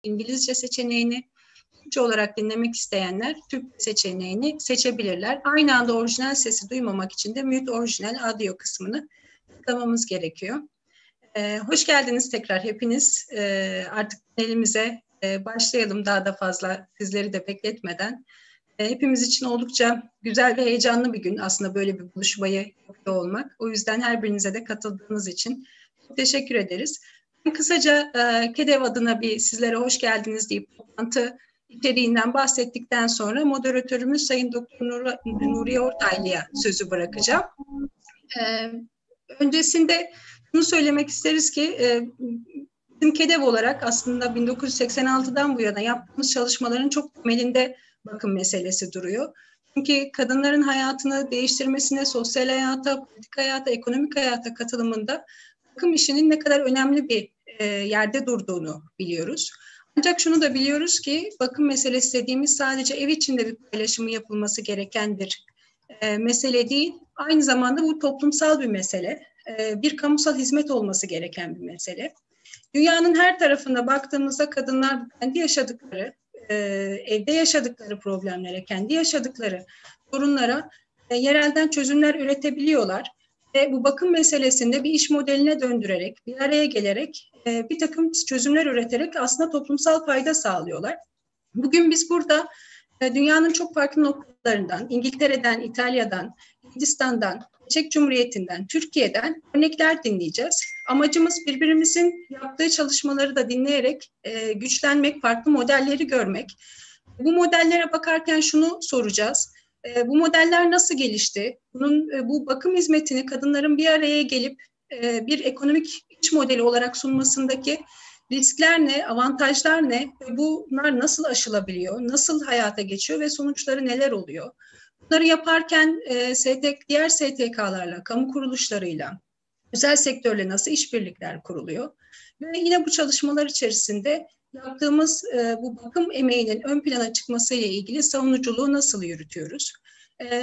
İngilizce seçeneğini, Türkçe olarak dinlemek isteyenler Türkçe seçeneğini seçebilirler. Aynı anda orijinal sesi duymamak için de mute orijinal audio kısmını tıklamamız gerekiyor. Hoş geldiniz tekrar hepiniz. Artık elimize başlayalım daha da fazla sizleri de bekletmeden. Hepimiz için oldukça güzel ve heyecanlı bir gün aslında böyle bir buluşmayı yapıyor olmak. O yüzden her birinize de katıldığınız için çok teşekkür ederiz. Kısaca KEDV adına bir sizlere hoş geldiniz deyip toplantı içeriğinden bahsettikten sonra moderatörümüz Sayın Doktor Nuriye Ortaylı'ya sözü bırakacağım. Öncesinde bunu söylemek isteriz ki bizim KEDV olarak aslında 1986'dan bu yana yaptığımız çalışmaların çok temelinde bakım meselesi duruyor. Çünkü kadınların hayatını değiştirmesine, sosyal hayata, politik hayata, ekonomik hayata katılımında bakım işinin ne kadar önemli bir yerde durduğunu biliyoruz. Ancak şunu da biliyoruz ki bakım meselesi dediğimiz sadece ev içinde bir paylaşımı yapılması gereken bir mesele değil. Aynı zamanda bu toplumsal bir mesele. Bir kamusal hizmet olması gereken bir mesele. Dünyanın her tarafında baktığımızda kadınlar kendi yaşadıkları, evde yaşadıkları problemlere, kendi yaşadıkları sorunlara yerelden çözümler üretebiliyorlar. Ve bu bakım meselesinde bir iş modeline döndürerek, bir araya gelerek bir takım çözümler üreterek aslında toplumsal fayda sağlıyorlar. Bugün biz burada dünyanın çok farklı noktalarından, İngiltere'den, İtalya'dan, Hindistan'dan, Czech Cumhuriyeti'nden, Türkiye'den örnekler dinleyeceğiz. Amacımız birbirimizin yaptığı çalışmaları da dinleyerek güçlenmek, farklı modelleri görmek. Bu modellere bakarken şunu soracağız. Bu modeller nasıl gelişti? Bu bakım hizmetini kadınların bir araya gelip bir ekonomik iş modeli olarak sunmasındaki riskler ne, avantajlar ne? Bunlar nasıl aşılabiliyor? Nasıl hayata geçiyor ve sonuçları neler oluyor? Bunları yaparken diğer STK'larla, kamu kuruluşlarıyla, özel sektörle nasıl işbirlikler kuruluyor? Ve yine bu çalışmalar içerisinde yaptığımız bu bakım emeğinin ön plana çıkmasıyla ilgili savunuculuğu nasıl yürütüyoruz?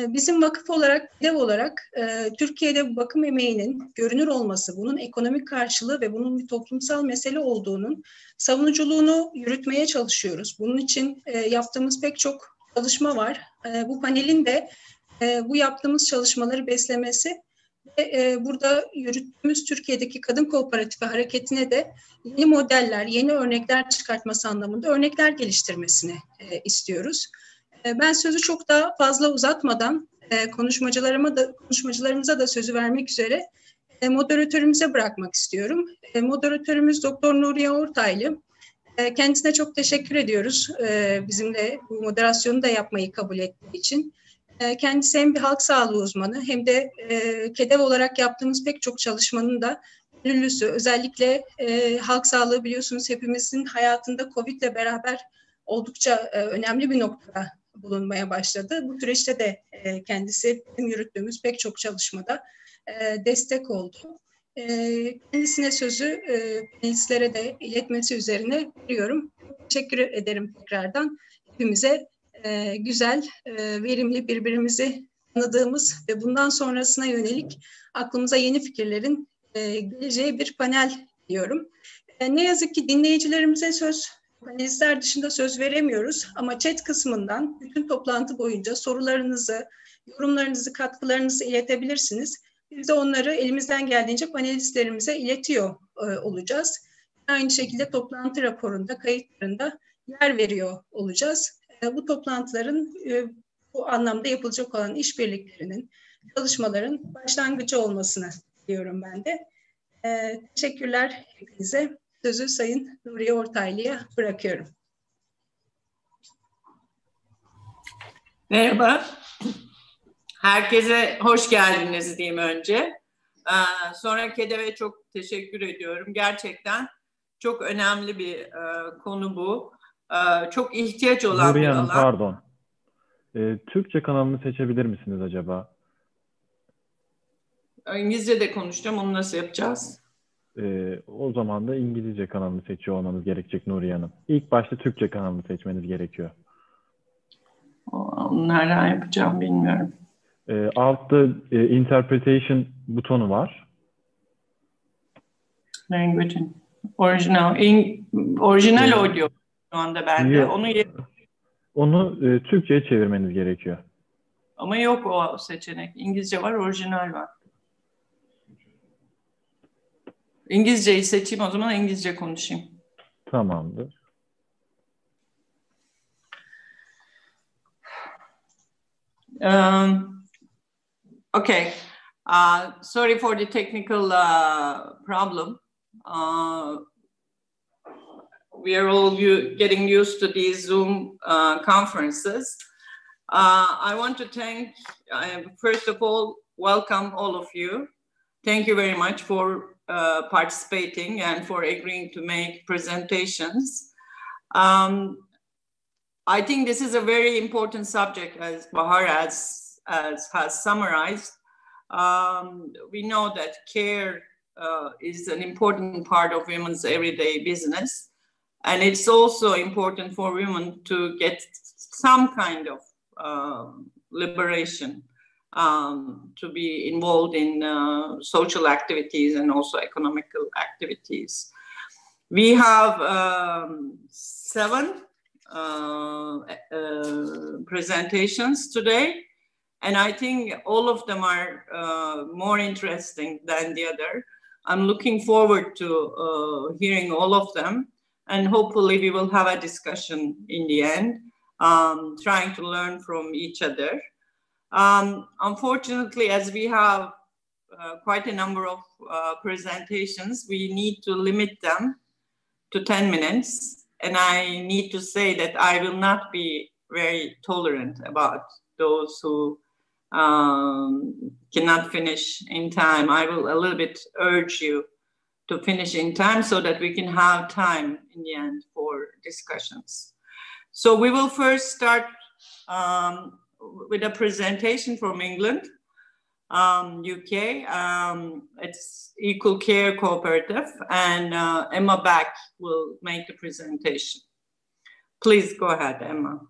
Bizim vakıf olarak, KEDV olarak Türkiye'de bu bakım emeğinin görünür olması, bunun ekonomik karşılığı ve bunun bir toplumsal mesele olduğunun savunuculuğunu yürütmeye çalışıyoruz. Bunun için yaptığımız pek çok çalışma var. Bu panelin de bu yaptığımız çalışmaları beslemesi ve burada yürüttüğümüz Türkiye'deki kadın kooperatifi hareketine de yeni modeller, yeni örnekler çıkartması anlamında örnekler geliştirmesini istiyoruz. Ben sözü çok daha fazla uzatmadan konuşmacılarımıza da sözü vermek üzere moderatörümüze bırakmak istiyorum. Moderatörümüz Doktor Nuriye Ortaylı. Kendisine çok teşekkür ediyoruz. Bizimle bu moderasyonu da yapmayı kabul ettiği için. Kendisi hem bir halk sağlığı uzmanı hem de KEDV olarak yaptığımız pek çok çalışmanın da gönüllüsü. Özellikle halk sağlığı biliyorsunuz hepimizin hayatında COVID'le beraber oldukça önemli bir noktada bulunmaya başladı. Bu süreçte de kendisi bizim yürüttüğümüz pek çok çalışmada destek oldu. Kendisine sözü panelistlere de iletmesi üzerine veriyorum. Teşekkür ederim tekrardan. Hepimize güzel, verimli, birbirimizi tanıdığımız ve bundan sonrasına yönelik aklımıza yeni fikirlerin geleceği bir panel diyorum. Ne yazık ki dinleyicilerimize panelistler dışında söz veremiyoruz ama chat kısmından bütün toplantı boyunca sorularınızı, yorumlarınızı, katkılarınızı iletebilirsiniz. Biz de onları elimizden geldiğince panelistlerimize iletiyor olacağız. Aynı şekilde toplantı raporunda, kayıtlarında yer veriyor olacağız. Bu toplantıların bu anlamda yapılacak olan işbirliklerinin, çalışmaların başlangıcı olmasını diliyorum ben de. Teşekkürler hepinize. Sözü Sayın Nuriye Ortaylı'ya bırakıyorum. Merhaba. Herkese hoş geldiniz diyeyim önce. Sonra KEDV'ye çok teşekkür ediyorum. Gerçekten çok önemli bir konu bu. Çok ihtiyaç olan Nuriye bir Hanım, alan. pardon. Türkçe kanalını seçebilir misiniz acaba? İngilizce de konuşacağım. Onu nasıl yapacağız? O zaman da İngilizce kanalını seçiyor olmanız gerekecek Nuriye Hanım. İlk başta Türkçe kanalını seçmeniz gerekiyor. Onu nereden yapacağım bilmiyorum. Altta interpretation butonu var. Language. Orijinal audio. şu anda bende. Onu Türkçe'ye çevirmeniz gerekiyor. Ama yok o seçenek. İngilizce var, orijinal var. İngilizceyi seçeyim o zaman, İngilizce konuşayım. Tamamdır. Okay. Sorry for the technical problem. We are all getting used to these Zoom conferences. I want to thank, first of all, welcome all of you. Thank you very much for participating and for agreeing to make presentations. I think this is a very important subject, as Bahar has summarized. We know that care is an important part of women's everyday business. And it's also important for women to get some kind of liberation, to be involved in social activities and also economical activities. We have 7 presentations today, and I think all of them are more interesting than the other. I'm looking forward to hearing all of them, and hopefully we will have a discussion in the end, trying to learn from each other. Unfortunately, as we have quite a number of presentations, we need to limit them to 10 minutes. And I need to say that I will not be very tolerant about those who cannot finish in time. I will a little bit urge you to finish in time so that we can have time in the end for discussions. So we will first start with a presentation from England, UK. It's Equal Care Cooperative, and Emma Back will make the presentation. Please go ahead, Emma.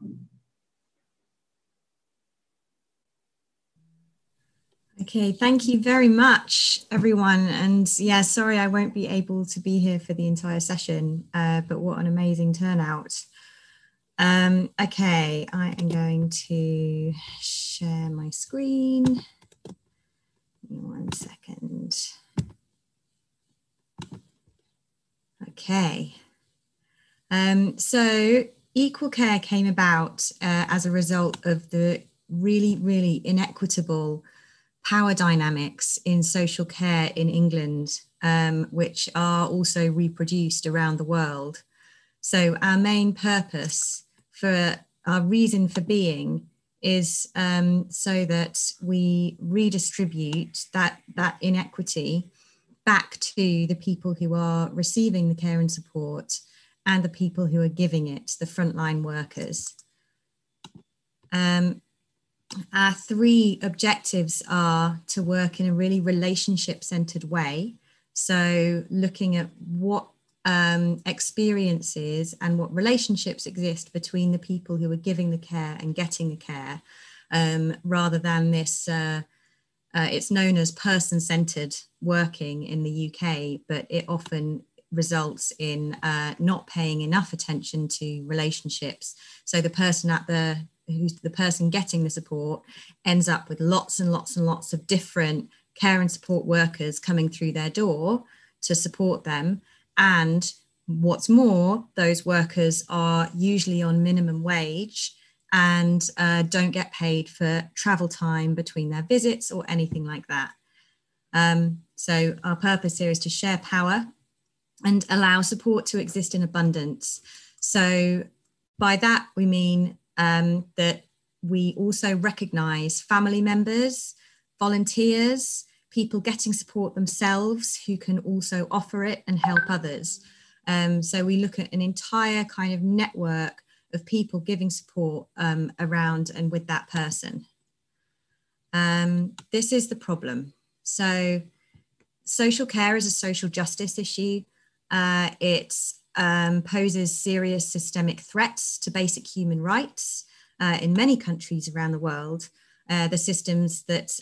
Okay, thank you very much, everyone. And yeah, sorry I won't be able to be here for the entire session, but what an amazing turnout. Okay, I am going to share my screen. Give me 1 second. Okay. So Equal Care came about as a result of the really inequitable power dynamics in social care in England, which are also reproduced around the world. So our main purpose for our reason for being is so that we redistribute that inequity back to the people who are receiving the care and support and the people who are giving it, the frontline workers. Our 3 objectives are to work in a really relationship-centered way. So looking at what experiences and what relationships exist between the people who are giving the care and getting the care, rather than this, it's known as person-centered working in the UK, but it often results in not paying enough attention to relationships. So the person who's the person getting the support ends up with lots and lots of different care and support workers coming through their door to support them. And what's more, those workers are usually on minimum wage and don't get paid for travel time between their visits or anything like that. So our purpose here is to share power and allow support to exist in abundance. So by that, we mean that we also recognise family members, volunteers, people getting support themselves who can also offer it and help others. So we look at an entire kind of network of people giving support around and with that person. This is the problem. So social care is a social justice issue. It poses serious systemic threats to basic human rights in many countries around the world. The systems that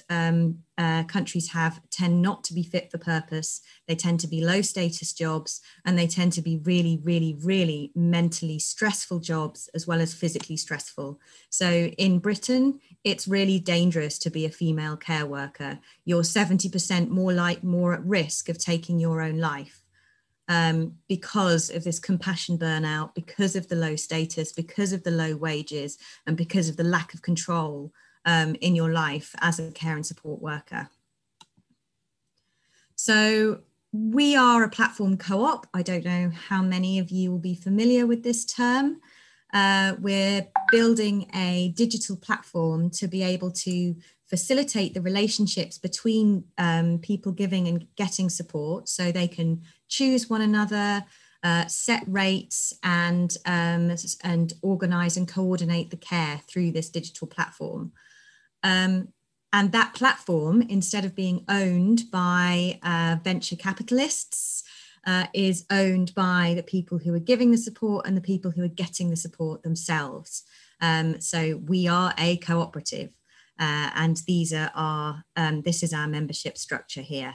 countries have tend not to be fit for purpose. They tend to be low status jobs, and they tend to be really, really, really mentally stressful jobs, as well as physically stressful. So in Britain, it's really dangerous to be a female care worker. You're 70% more at risk of taking your own life. Because of this compassion burnout, because of the low status, because of the low wages, and because of the lack of control in your life as a care and support worker. So we are a platform co-op. I don't know how many of you will be familiar with this term. We're building a digital platform to be able to facilitate the relationships between people giving and getting support, so they can choose one another, set rates, and organize and coordinate the care through this digital platform. And that platform, instead of being owned by venture capitalists, is owned by the people who are giving the support and the people who are getting the support themselves. So we are a cooperative, and these are our, this is our membership structure here.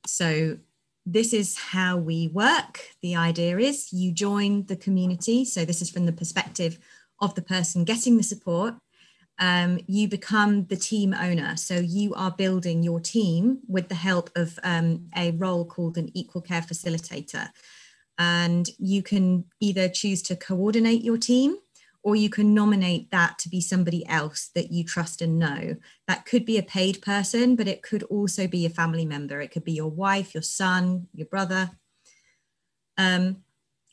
So this is how we work. The idea is you join the community. So this is from the perspective of the person getting the support. You become the team owner. So you are building your team with the help of a role called an equal care facilitator. And you can either choose to coordinate your team, or you can nominate that to be somebody else that you trust and know. That could be a paid person, but it could also be a family member. It could be your wife, your son, your brother. And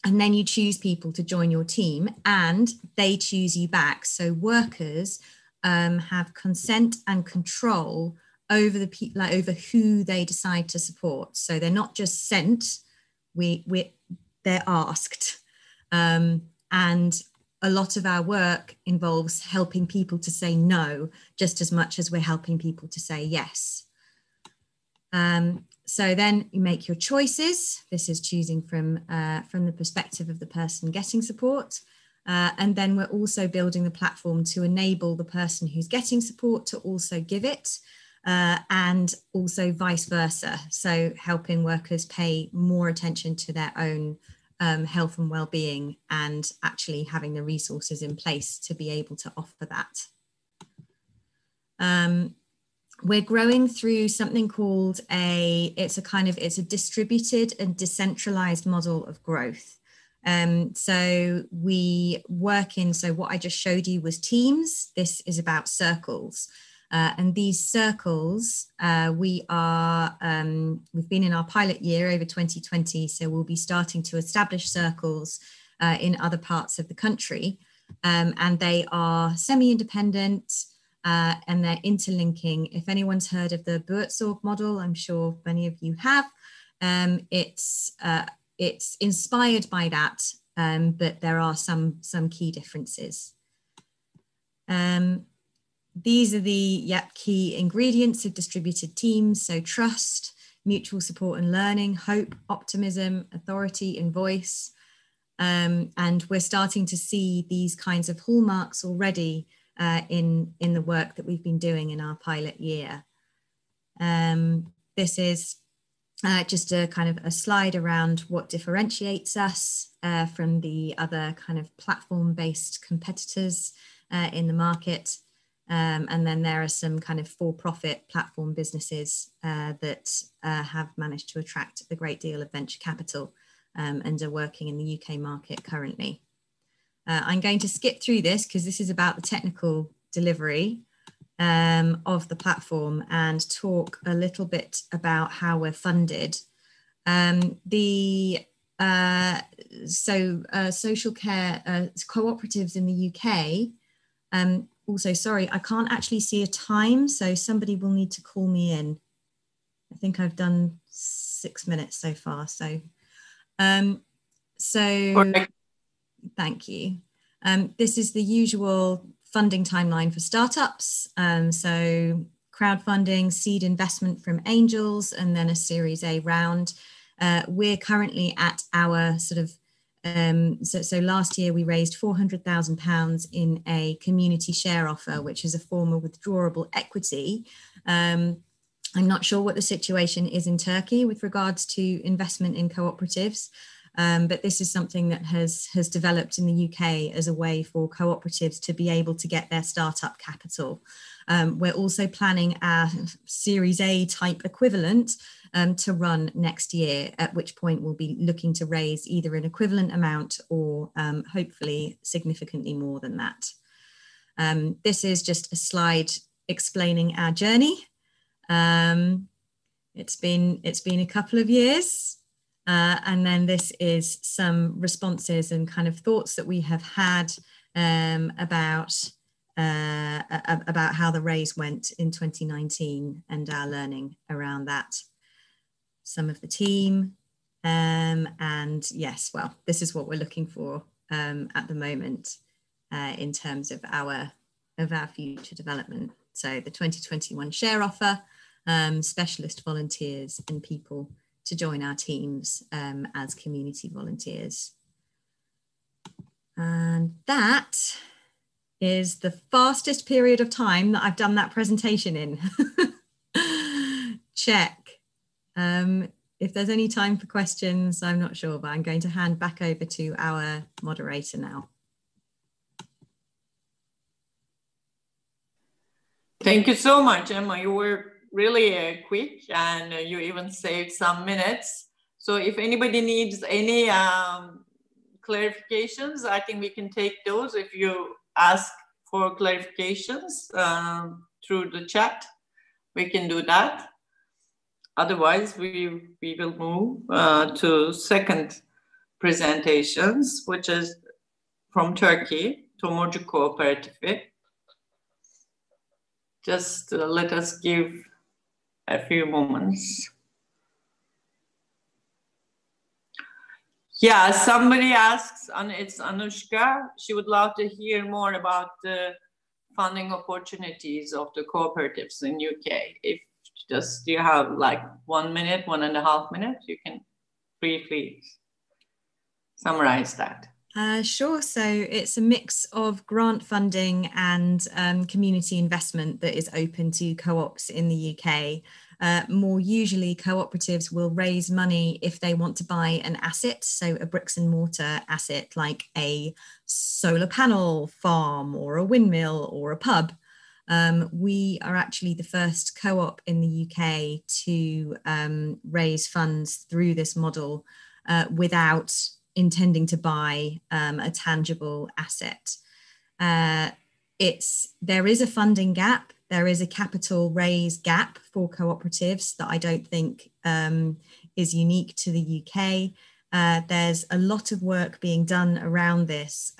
then you choose people to join your team, and they choose you back. So workers have consent and control over the people, like over who they decide to support. So they're not just sent; they're asked. And a lot of our work involves helping people to say no, just as much as we're helping people to say yes. So then you make your choices. This is choosing from the perspective of the person getting support. And then we're also building the platform to enable the person who's getting support to also give it, and also vice versa. So helping workers pay more attention to their own health and well-being, and actually having the resources in place to be able to offer that. We're growing through something called it's a distributed and decentralized model of growth. So we work in, so what I just showed you was teams. This is about circles. And these circles, we've been in our pilot year over 2020, so we'll be starting to establish circles in other parts of the country. And they are semi-independent, and they're interlinking. If anyone's heard of the Buurtzorg model, I'm sure many of you have. It's inspired by that, but there are some key differences. These are the key ingredients of distributed teams. So trust, mutual support and learning, hope, optimism, authority and voice. And we're starting to see these kinds of hallmarks already in the work that we've been doing in our pilot year. This is just a kind of a slide around what differentiates us from the other kind of platform-based competitors in the market. And then there are some kind of for-profit platform businesses that have managed to attract a great deal of venture capital and are working in the UK market currently. I'm going to skip through this because this is about the technical delivery of the platform and talk a little bit about how we're funded. Social care cooperatives in the UK. Also, sorry, I can't actually see a time, so somebody will need to call me in. I think I've done 6 minutes so far. So, thank you. This is the usual funding timeline for startups. So crowdfunding, seed investment from angels, and then a Series A round. We're currently at our sort of So last year we raised £400,000 in a community share offer, which is a form of withdrawable equity. I'm not sure what the situation is in Turkey with regards to investment in cooperatives, but this is something that has developed in the UK as a way for cooperatives to be able to get their startup capital. We're also planning our Series A type equivalent to run next year, at which point we'll be looking to raise either an equivalent amount or hopefully significantly more than that. This is just a slide explaining our journey. It's been a couple of years, and then this is some responses and kind of thoughts that we have had about how the raise went in 2019 and our learning around that. Some of the team, and yes, well, this is what we're looking for at the moment in terms of our future development. So the 2021 share offer, specialist volunteers and people to join our teams as community volunteers. And that is the fastest period of time that I've done that presentation in. Check. If there's any time for questions, I'm not sure, but I'm going to hand back over to our moderator now. Thank you so much, Emma. You were really quick, and you even saved some minutes. So if anybody needs any clarifications, I think we can take those if you ask for clarifications through the chat. We can do that. Otherwise, we will move to second presentations, which is from Turkey, Tomurcu Cooperatives. Just let us give a few moments. Yeah, somebody asks, and it's Anushka, she would love to hear more about the funding opportunities of the cooperatives in UK. If just you have like 1 minute, 1.5 minutes, you can briefly summarize that. Sure. So it's a mix of grant funding and community investment that is open to co-ops in the UK. More usually, cooperatives will raise money if they want to buy an asset, so a bricks and mortar asset like a solar panel farm or a windmill or a pub. We are actually the first co-op in the UK to raise funds through this model without intending to buy a tangible asset. There is a funding gap. There is a capital raise gap for cooperatives that I don't think is unique to the UK. There's a lot of work being done around this,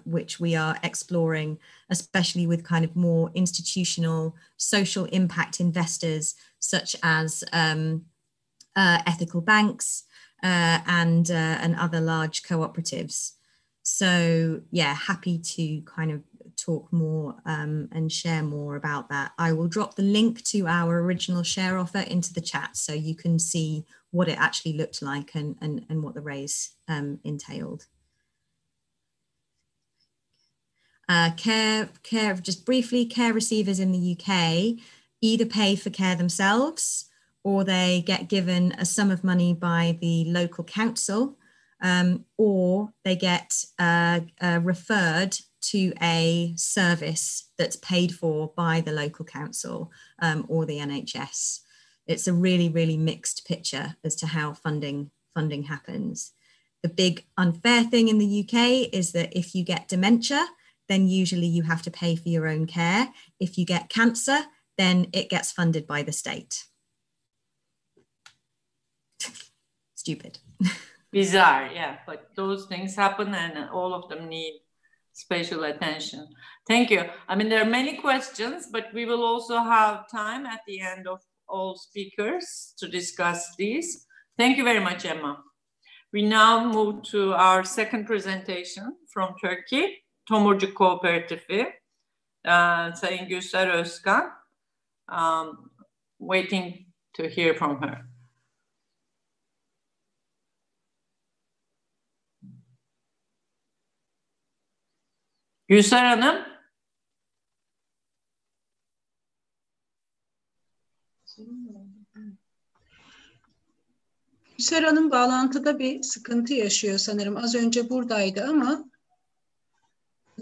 which we are exploring, especially with kind of more institutional social impact investors, such as ethical banks and other large cooperatives. So yeah, happy to kind of talk more and share more about that. I will drop the link to our original share offer into the chat so you can see what it actually looked like and what the raise entailed. Just briefly, care receivers in the UK either pay for care themselves or they get given a sum of money by the local council, or they get referred to a service that's paid for by the local council or the NHS. It's a really, really mixed picture as to how funding happens. The big unfair thing in the UK is that if you get dementia, then usually you have to pay for your own care. If you get cancer, then it gets funded by the state. Stupid. Bizarre, yeah, but those things happen and all of them need special attention. Thank you. I mean, there are many questions, but we will also have time at the end of all speakers to discuss these. Thank you very much, Emma. We now move to our second presentation from Turkey, Tomurcu Cooperatives, Sayın Gülser Özkan, waiting to hear from her. Gülser Hanım. Gülser Hanım bağlantıda bir sıkıntı yaşıyor sanırım. Az önce buradaydı ama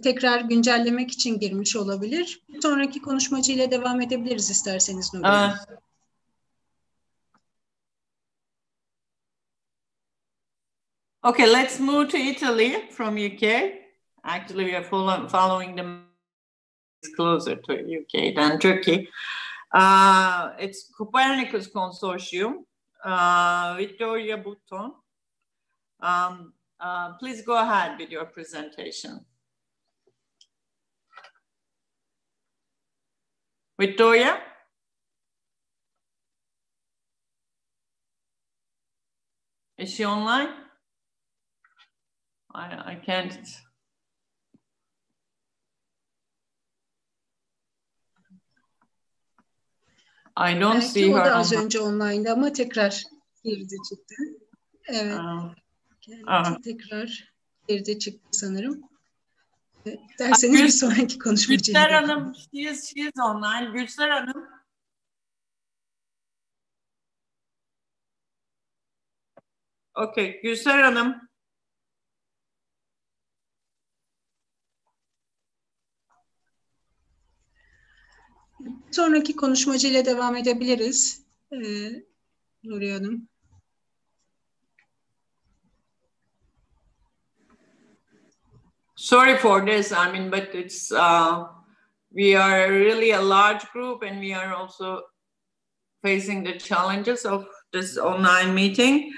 tekrar güncellemek için girmiş olabilir. Bir sonraki konuşmacı ile devam edebiliriz isterseniz Nuriye Hanım. Okay, let's move to Italy from UK. Actually, we are following them closer to UK than Turkey. It's Copernicus Consortium. Victoria Button. Please go ahead with your presentation. Victoria? Is she online? I can't. I don't see her. O da az önce online'da ama tekrar girdi çıktı. Evet. Tekrar girdi çıktı sanırım. Derseniz bir sonraki konuşmacıyla. Gülser Hanım, she is online. Gülser Hanım. Okay, Gülser Hanım. Sonraki konuşmacıyla devam edebiliriz. Nuriye Hanım. Sorry for this, I mean, but it's, we are really a large group and we are also facing the challenges of this online meeting.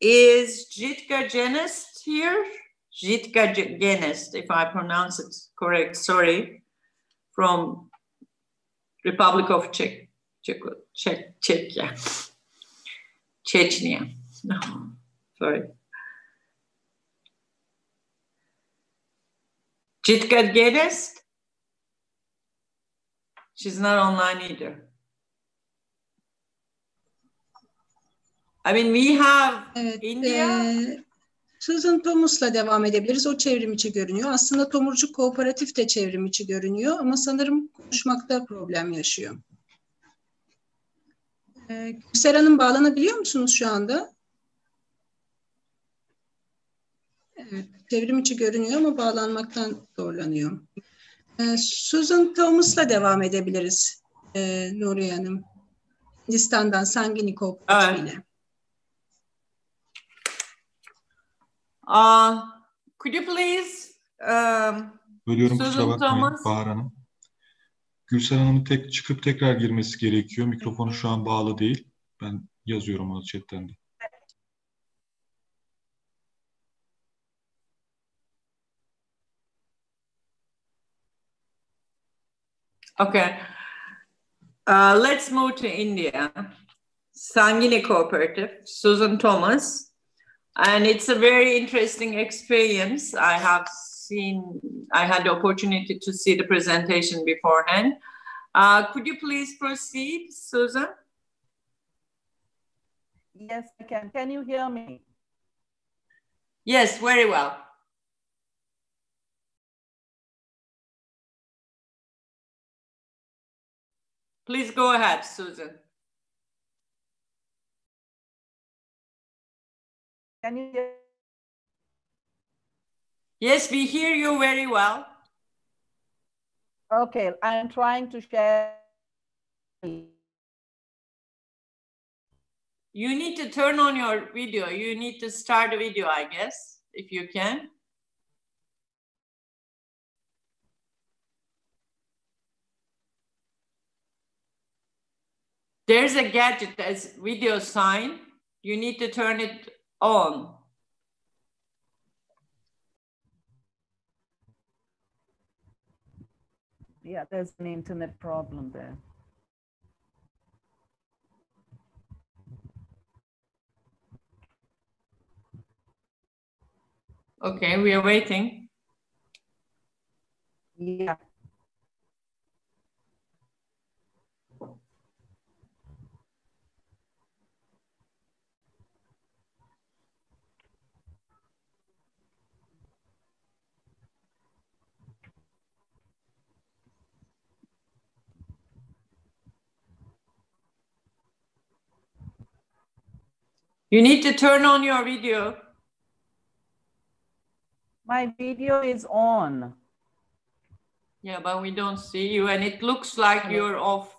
Is Jitka Genest here? Jitka Genest, if I pronounce it correct, sorry, from Republic of Czech, Czechia. Chechnya, no, sorry. Jitka Genest? She's not online either. I mean, we have India. Susan Thomas'la devam edebiliriz. O çevrimiçi görünüyor. Aslında Tomurcuk Kooperatif de çevrimiçi görünüyor ama sanırım konuşmakta problem yaşıyor. Gülser Hanım bağlanabiliyor musunuz şu anda? Evet, çevrimiçi görünüyor ama bağlanmaktan zorlanıyor. Susan Thomas'la devam edebiliriz Nuriye Hanım. Hindistan'dan Sangini Kooperatif'iyle. Could you please Bölüyorum, kusura bakmayın Bahar Hanım. Gülser Hanım'ın çıkıp tekrar girmesi gerekiyor. Mikrofonu şu an bağlı değil. Ben yazıyorum onu chatten de. Okay. Let's move to India. Sangini Cooperative, Susan Thomas. And it's a very interesting experience. I had the opportunity to see the presentation beforehand. Could you please proceed, Susan? Yes, I can. Can you hear me? Yes, very well. Please go ahead, Susan. Can you hear? Yes, we hear you very well. Okay, I'm trying to share. You need to turn on your video. You need to start a video, I guess, if you can. There's a gadget that's video sign. You need to turn it on. Yeah, there's an internet problem there. Okay, we are waiting. Yeah. You need to turn on your video. My video is on. Yeah, but we don't see you, and it looks like you're off.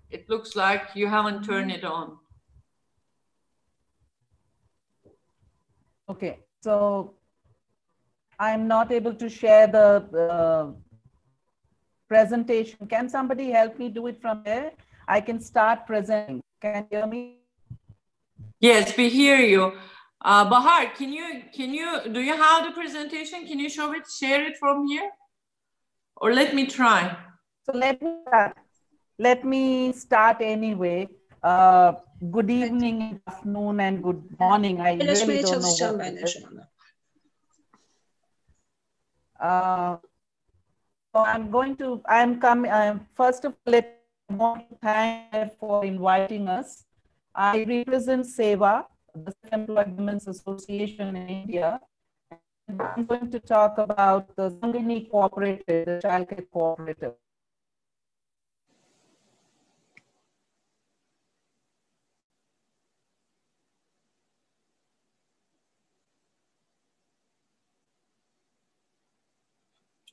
It looks like you haven't turned it on. Okay, so I'm not able to share the presentation. Can somebody help me do it from there? I can start presenting. Can you hear me? Yes, we hear you. Bahar, do you have the presentation? Can you share it from here? Or let me try. So let me start anyway. Good evening, good afternoon, and good morning. I really don't know what it is. So first of all, I want to thank you for inviting us. I represent SEVA, the Self-Employed Women's Association in India. And I'm going to talk about the Sangini Cooperative, the childcare cooperative.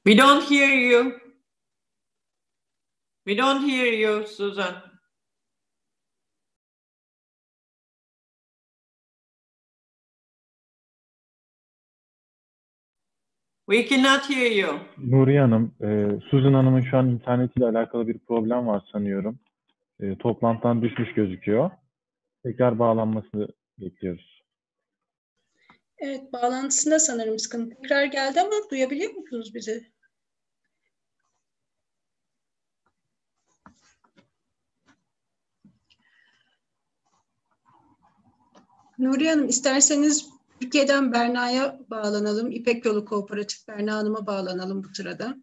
We don't hear you. We don't hear you, Susan. We cannot hear you. Nuriye Hanım, Susan Hanım'ın şu an internetiyle alakalı bir problem var sanıyorum. Toplantıdan düşmüş gözüküyor. Tekrar bağlanmasını bekliyoruz. Evet, bağlantısında sanırım sıkıntı. Tekrar geldi ama duyabiliyor musunuz bizi? Nuriye Hanım, isterseniz Türkiye'den Berna'ya bağlanalım. İpek Yolu Kooperatif Berna Hanım'a bağlanalım bu sırada.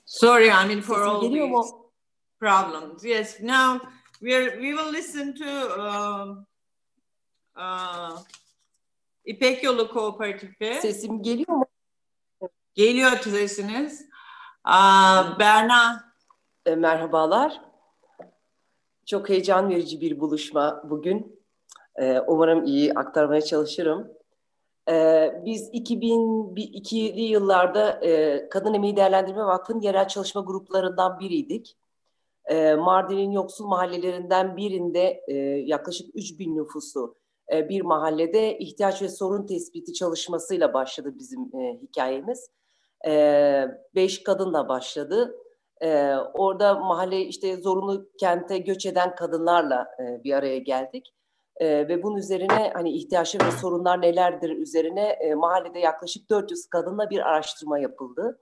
Sorry, I mean for all these problems. Yes, now we will listen to İpek Yolu Kooperatifi. Sesim geliyor mu? Geliyor sesiniz. Berna. Merhabalar. Çok heyecan verici bir buluşma bugün. Umarım iyi aktarmaya çalışırım. Biz 2002'li yıllarda Kadın Emeği Değerlendirme Vakfı'nın yerel çalışma gruplarından biriydik. Mardin'in yoksul mahallelerinden birinde yaklaşık 3000 nüfuslu bir mahallede ihtiyaç ve sorun tespiti çalışmasıyla başladı bizim hikayemiz. 5 kadınla başladı. Orada mahalle işte zorunlu kente göç eden kadınlarla bir araya geldik. Ve bunun üzerine hani ihtiyaçlar ve sorunlar nelerdir üzerine mahallede yaklaşık 400 kadınla bir araştırma yapıldı.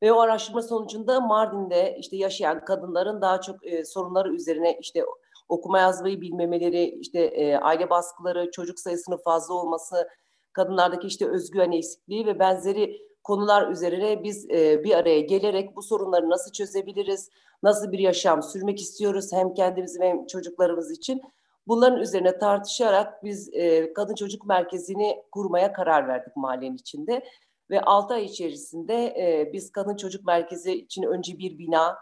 Ve o araştırma sonucunda Mardin'de işte yaşayan kadınların daha çok sorunları üzerine işte okuma yazmayı bilmemeleri, işte aile baskıları, çocuk sayısının fazla olması, kadınlardaki işte özgüven eksikliği ve benzeri konular üzerine biz bir araya gelerek bu sorunları nasıl çözebiliriz, nasıl bir yaşam sürmek istiyoruz hem kendimiz hem çocuklarımız için. Bunların üzerine tartışarak biz Kadın Çocuk Merkezi'ni kurmaya karar verdik mahallenin içinde. Ve 6 ay içerisinde biz Kadın Çocuk Merkezi için önce bir bina,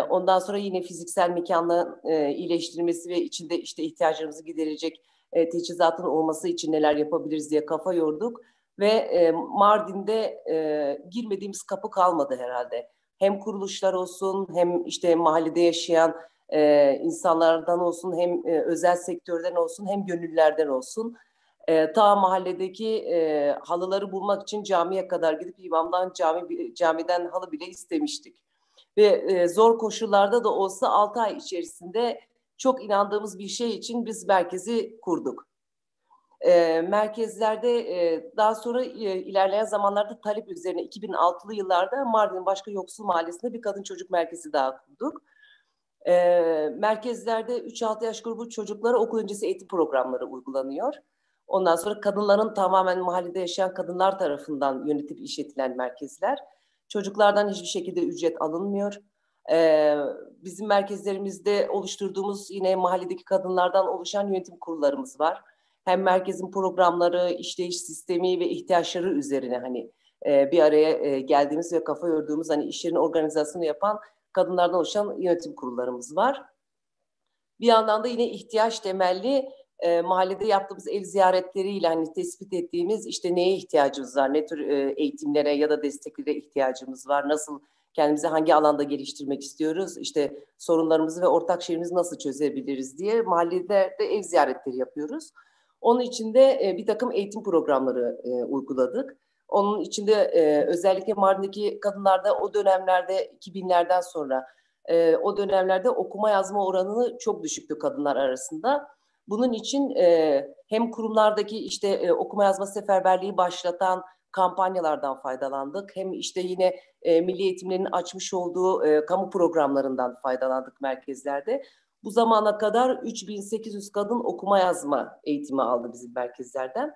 ondan sonra yine fiziksel mekanla iyileştirilmesi ve içinde işte ihtiyaçlarımızı giderecek teçhizatın olması için neler yapabiliriz diye kafa yorduk. Ve Mardin'de girmediğimiz kapı kalmadı herhalde. Hem kuruluşlar olsun, hem işte mahallede yaşayan insanlardan olsun, hem özel sektörden olsun, hem gönüllülerden olsun. Ta mahalledeki halıları bulmak için camiye kadar gidip imamdan camiden halı bile istemiştik. Ve zor koşullarda da olsa 6 ay içerisinde çok inandığımız bir şey için biz merkezi kurduk. Merkezlerde daha sonra ilerleyen zamanlarda talep üzerine 2006'lı yıllarda Mardin'in başka yoksul mahallesinde bir kadın çocuk merkezi daha kurduk. Merkezlerde 3-6 yaş grubu çocuklara okul öncesi eğitim programları uygulanıyor. Ondan sonra kadınların tamamen mahallede yaşayan kadınlar tarafından yönetip işletilen merkezler. Çocuklardan hiçbir şekilde ücret alınmıyor. Bizim merkezlerimizde oluşturduğumuz yine mahalledeki kadınlardan oluşan yönetim kurullarımız var. Hem merkezin programları, işleyiş sistemi ve ihtiyaçları üzerine hani bir araya geldiğimiz ve kafa yorduğumuz, hani işlerin organizasyonu yapan kadınlardan oluşan yönetim kurullarımız var. Bir yandan da yine ihtiyaç temelli mahallede yaptığımız ev ziyaretleriyle hani tespit ettiğimiz işte neye ihtiyacımız var, ne tür eğitimlere ya da desteklere ihtiyacımız var, nasıl kendimizi hangi alanda geliştirmek istiyoruz, işte sorunlarımızı ve ortak şeyimizi nasıl çözebiliriz diye mahallede de ev ziyaretleri yapıyoruz. Onun için de bir takım eğitim programları uyguladık. Onun içinde özellikle Mardin'deki kadınlarda o dönemlerde 2000'lerden sonra o dönemlerde okuma yazma oranı çok düşüktü kadınlar arasında. Bunun için hem kurumlardaki işte okuma yazma seferberliği başlatan kampanyalardan faydalandık. Hem işte yine Milli Eğitimlerin açmış olduğu kamu programlarından faydalandık merkezlerde. Bu zamana kadar 3800 kadın okuma yazma eğitimi aldı bizim merkezlerden.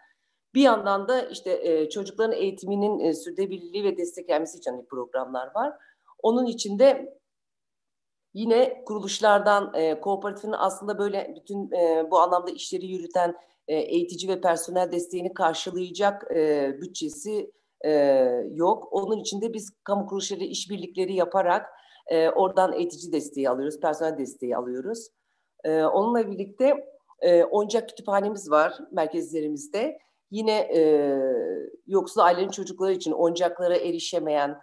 Bir yandan da işte çocukların eğitiminin sürdürülebilirliği ve desteklenmesi için programlar var. Onun içinde yine kuruluşlardan, kooperatifin aslında böyle bütün bu anlamda işleri yürüten eğitici ve personel desteğini karşılayacak bütçesi yok. Onun için de biz kamu kuruluşları işbirlikleri yaparak oradan eğitici desteği alıyoruz, personel desteği alıyoruz. Onunla birlikte oyuncak kütüphanemiz var merkezlerimizde. Yine yoksul ailenin çocukları için oyuncaklara erişemeyen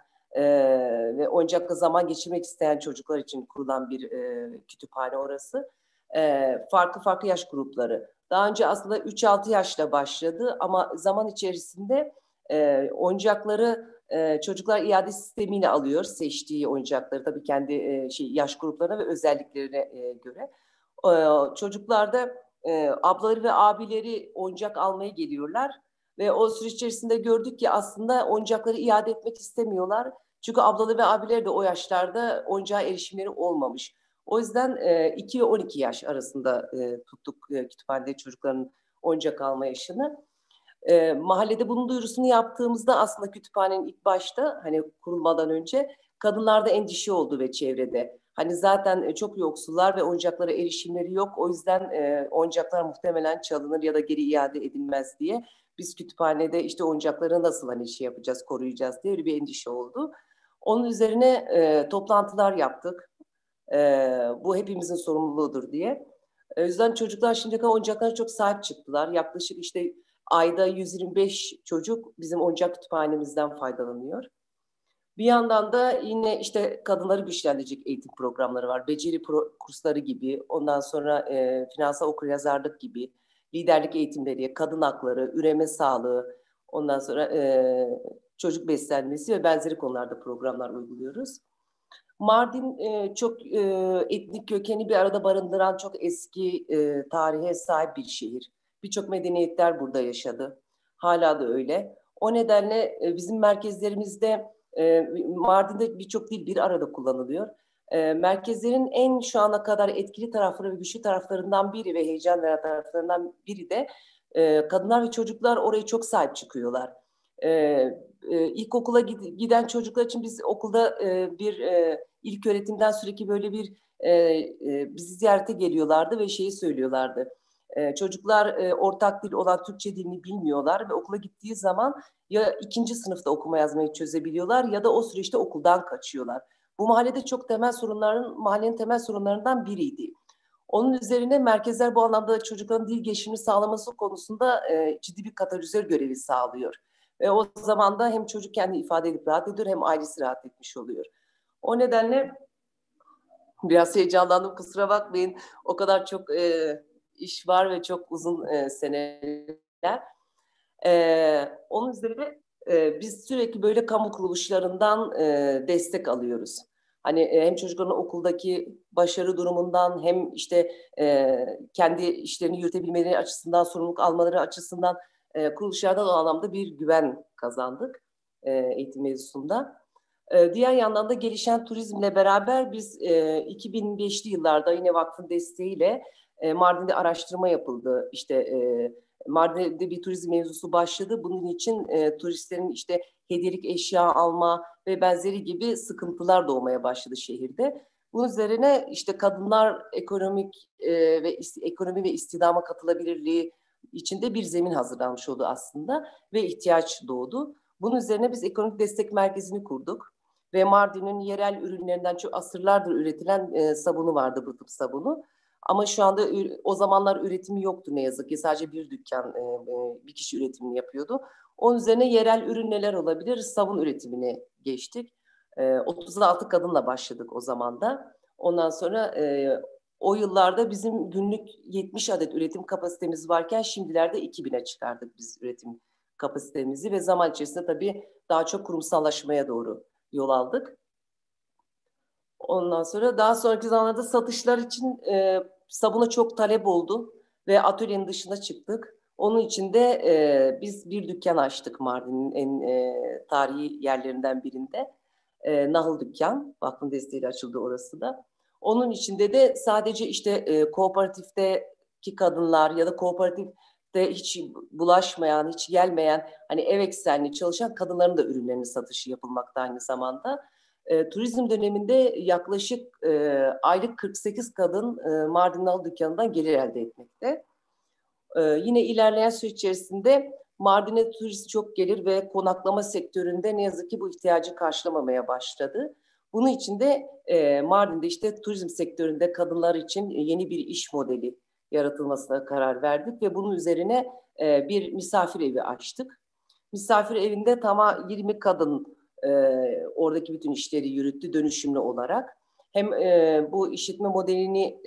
ve oyuncakla zaman geçirmek isteyen çocuklar için kurulan bir kütüphane orası. Farklı farklı yaş grupları. Daha önce aslında 3-6 yaşla başladı ama zaman içerisinde oyuncakları çocuklar iade sistemiyle alıyor. Seçtiği oyuncakları tabii kendi yaş gruplarına ve özelliklerine göre. Çocuklarda ablaları ve abileri oyuncak almaya geliyorlar. Ve o süreç içerisinde gördük ki aslında oyuncakları iade etmek istemiyorlar. Çünkü ablaları ve abileri de o yaşlarda oyuncağa erişimleri olmamış. O yüzden 2 ve 12 yaş arasında tuttuk kütüphanede çocukların oyuncak alma yaşını. Mahallede bunun duyurusunu yaptığımızda aslında kütüphanenin ilk başta hani kurulmadan önce kadınlarda endişe oldu ve çevrede. Hani zaten çok yoksullar ve oyuncaklara erişimleri yok. O yüzden oyuncaklar muhtemelen çalınır ya da geri iade edilmez diye. Biz kütüphanede işte oyuncakları nasıl hani şey yapacağız, koruyacağız diye bir endişe oldu. Onun üzerine toplantılar yaptık. Bu hepimizin sorumluluğudur diye. O yüzden çocuklar şimdiye kadar oyuncaklara çok sahip çıktılar. Yaklaşık işte ayda 125 çocuk bizim oyuncak kütüphanemizden faydalanıyor. Bir yandan da yine işte kadınları güçlendirecek eğitim programları var. Beceri kursları gibi, ondan sonra finansal okuryazarlık gibi, liderlik eğitimleri, kadın hakları, üreme sağlığı, ondan sonra çocuk beslenmesi ve benzeri konularda programlar uyguluyoruz. Mardin çok etnik kökeni bir arada barındıran çok eski tarihe sahip bir şehir. Birçok medeniyetler burada yaşadı. Hala da öyle. O nedenle bizim merkezlerimizde Mardin'de birçok dil bir arada kullanılıyor. Merkezlerin en şu ana kadar etkili tarafları ve güçlü taraflarından biri ve heyecan veren taraflarından biri de kadınlar ve çocuklar oraya çok sahip çıkıyorlar. İlkokula giden çocuklar için biz okulda bir ilk öğretimden sürekli böyle bir bizi ziyarete geliyorlardı ve şeyi söylüyorlardı. Çocuklar ortak dil olan Türkçe dilini bilmiyorlar ve okula gittiği zaman ya 2. sınıfta okuma yazmayı çözebiliyorlar ya da o süreçte okuldan kaçıyorlar. Bu mahallede çok mahallenin temel sorunlarından biriydi. Onun üzerine merkezler bu anlamda çocukların dil gelişimini sağlaması konusunda ciddi bir katalizör görevi sağlıyor. Ve o zaman da hem çocuk kendi ifade edip rahat ediyor hem ailesi rahat etmiş oluyor. O nedenle biraz heyecanlandım, kusura bakmayın. O kadar çok iş var ve çok uzun seneler. Onun üzerine biz sürekli böyle kamu kuruluşlarından destek alıyoruz. Hani hem çocukların okuldaki başarı durumundan hem işte kendi işlerini yürütebilmeleri açısından, sorumluluk almaları açısından kuruluşlardan o anlamda bir güven kazandık eğitim mevzusunda. Diğer yandan da gelişen turizmle beraber biz 2005'li yıllarda yine vakfın desteğiyle Mardin'de araştırma yapıldı. İşte Mardin'de bir turizm mevzusu başladı. Bunun için turistlerin işte hediyelik eşya alma ve benzeri gibi sıkıntılar doğmaya başladı şehirde. Bunun üzerine işte kadınlar ekonomi ve istihdama katılabilirliği içinde bir zemin hazırlanmış oldu aslında ve ihtiyaç doğdu. Bunun üzerine biz ekonomik destek merkezini kurduk. Ve Mardin'in yerel ürünlerinden çok asırlardır üretilen sabunu vardı, Bakım sabunu. Ama şu anda o zamanlar üretimi yoktu ne yazık ki. Sadece bir dükkan, bir kişi üretimini yapıyordu. Onun üzerine yerel ürün neler olabilir? Sabun üretimine geçtik. 36 kadınla başladık o zaman da. Ondan sonra o yıllarda bizim günlük 70 adet üretim kapasitemiz varken şimdilerde 2000'e çıkardık biz üretim kapasitemizi ve zaman içerisinde tabii daha çok kurumsallaşmaya doğru yol aldık. Ondan sonra daha sonraki zamanlarda satışlar için sabuna çok talep oldu ve atölyenin dışına çıktık. Onun için de biz bir dükkan açtık Mardin'in en tarihi yerlerinden birinde. Nahıl Dükkan, vakfın desteğiyle açıldı orası da. Onun içinde de sadece işte kooperatifteki kadınlar ya da kooperatifte hiç bulaşmayan, hiç gelmeyen, hani ev eksenli çalışan kadınların da ürünlerinin satışı yapılmakta aynı zamanda. Turizm döneminde yaklaşık aylık 48 kadın Mardin Nahıl Dükkanı'ndan gelir elde etmekte. Yine ilerleyen süreç içerisinde Mardin'e turist çok gelir ve konaklama sektöründe ne yazık ki bu ihtiyacı karşılamamaya başladı. Bunun için de Mardin'de işte turizm sektöründe kadınlar için yeni bir iş modeli yaratılmasına karar verdik ve bunun üzerine bir misafir evi açtık. Misafir evinde tamam 20 kadın oradaki bütün işleri yürüttü dönüşümlü olarak. Hem bu işletme modelini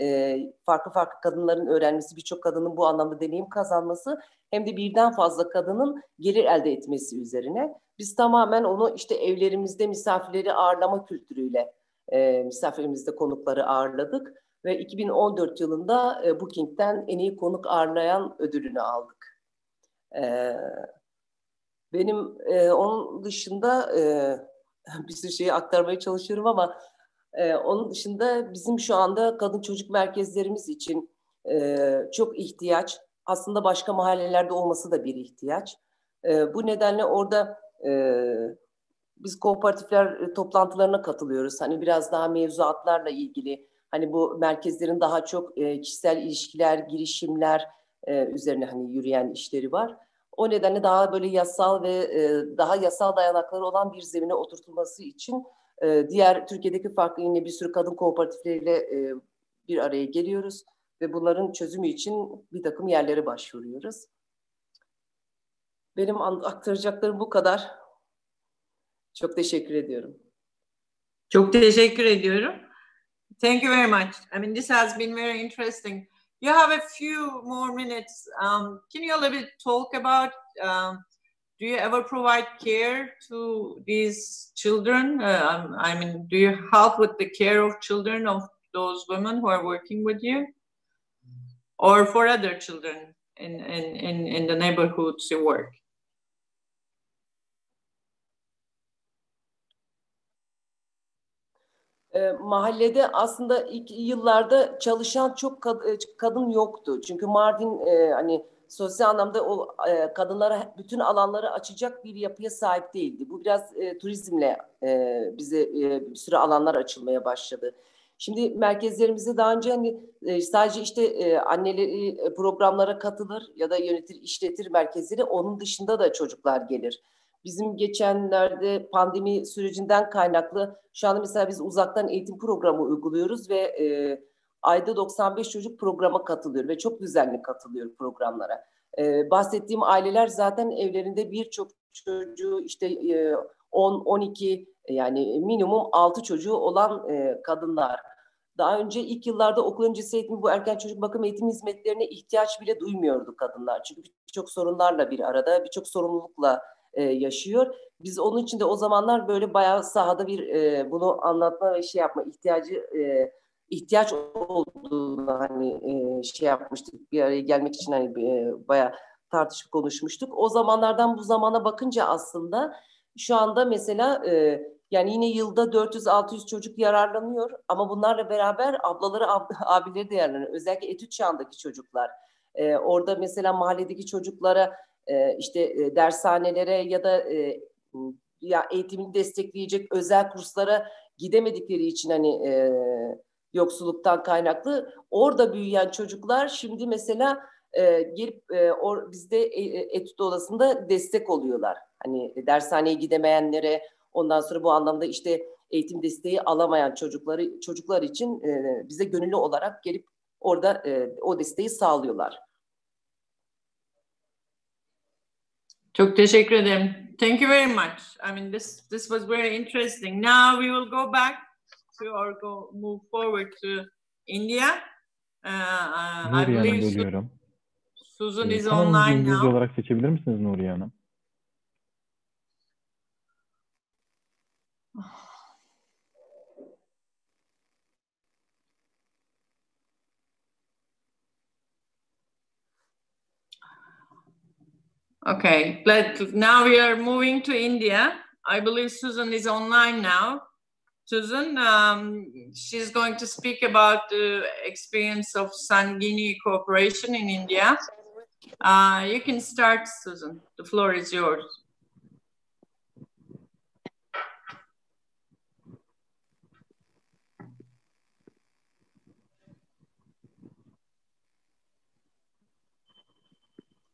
farklı farklı kadınların öğrenmesi, birçok kadının bu anlamda deneyim kazanması hem de birden fazla kadının gelir elde etmesi üzerine. Biz tamamen onu işte evlerimizde misafirleri ağırlama kültürüyle misafirimizde konukları ağırladık. Ve 2014 yılında Booking'den en iyi konuk ağırlayan ödülünü aldık. Benim onun dışında bir sürü şeyi aktarmaya çalışıyorum ama onun dışında bizim şu anda kadın çocuk merkezlerimiz için çok ihtiyaç. Aslında başka mahallelerde olması da bir ihtiyaç. Bu nedenle orada biz kooperatifler toplantılarına katılıyoruz. Hani biraz daha mevzuatlarla ilgili, hani bu merkezlerin daha çok kişisel ilişkiler, girişimler üzerine hani yürüyen işleri var. O nedenle daha böyle yasal ve daha yasal dayanakları olan bir zemine oturtulması için diğer Türkiye'deki farklı yine bir sürü kadın kooperatifleriyle bir araya geliyoruz ve bunların çözümü için bir takım yerlere başvuruyoruz. Benim aktaracaklarım bu kadar. Çok teşekkür ediyorum. Çok teşekkür ediyorum. Thank you very much. I mean, this has been very interesting. You have a few more minutes. Can you a little bit talk about, do you ever provide care to these children? I mean, do you help with the care of children of those women who are working with you? Or for other children in the neighborhoods you work? Mahallede aslında ilk yıllarda çalışan çok kadın yoktu. Çünkü Mardin hani sosyal anlamda o kadınlara bütün alanları açacak bir yapıya sahip değildi. Bu biraz turizmle bize bir sürü alanlar açılmaya başladı. Şimdi merkezlerimizde daha önce hani sadece işte anneleri programlara katılır ya da yönetir, işletir merkezleri. Onun dışında da çocuklar gelir. Bizim geçenlerde pandemi sürecinden kaynaklı şu anda mesela biz uzaktan eğitim programı uyguluyoruz ve ayda 95 çocuk programa katılıyor ve çok düzenli katılıyor programlara. Bahsettiğim aileler zaten evlerinde birçok çocuğu işte 10-12 yani minimum 6 çocuğu olan kadınlar. Daha önce ilk yıllarda okul öncesi eğitimi, bu erken çocuk bakım eğitim hizmetlerine ihtiyaç bile duymuyordu kadınlar. Çünkü birçok sorunlarla bir arada, birçok sorumlulukla yaşıyor. Biz onun için de o zamanlar böyle bayağı sahada bir bunu anlatma ve şey yapma ihtiyaç olduğunu hani şey yapmıştık, bir araya gelmek için hani bayağı tartışıp konuşmuştuk. O zamanlardan bu zamana bakınca aslında şu anda mesela yani yine yılda 400-600 çocuk yararlanıyor ama bunlarla beraber ablaları, abileri de yararlanıyor. Özellikle etüt çağındaki çocuklar. Orada mesela mahalledeki çocuklara işte dershanelere ya da ya eğitimini destekleyecek özel kurslara gidemedikleri için hani yoksulluktan kaynaklı orada büyüyen çocuklar şimdi mesela gelip bizde etüt odasında destek oluyorlar. Hani dershaneye gidemeyenlere, ondan sonra bu anlamda işte eğitim desteği alamayan çocuklar için bize gönüllü olarak gelip orada o desteği sağlıyorlar. Çok teşekkür ederim. Thank you very much. I mean, this was very interesting. Now we will go back to move forward to India. I believe Susan is online İngilizce now. olarak seçebilir misiniz Nuriye Hanım? Okay, now we are moving to India. I believe Susan is online now. Susan, she's going to speak about the experience of Sangini cooperation in India. You can start, Susan. The floor is yours.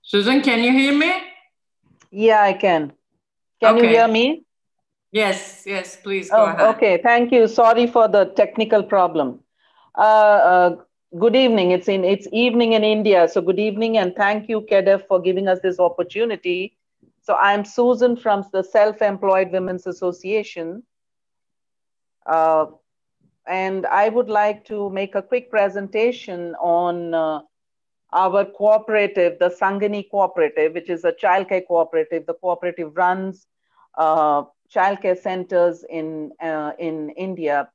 Susan, can you hear me? Yeah, I can. Can you hear me? Yes, please go ahead. Okay, thank you. Sorry for the technical problem. Good evening. It's evening in India. So good evening and thank you, KEDV, for giving us this opportunity. So I'm Susan from the Self-Employed Women's Association. And I would like to make a quick presentation on our cooperative, the Sangini Cooperative, which is a childcare cooperative. The cooperative runs childcare centers in India.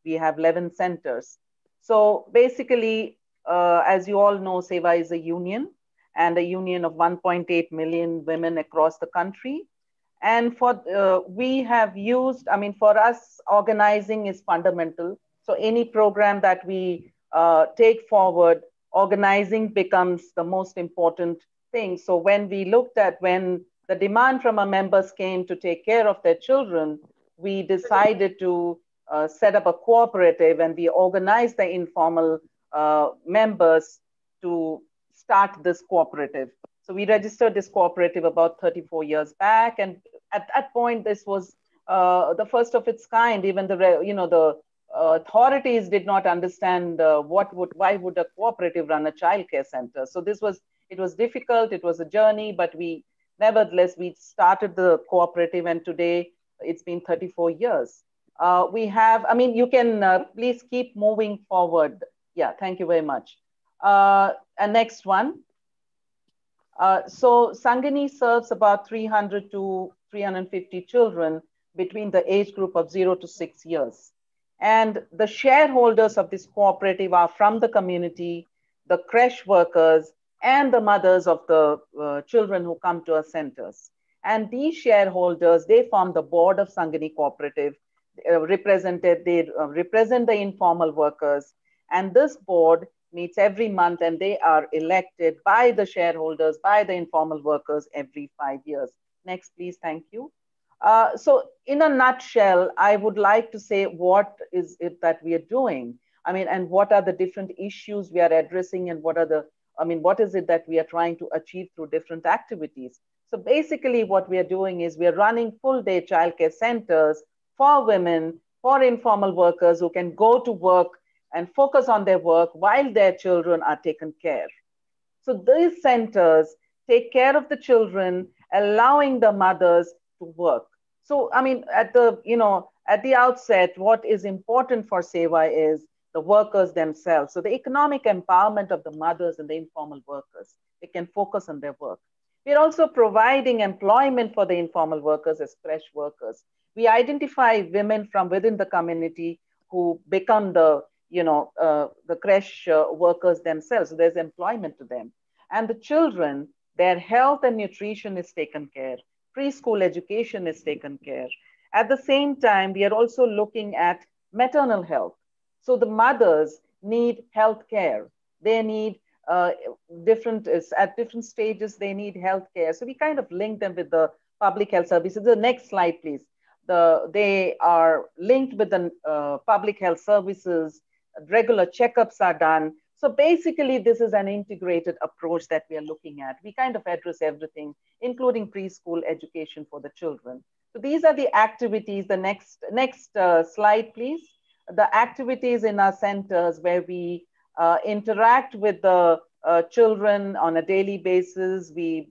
We have 11 centers. So basically, as you all know, SEVA is a union and a union of 1.8 million women across the country. And we have used, I mean, for us, organizing is fundamental. So any program that we take forward, organizing becomes the most important thing. So when we looked at when the demand from our members came to take care of their children, we decided to set up a cooperative and we organized the informal members to start this cooperative. So we registered this cooperative about 34 years back. And at that point, this was the first of its kind. Even the authorities did not understand why would a cooperative run a childcare center. So it was difficult. It was a journey, but nevertheless, we started the cooperative and today it's been 34 years. You can please keep moving forward. Yeah, thank you very much. And next one. So Sangini serves about 300 to 350 children between the age group of 0 to 6 years. And the shareholders of this cooperative are from the community, the creche workers, and the mothers of the children who come to our centers. And these shareholders, they form the board of Sangini Cooperative. They represent the informal workers. And this board meets every month and they are elected by the shareholders, by the informal workers every 5 years. Next, please, thank you. So in a nutshell, I would like to say what is it that we are doing? I mean, and what are the different issues we are addressing and what is it that we are trying to achieve through different activities? So basically what we are doing is we are running full day childcare centers for women, for informal workers who can go to work and focus on their work while their children are taken care. So these centers take care of the children, allowing the mothers to work. So, I mean, at the outset, what is important for SEVA is the workers themselves. So the economic empowerment of the mothers and the informal workers, they can focus on their work. We're also providing employment for the informal workers as creche workers. We identify women from within the community who become the creche workers themselves. So there's employment to them. And the children, their health and nutrition is taken care. Preschool education is taken care. At the same time, we are also looking at maternal health. So the mothers need health care. They need at different stages, they need health care. So we kind of link them with the public health services. The next slide, please. They are linked with the public health services. Regular checkups are done. So basically, this is an integrated approach that we are looking at. We kind of address everything, including preschool education for the children. So these are the activities. The next slide, please. The activities in our centers where we interact with the children on a daily basis. We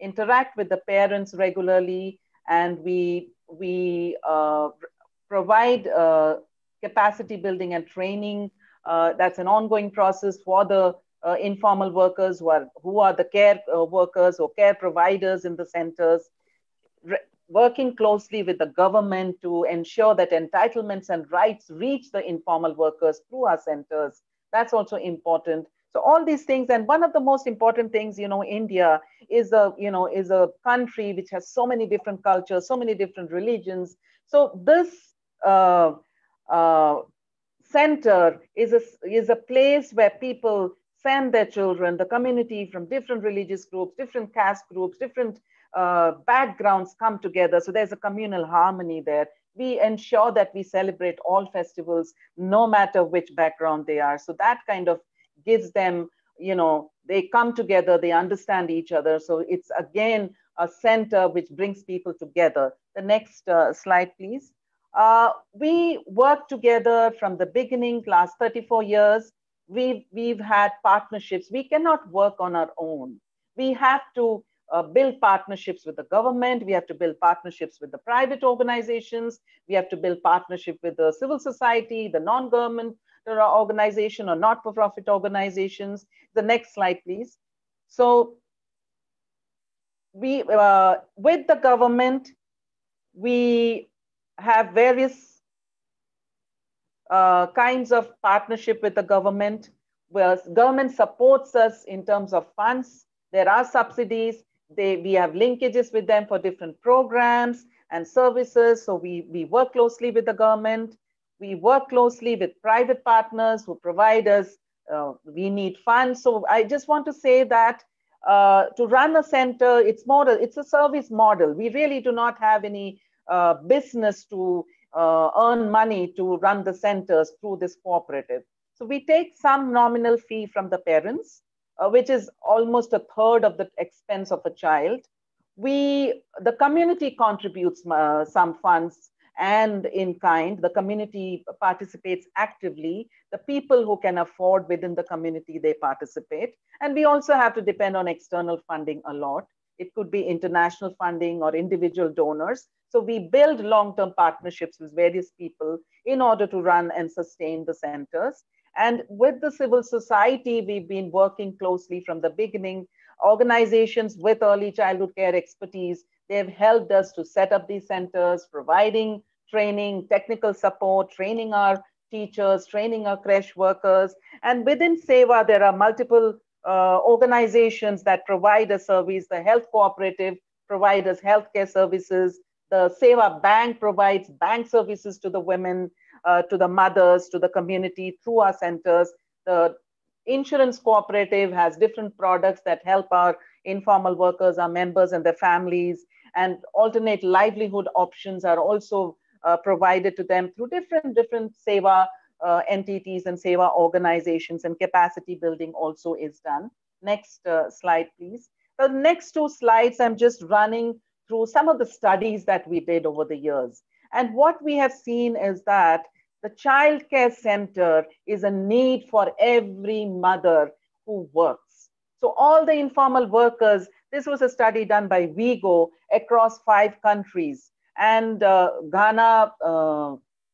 interact with the parents regularly, and we provide capacity building and training. That's an ongoing process for the informal workers who are the care workers or care providers in the centers, working closely with the government to ensure that entitlements and rights reach the informal workers through our centers. That's also important. So all these things, and one of the most important things, India is a country which has so many different cultures, so many different religions. So this center is a place where people send their children, the community from different religious groups, different caste groups, different backgrounds come together. So there's a communal harmony there. We ensure that we celebrate all festivals, no matter which background they are. So that kind of gives them, they come together, they understand each other. So it's again a center which brings people together. The next slide, please. We work together from the beginning, last 34 years. We've had partnerships. We cannot work on our own. We have to build partnerships with the government. We have to build partnerships with the private organizations. We have to build partnership with the civil society, the non-government organization or not-for-profit organizations. The next slide, please. So we, with the government, we have various kinds of partnership with the government, where government supports us in terms of funds. There are subsidies. We have linkages with them for different programs and services. So we work closely with the government. We work closely with private partners who provide us, we need funds. So I just want to say that to run a center, it's a service model. We really do not have any business to earn money to run the centers through this cooperative. So we take some nominal fee from the parents, which is almost a third of the expense of a child. The community contributes some funds and in kind. The community participates actively. The people who can afford within the community, they participate. And we also have to depend on external funding a lot. It could be international funding or individual donors. So we build long-term partnerships with various people in order to run and sustain the centers. And with the civil society, we've been working closely from the beginning. Organizations with early childhood care expertise, they've helped us to set up these centers, providing training, technical support, training our teachers, training our creche workers. And within SEWA, there are multiple organizations that provide a service. The health cooperative provides us healthcare services. The SEWA bank provides bank services to the women, to the mothers, to the community through our centers. The insurance cooperative has different products that help our informal workers, our members and their families, and alternate livelihood options are also provided to them through different SEWA entities and SEWA organizations, and capacity building also is done. Next slide, please. The next two slides, I'm just running through some of the studies that we did over the years. And what we have seen is that the child care center is a need for every mother who works. So all the informal workers, this was a study done by Vigo across 5 countries, and Ghana,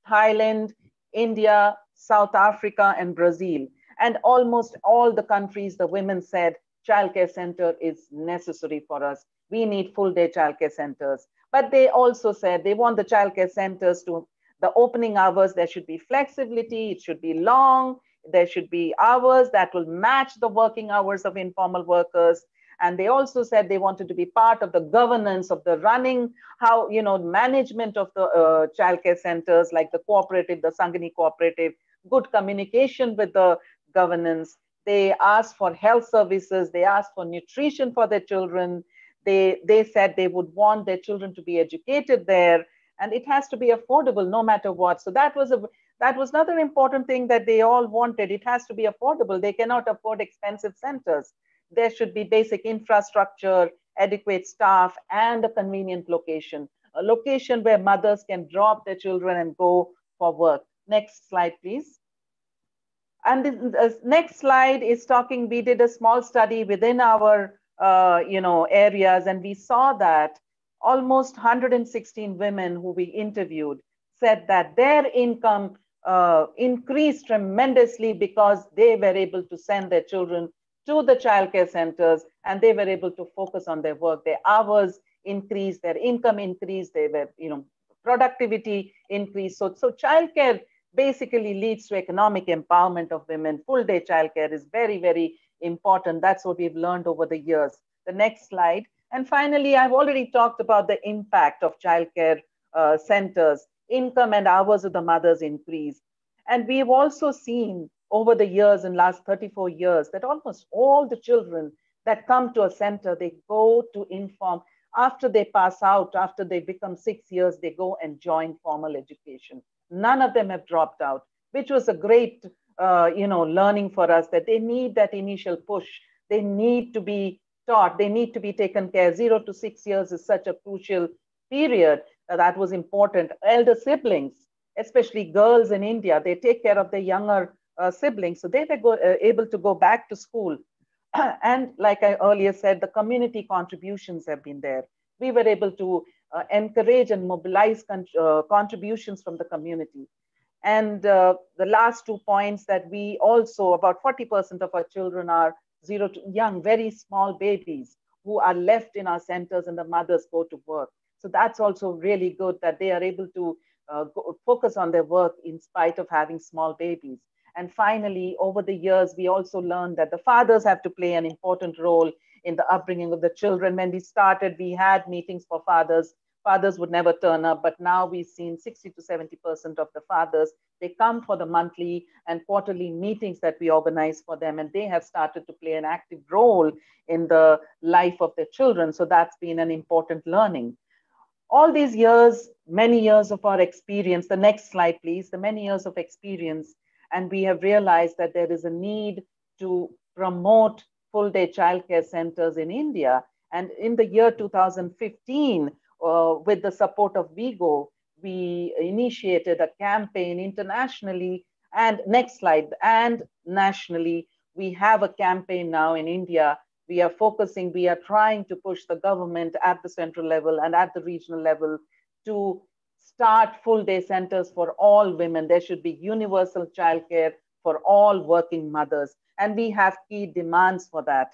Thailand, India, South Africa, and Brazil. And almost all the countries, the women said, childcare center is necessary for us. We need full day childcare centers. But they also said they want the childcare centers to, the opening hours, there should be flexibility, it should be long, there should be hours that will match the working hours of informal workers. And they also said they wanted to be part of the governance of the running, how, management of the childcare centers, like the cooperative, the Sangani cooperative, good communication with the governance. They asked for health services, they asked for nutrition for their children. They said they would want their children to be educated there, and it has to be affordable no matter what. So that was that was another important thing that they all wanted. It has to be affordable. They cannot afford expensive centers. There should be basic infrastructure, adequate staff, and a convenient location, a location where mothers can drop their children and go for work. Next slide, please. And the next slide is talking, we did a small study within our areas, and we saw that almost 116 women who we interviewed said that their income increased tremendously because they were able to send their children to the childcare centers, and they were able to focus on their work. Their hours increased, their income increased, they were, productivity increased. So childcare basically leads to economic empowerment of women. Full day childcare is very, very important. That's what we've learned over the years. The next slide. And finally, I've already talked about the impact of childcare centers. Income and hours of the mothers increase. And we've also seen over the years, in last 34 years, that almost all the children that come to a center, they go to inform. After they pass out, after they become 6 years, they go and join formal education. None of them have dropped out, which was a great learning for us, that they need that initial push. They need to be taught, they need to be taken care. 0 to 6 years is such a crucial period. That was important. Elder siblings, especially girls in India, they take care of their younger siblings. So they were able to go back to school. And like I earlier said, the community contributions have been there. We were able to encourage and mobilize contributions from the community. And the last 2 points, that we also, about 40% of our children are 0 to young, very small babies who are left in our centers, and the mothers go to work. So that's also really good, that they are able to focus on their work in spite of having small babies. And finally, over the years, we also learned that the fathers have to play an important role in the upbringing of the children. When we started, we had meetings for fathers. Fathers would never turn up, but now we've seen 60 to 70% of the fathers, they come for the monthly and quarterly meetings that we organize for them, and they have started to play an active role in the life of their children. So that's been an important learning. All these years, many years of our experience, the next slide, please, the many years of experience, and we have realized that there is a need to promote full-day childcare centers in India. And in the year 2015, with the support of Vigo, we initiated a campaign internationally, and next slide, and nationally. We have a campaign now in India. We are focusing, we are trying to push the government at the central level and at the regional level to start full-day centers for all women. There should be universal childcare for all working mothers. And we have key demands for that.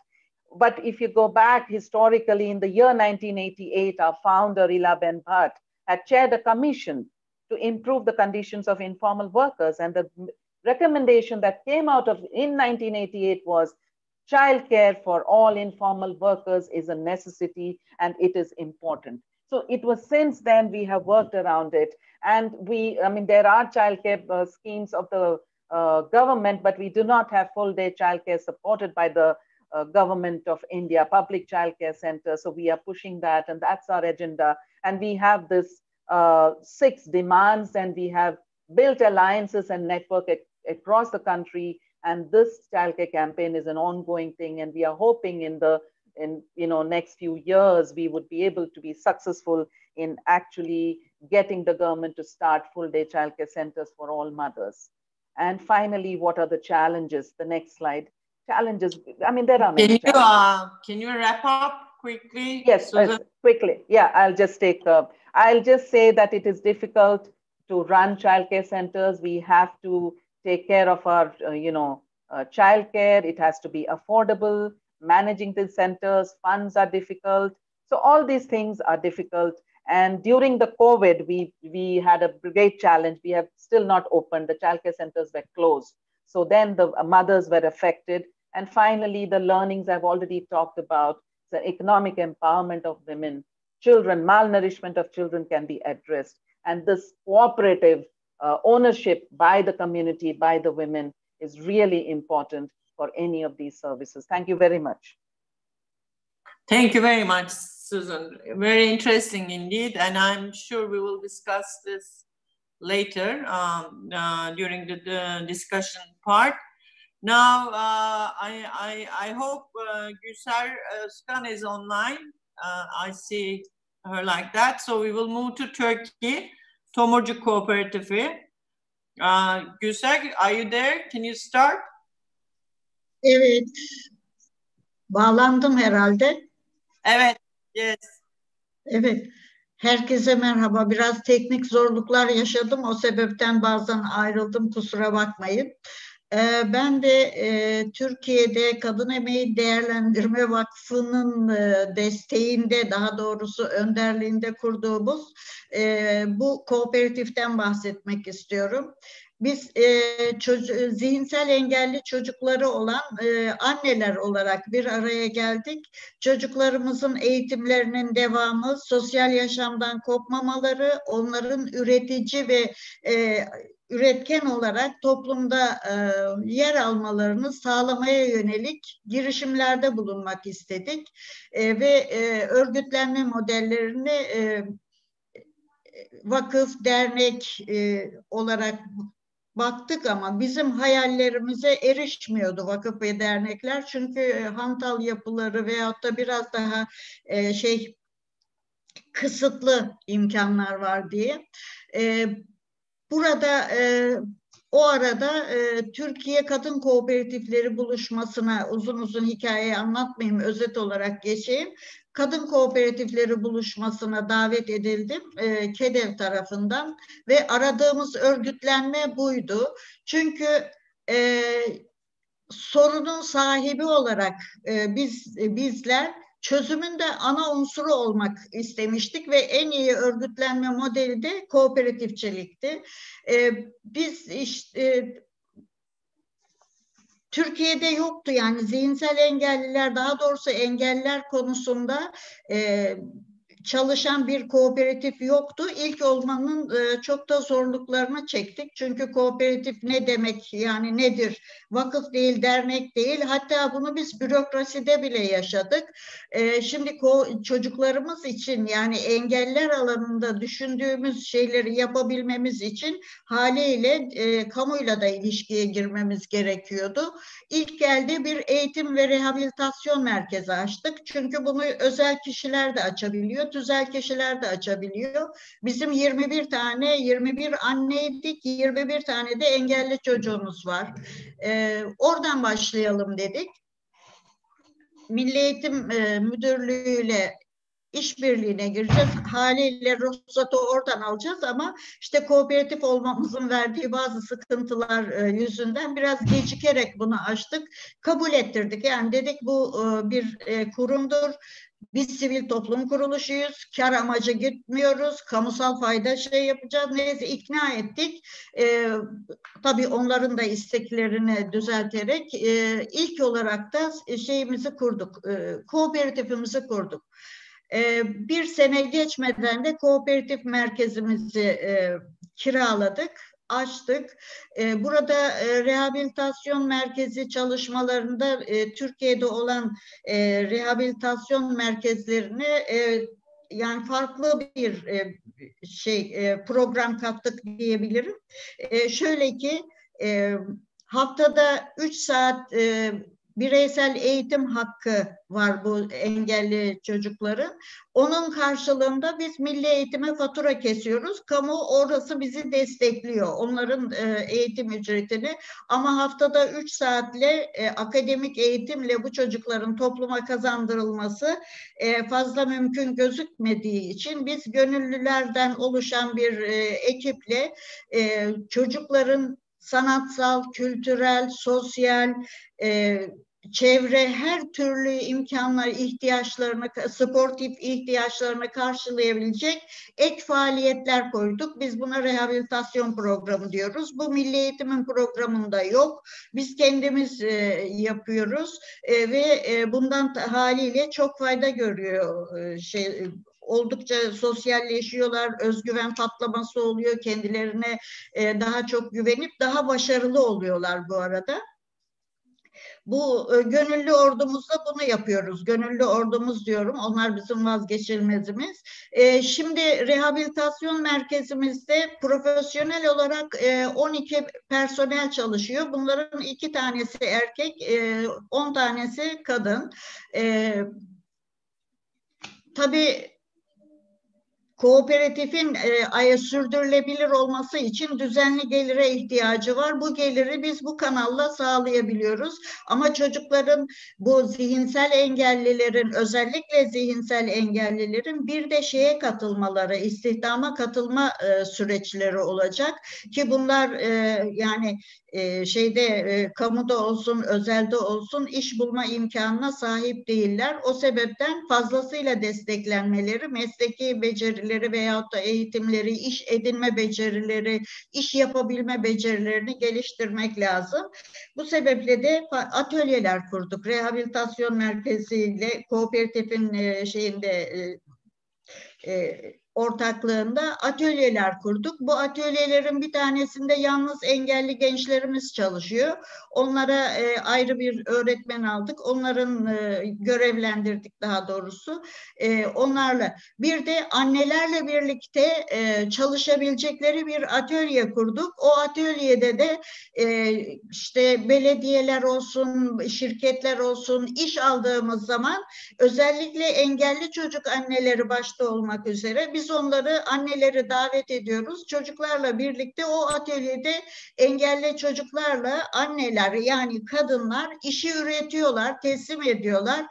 But if you go back historically, in the year 1988, our founder, Ilaben Bhatt, had chaired a commission to improve the conditions of informal workers. And the recommendation that came out of in 1988 was childcare for all informal workers is a necessity, and it is important. So it was since then we have worked around it. And there are childcare schemes of the government, but we do not have full-day childcare supported by the government of India, public childcare centers. So we are pushing that, and that's our agenda. And we have this 6 demands, and we have built alliances and network across the country. And this childcare campaign is an ongoing thing, and we are hoping in the next few years we would be able to be successful in actually getting the government to start full-day childcare centers for all mothers. And finally, what are the challenges? The next slide. Challenges. There are many challenges. Can you wrap up quickly? Yes, quickly. Yeah, I'll just say that it is difficult to run childcare centers. We have to take care of our, childcare. It has to be affordable. Managing the centers, funds are difficult. So all these things are difficult. And during the COVID, we had a great challenge. We have still not opened. The childcare centers were closed. So then the mothers were affected. And finally, the learnings I've already talked about, the economic empowerment of women, children, malnourishment of children can be addressed. And this cooperative ownership by the community, by the women, is really important for any of these services. Thank you very much. Thank you very much, Susan. Very interesting indeed. And I'm sure we will discuss this later during the discussion part. Now, I hope Gülser Özkan is online. I see her like that. So we will move to Turkey, Tomurcuk Cooperatives. Gülser, are you there? Can you start? Evet. Bağlandım herhalde. Evet. Yes. Evet. Herkese merhaba. Biraz teknik zorluklar yaşadım. O sebepten bazen ayrıldım. Kusura bakmayın. Ben de Türkiye'de Kadın Emeği Değerlendirme Vakfı'nın desteğinde, daha doğrusu önderliğinde kurduğumuz bu kooperatiften bahsetmek istiyorum. Biz zihinsel engelli çocukları olan anneler olarak bir araya geldik. Çocuklarımızın eğitimlerinin devamı, sosyal yaşamdan kopmamaları, onların üretici ve üretken olarak toplumda yer almalarını sağlamaya yönelik girişimlerde bulunmak istedik. Ve örgütlenme modellerini vakıf, dernek olarak baktık ama bizim hayallerimize erişmiyordu vakıf ve dernekler. Çünkü hantal yapıları veyahut da biraz daha kısıtlı imkanlar var diye. Burada o arada Türkiye Kadın Kooperatifleri buluşmasına, uzun uzun hikayeyi anlatmayayım, özet olarak geçeyim. Kadın Kooperatifleri buluşmasına davet edildim KEDV tarafından ve aradığımız örgütlenme buydu. Çünkü sorunun sahibi olarak bizler çözümün de ana unsuru olmak istemiştik ve en iyi örgütlenme modeli de kooperatifçilikti. Biz işte Türkiye'de yoktu, yani zihinsel engelliler, daha doğrusu engelliler konusunda çalışan bir kooperatif yoktu. İlk olmanın çok da zorluklarını çektik. Çünkü kooperatif ne demek, yani nedir? Vakıf değil, dernek değil. Hatta bunu biz bürokraside bile yaşadık. Şimdi çocuklarımız için, yani engeller alanında düşündüğümüz şeyleri yapabilmemiz için haliyle kamuyla da ilişkiye girmemiz gerekiyordu. İlk geldi bir eğitim ve rehabilitasyon merkezi açtık. Çünkü bunu özel kişiler de açabiliyor, tüzel kişiler de açabiliyor. Bizim 21 anneydik, 21 tane de engelli çocuğumuz var. Oradan başlayalım dedik. Milli Eğitim Müdürlüğü'yle işbirliğine gireceğiz. Haliyle ruhsatı oradan alacağız ama işte kooperatif olmamızın verdiği bazı sıkıntılar yüzünden biraz gecikerek bunu açtık. Kabul ettirdik. Yani dedik bu bir kurumdur. Biz sivil toplum kuruluşuyuz. Kar amacı gitmiyoruz. Kamusal fayda yapacağız. Neyse ikna ettik. Tabii onların da isteklerini düzelterek ilk olarak da şeyimizi kurduk. Kooperatifimizi kurduk. Bir sene geçmeden de kooperatif merkezimizi kiraladık, açtık. Burada rehabilitasyon merkezi çalışmalarında Türkiye'de olan rehabilitasyon merkezlerini yani farklı bir program kattık diyebilirim. Şöyle ki haftada 3 saat bireysel eğitim hakkı var bu engelli çocukların. Onun karşılığında biz milli eğitime fatura kesiyoruz. Kamu orası bizi destekliyor. Onların eğitim ücretini. Ama haftada 3 saatle akademik eğitimle bu çocukların topluma kazandırılması fazla mümkün gözükmediği için biz gönüllülerden oluşan bir ekiple çocukların sanatsal, kültürel, sosyal, çevre, her türlü imkanlar, ihtiyaçlarını, sportif ihtiyaçlarını karşılayabilecek ek faaliyetler koyduk. Biz buna rehabilitasyon programı diyoruz. Bu Milli Eğitim'in programında yok. Biz kendimiz yapıyoruz ve bundan haliyle çok fayda görüyor oldukça sosyalleşiyorlar, özgüven patlaması oluyor, kendilerine daha çok güvenip daha başarılı oluyorlar bu arada. Bu gönüllü ordumuzda bunu yapıyoruz. Gönüllü ordumuz diyorum. Onlar bizim vazgeçilmezimiz. Şimdi rehabilitasyon merkezimizde profesyonel olarak 12 personel çalışıyor. Bunların 2 tanesi erkek, 10 tanesi kadın. Tabii kooperatifin sürdürülebilir olması için düzenli gelire ihtiyacı var. Bu geliri biz bu kanalla sağlayabiliyoruz. Ama çocukların, bu zihinsel engellilerin, özellikle zihinsel engellilerin bir de şeye katılmaları, istihdama katılma süreçleri olacak. Ki bunlar yani kamuda olsun, özelde olsun iş bulma imkanına sahip değiller. O sebepten fazlasıyla desteklenmeleri, mesleki becerileri veyahut da eğitimleri, iş edinme becerileri, iş yapabilme becerilerini geliştirmek lazım. Bu sebeple de atölyeler kurduk. Rehabilitasyon merkeziyle kooperatifin ortaklığında atölyeler kurduk. Bu atölyelerin bir tanesinde yalnız engelli gençlerimiz çalışıyor. Onlara ayrı bir öğretmen aldık. Onların görevlendirdik daha doğrusu. Onlarla. Bir de annelerle birlikte çalışabilecekleri bir atölye kurduk. O atölyede de işte belediyeler olsun, şirketler olsun iş aldığımız zaman özellikle engelli çocuk anneleri başta olmak üzere biz onları, anneleri davet ediyoruz. Çocuklarla birlikte o atölyede engelli çocuklarla anneler, yani kadınlar işi üretiyorlar, teslim ediyorlar.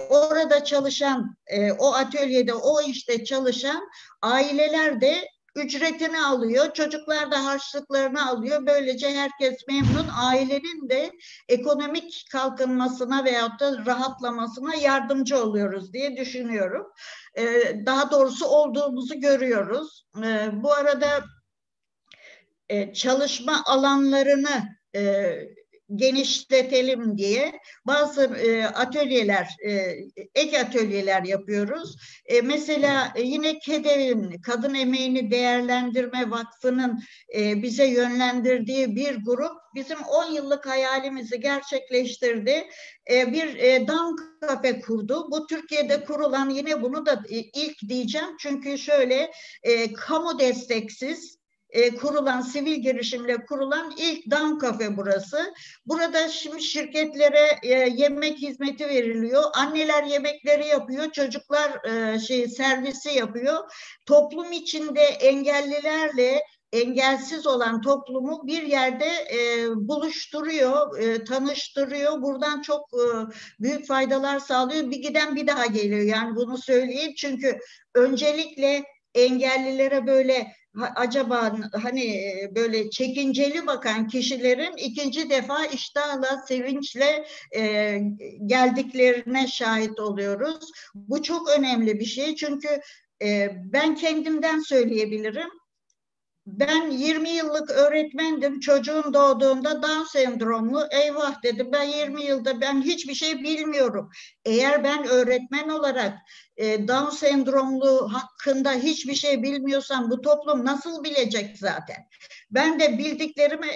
Orada çalışan, o atölyede, o işte çalışan aileler de ücretini alıyor, çocuklar da harçlıklarını alıyor. Böylece herkes memnun. Ailenin de ekonomik kalkınmasına veyahut da rahatlamasına yardımcı oluyoruz diye düşünüyorum. Daha doğrusu olduğumuzu görüyoruz. Bu arada çalışma alanlarını genişletelim diye bazı atölyeler, ek atölyeler yapıyoruz. Mesela yine KEDV'in, Kadın Emeğini Değerlendirme Vakfı'nın bize yönlendirdiği bir grup bizim 10 yıllık hayalimizi gerçekleştirdi. Bir dam kafe kurdu. Bu Türkiye'de kurulan, yine bunu da ilk diyeceğim çünkü şöyle kamu desteksiz kurulan, sivil girişimle kurulan ilk dam kafe burası. Burada şimdi şirketlere yemek hizmeti veriliyor. Anneler yemekleri yapıyor, çocuklar servisi yapıyor. Toplum içinde engellilerle engelsiz olan toplumu bir yerde buluşturuyor, tanıştırıyor. Buradan çok büyük faydalar sağlıyor. Bir giden bir daha geliyor. Yani bunu söyleyeyim çünkü öncelikle engellilere böyle acaba hani böyle çekinceli bakan kişilerin ikinci defa iştahla, sevinçle geldiklerine şahit oluyoruz. Bu çok önemli bir şey çünkü ben kendimden söyleyebilirim. Ben 20 yıllık öğretmendim. Çocuğum doğduğunda Down sendromlu. Eyvah dedim, ben 20 yılda ben hiçbir şey bilmiyorum. Eğer ben öğretmen olarak Down sendromlu hakkında hiçbir şey bilmiyorsam bu toplum nasıl bilecek zaten? Ben de bildiklerimi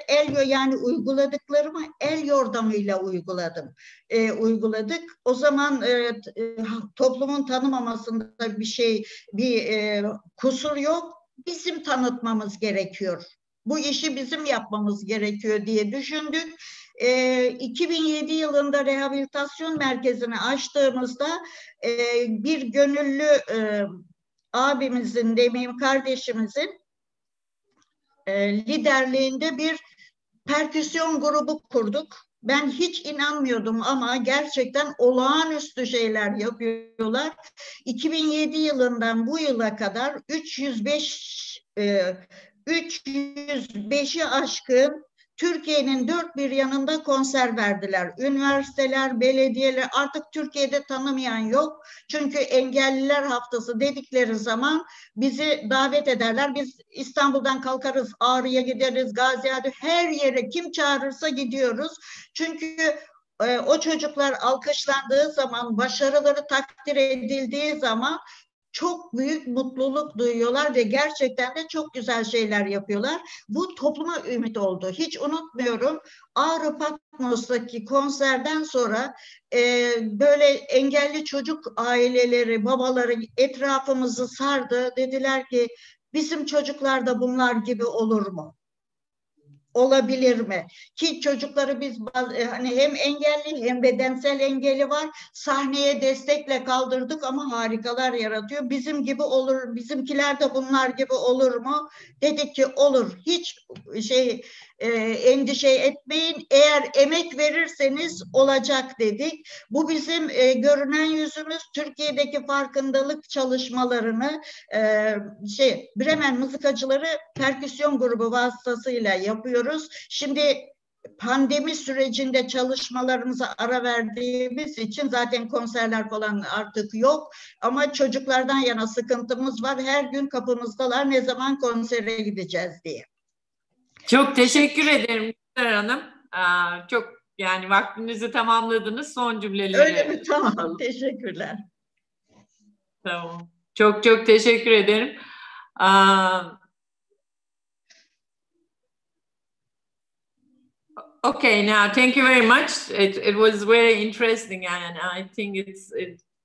yani uyguladıklarımı el yordamıyla uyguladık. O zaman toplumun tanımamasında bir kusur yok. Bizim tanıtmamız gerekiyor. Bu işi bizim yapmamız gerekiyor diye düşündük. 2007 yılında rehabilitasyon merkezini açtığımızda bir gönüllü abimizin, demeyeyim kardeşimizin liderliğinde bir perküsyon grubu kurduk. Ben hiç inanmıyordum ama gerçekten olağanüstü şeyler yapıyorlar. 2007 yılından bu yıla kadar 305'i aşkın Türkiye'nin dört bir yanında konser verdiler. Üniversiteler, belediyeler, artık Türkiye'de tanımayan yok. Çünkü Engelliler Haftası dedikleri zaman bizi davet ederler. Biz İstanbul'dan kalkarız, Ağrı'ya gideriz, Gaziantep, her yere kim çağırırsa gidiyoruz. Çünkü o çocuklar alkışlandığı zaman, başarıları takdir edildiği zaman çok büyük mutluluk duyuyorlar ve gerçekten de çok güzel şeyler yapıyorlar. Bu topluma ümit oldu. Hiç unutmuyorum, Ağrı Patmos'taki konserden sonra böyle engelli çocuk aileleri, babaları etrafımızı sardı. Dediler ki bizim çocuklar da bunlar gibi olur mu? Olabilir mi? Ki çocukları biz hani hem engelli hem bedensel engeli var. Sahneye destekle kaldırdık ama harikalar yaratıyor. Bizim gibi olur, bizimkiler de bunlar gibi olur mu? Dedik ki olur. Hiç endişe etmeyin. Eğer emek verirseniz olacak dedik. Bu bizim görünen yüzümüz. Türkiye'deki farkındalık çalışmalarını Bremen Mızıkacıları Perküsyon Grubu vasıtasıyla yapıyoruz. Şimdi pandemi sürecinde çalışmalarımıza ara verdiğimiz için zaten konserler falan artık yok. Ama çocuklardan yana sıkıntımız var. Her gün kapımızdalar, ne zaman konsere gideceğiz diye. Çok teşekkür ederim Güler Hanım. Çok yani vaktinizi tamamladınız. Son cümleleri. Öyle mi? Tamam. Teşekkürler. Tamam. Çok çok teşekkür ederim. Okay, now thank you very much. It was very interesting, and I think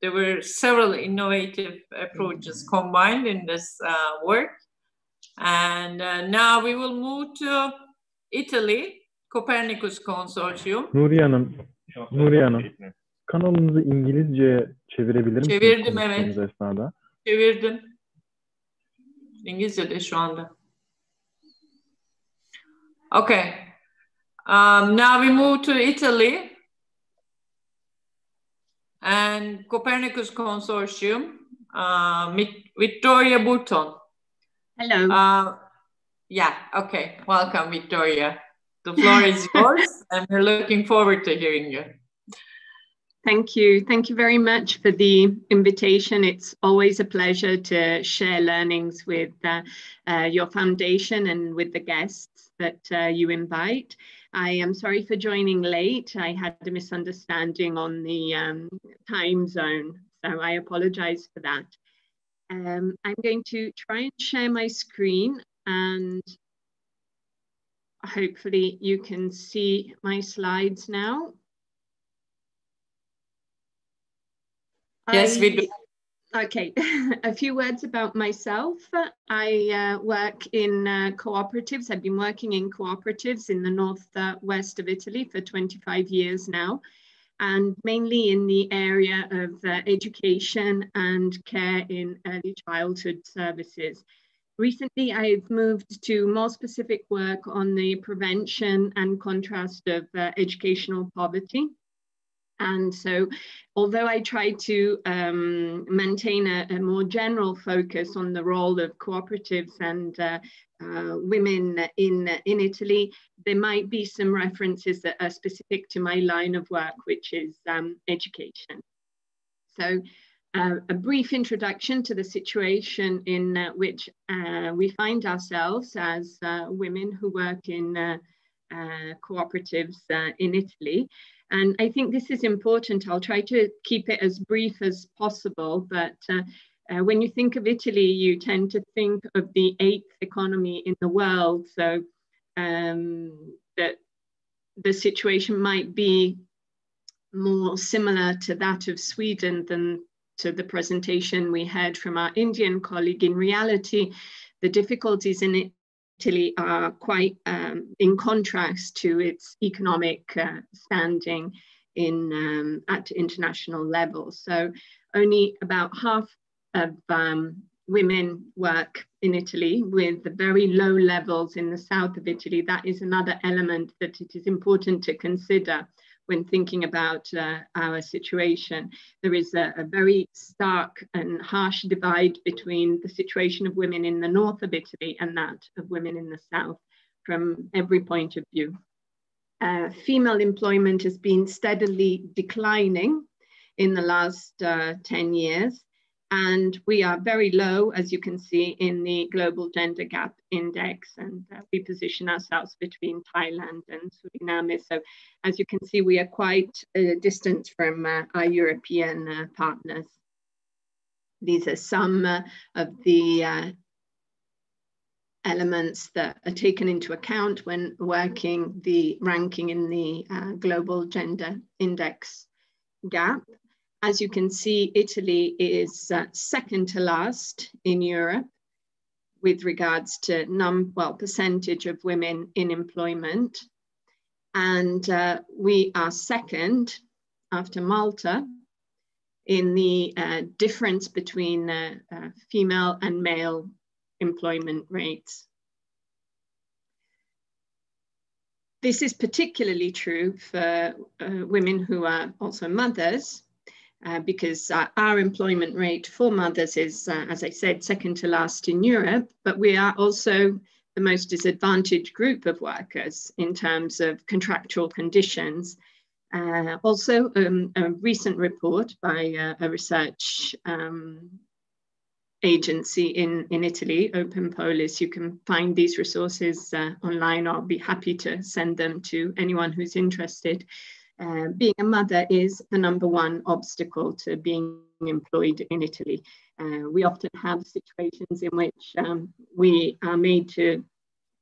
there were several innovative approaches combined in this work. And now we will move to Italy, Copernicus Consortium. Nuriye Hanım, kanalınızı İngilizceye çevirebilir misiniz? Çevirdim, evet. Esnada? Çevirdim. İngilizce'de şu anda. Okay. Now we move to Italy and Copernicus Consortium, Vittoria Burton. Hello. Yeah, okay. Welcome, Victoria. The floor is yours, and we're looking forward to hearing you. Thank you. Thank you very much for the invitation. It's always a pleasure to share learnings with your foundation and with the guests that you invite. I am sorry for joining late. I had a misunderstanding on the time zone, so I apologize for that. I'm going to try and share my screen, and hopefully you can see my slides now. Yes, we do. Okay, a few words about myself. I work in cooperatives. I've been working in cooperatives in the northwest of Italy for 25 years now, and mainly in the area of education and care in early childhood services. Recently, I've moved to more specific work on the prevention and contrast of educational poverty. And so, although I try to maintain a more general focus on the role of cooperatives and women in Italy, there might be some references that are specific to my line of work, which is education. So, a brief introduction to the situation in which we find ourselves as women who work in cooperatives in Italy. And I think this is important. I'll try to keep it as brief as possible, but when you think of Italy, you tend to think of the 8th economy in the world, so that the situation might be more similar to that of Sweden than to the presentation we heard from our Indian colleague. In reality, the difficulties in Italy are quite in contrast to its economic standing at international level. So only about half of women work in Italy, with the very low levels in the south of Italy. That is another element that it is important to consider when thinking about our situation. There is a very stark and harsh divide between the situation of women in the north of Italy and that of women in the south from every point of view. Female employment has been steadily declining in the last 10 years. And we are very low, as you can see, in the Global Gender Gap Index, and we position ourselves between Thailand and Suriname. So as you can see, we are quite distant from our European partners. These are some of the elements that are taken into account when working the ranking in the Global Gender Index gap. As you can see, Italy is second to last in Europe with regards to percentage of women in employment. And we are second after Malta in the difference between female and male employment rates. This is particularly true for women who are also mothers, because our employment rate for mothers is, as I said, second to last in Europe, but we are also the most disadvantaged group of workers in terms of contractual conditions. Also, a recent report by a research agency in Italy, Open Polis, you can find these resources online. I'll be happy to send them to anyone who's interested. Being a mother is the #1 obstacle to being employed in Italy. We often have situations in which we are made to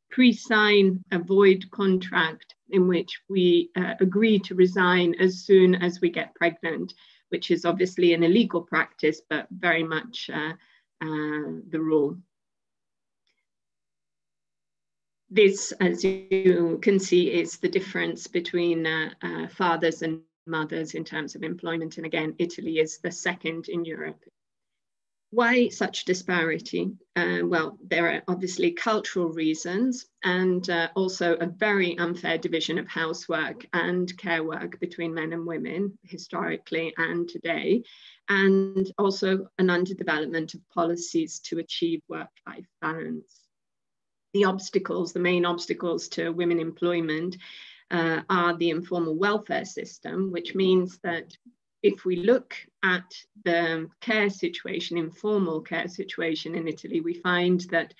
pre-sign a void contract in which we agree to resign as soon as we get pregnant, which is obviously an illegal practice, but very much the rule. This, as you can see, is the difference between fathers and mothers in terms of employment. And again, Italy is the second in Europe. Why such disparity? Well, there are obviously cultural reasons and also a very unfair division of housework and care work between men and women historically and today, and also an underdevelopment of policies to achieve work-life balance. The obstacles, the main obstacles to women employment are the informal welfare system, which means that if we look at the care situation, informal care situation in Italy, we find that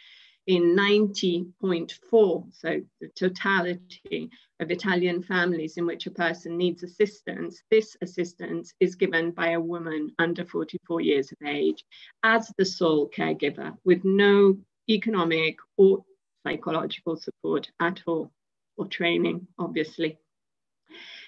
in 90.4, so the totality of Italian families in which a person needs assistance, this assistance is given by a woman under 44 years of age as the sole caregiver with no economic or psychological support at all, or training, obviously.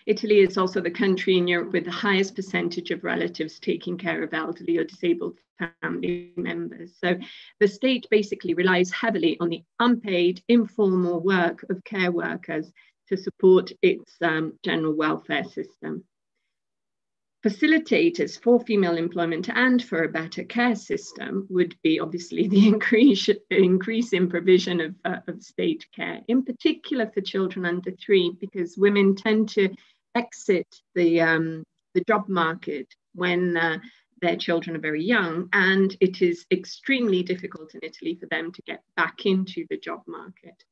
Italy is also the country in Europe with the highest percentage of relatives taking care of elderly or disabled family members. So the state basically relies heavily on the unpaid, informal work of care workers to support its general welfare system. Facilitators for female employment and for a better care system would be obviously the increase in provision of state care, in particular for children under 3, because women tend to exit the job market when their children are very young, and it is extremely difficult in Italy for them to get back into the job market.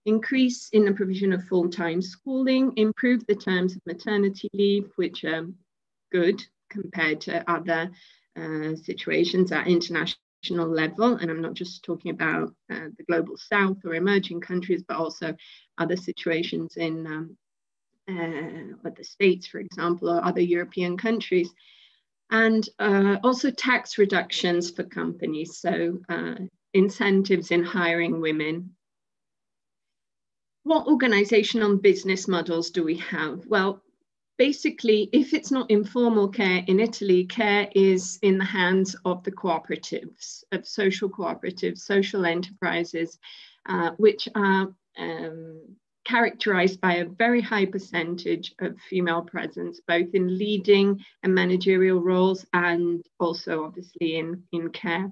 Increase in the provision of full-time schooling, improve the terms of maternity leave, which are good compared to other situations at international level. And I'm not just talking about the global south or emerging countries, but also other situations in the States, for example, or other European countries. And also tax reductions for companies, so incentives in hiring women. What organizational business models do we have? Well, basically, if it's not informal care in Italy, care is in the hands of the cooperatives, of social cooperatives, social enterprises, which are characterized by a very high percentage of female presence, both in leading and managerial roles and also obviously in care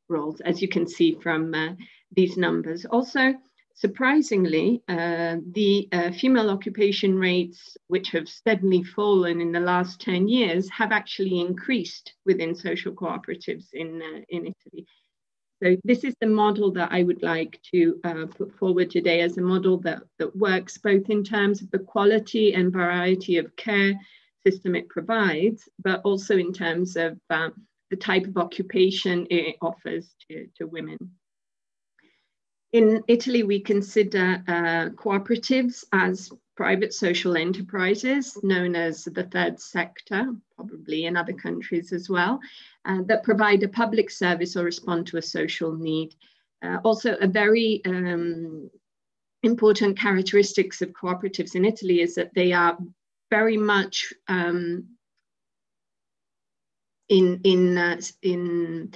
roles, as you can see from these numbers. Also, surprisingly, the female occupation rates, which have steadily fallen in the last 10 years, have actually increased within social cooperatives in Italy. So this is the model that I would like to put forward today as a model that works both in terms of the quality and variety of care system it provides, but also in terms of the type of occupation it offers to women. In Italy, we consider cooperatives as private social enterprises known as the third sector, probably in other countries as well, that provide a public service or respond to a social need. Also, a very important characteristics of cooperatives in Italy is that they are very much in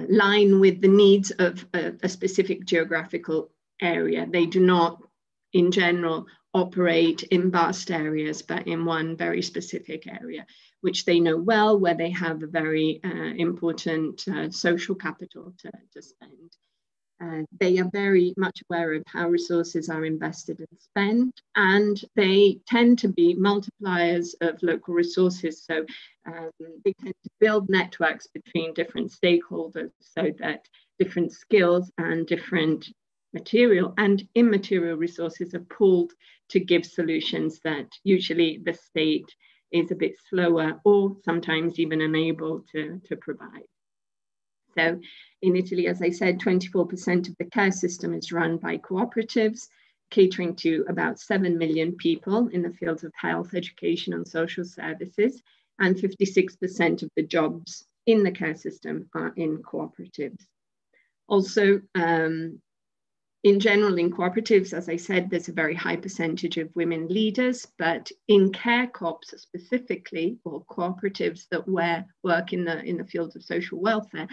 line with the needs of a specific geographical area. They do not, in general, operate in vast areas, but in one very specific area, which they know well, where they have a very important social capital to spend. They are very much aware of how resources are invested and spent, and they tend to be multipliers of local resources. So they tend to build networks between different stakeholders so that different skills and different material and immaterial resources are pooled to give solutions that usually the state is a bit slower or sometimes even unable to provide. So in Italy, as I said, 24% of the care system is run by cooperatives, catering to about 7 million people in the fields of health, education, and social services, and 56% of the jobs in the care system are in cooperatives. Also, in general, in cooperatives, as I said, there's a very high percentage of women leaders, but in care co-ops specifically, or cooperatives that work in the fields of social welfare,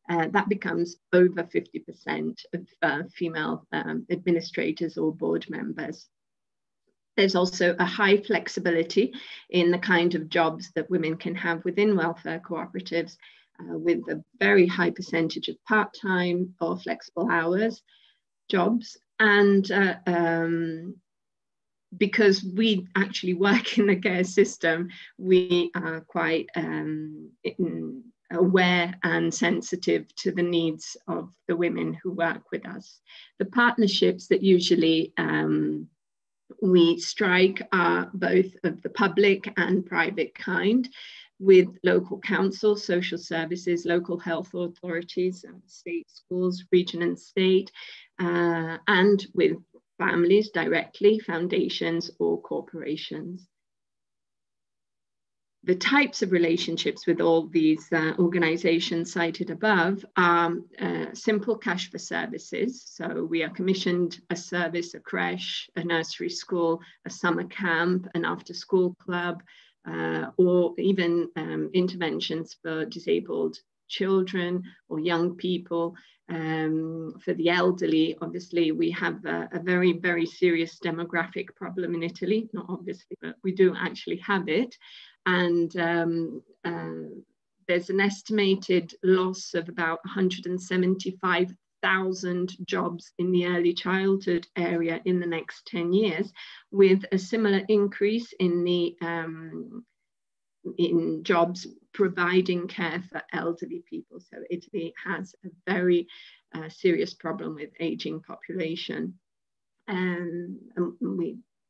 that becomes over 50% of female administrators or board members. There's also a high flexibility in the kind of jobs that women can have within welfare cooperatives, with a very high percentage of part-time or flexible hours jobs. And because we actually work in the care system, we are quite aware and sensitive to the needs of the women who work with us. The partnerships that usually we strike are both of the public and private kind, with local councils, social services, local health authorities, state schools, region and state, and with families directly, foundations or corporations. The types of relationships with all these organizations cited above are simple cash for services. So we are commissioned a service, a creche, a nursery school, a summer camp, an after-school club, or even interventions for disabled children or young people. For the elderly, obviously, we have a very, very serious demographic problem in Italy. Not obviously, but we do actually have it. And there's an estimated loss of about 175,000 jobs in the early childhood area in the next 10 years, with a similar increase in the in jobs providing care for elderly people. So Italy has a very serious problem with aging population. And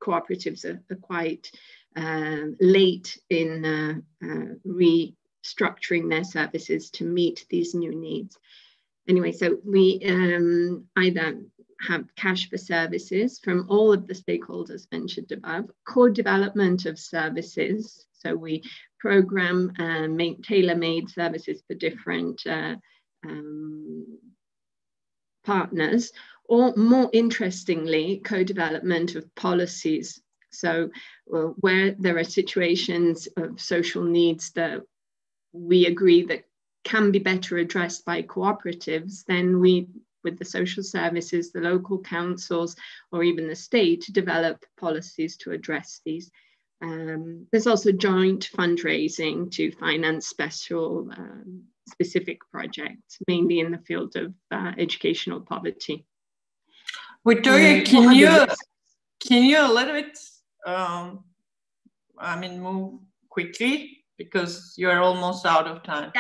cooperatives are quite late in restructuring their services to meet these new needs. Anyway, so we either have cash for services from all of the stakeholders mentioned above, co-development of services. So we program and make tailor-made services for different partners, or more interestingly, co-development of policies. So where there are situations of social needs that we agree that can be better addressed by cooperatives, then we, with the social services, the local councils, or even the state, develop policies to address these. There's also joint fundraising to finance specific projects, mainly in the field of educational poverty. Victoria, can you a little bit, move quickly, because you're almost out of time.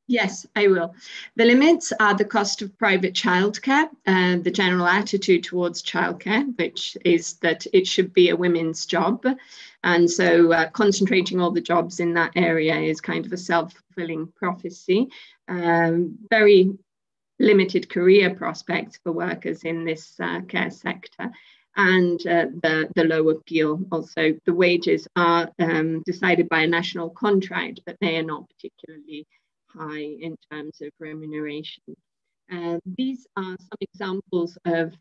Yes, I will. The limits are the cost of private childcare and the general attitude towards childcare, which is that it should be a women's job. And so concentrating all the jobs in that area is kind of a self-fulfilling prophecy. Very limited career prospects for workers in this care sector. and the low appeal. Also, the wages are decided by a national contract, but they are not particularly high in terms of remuneration. These are some examples of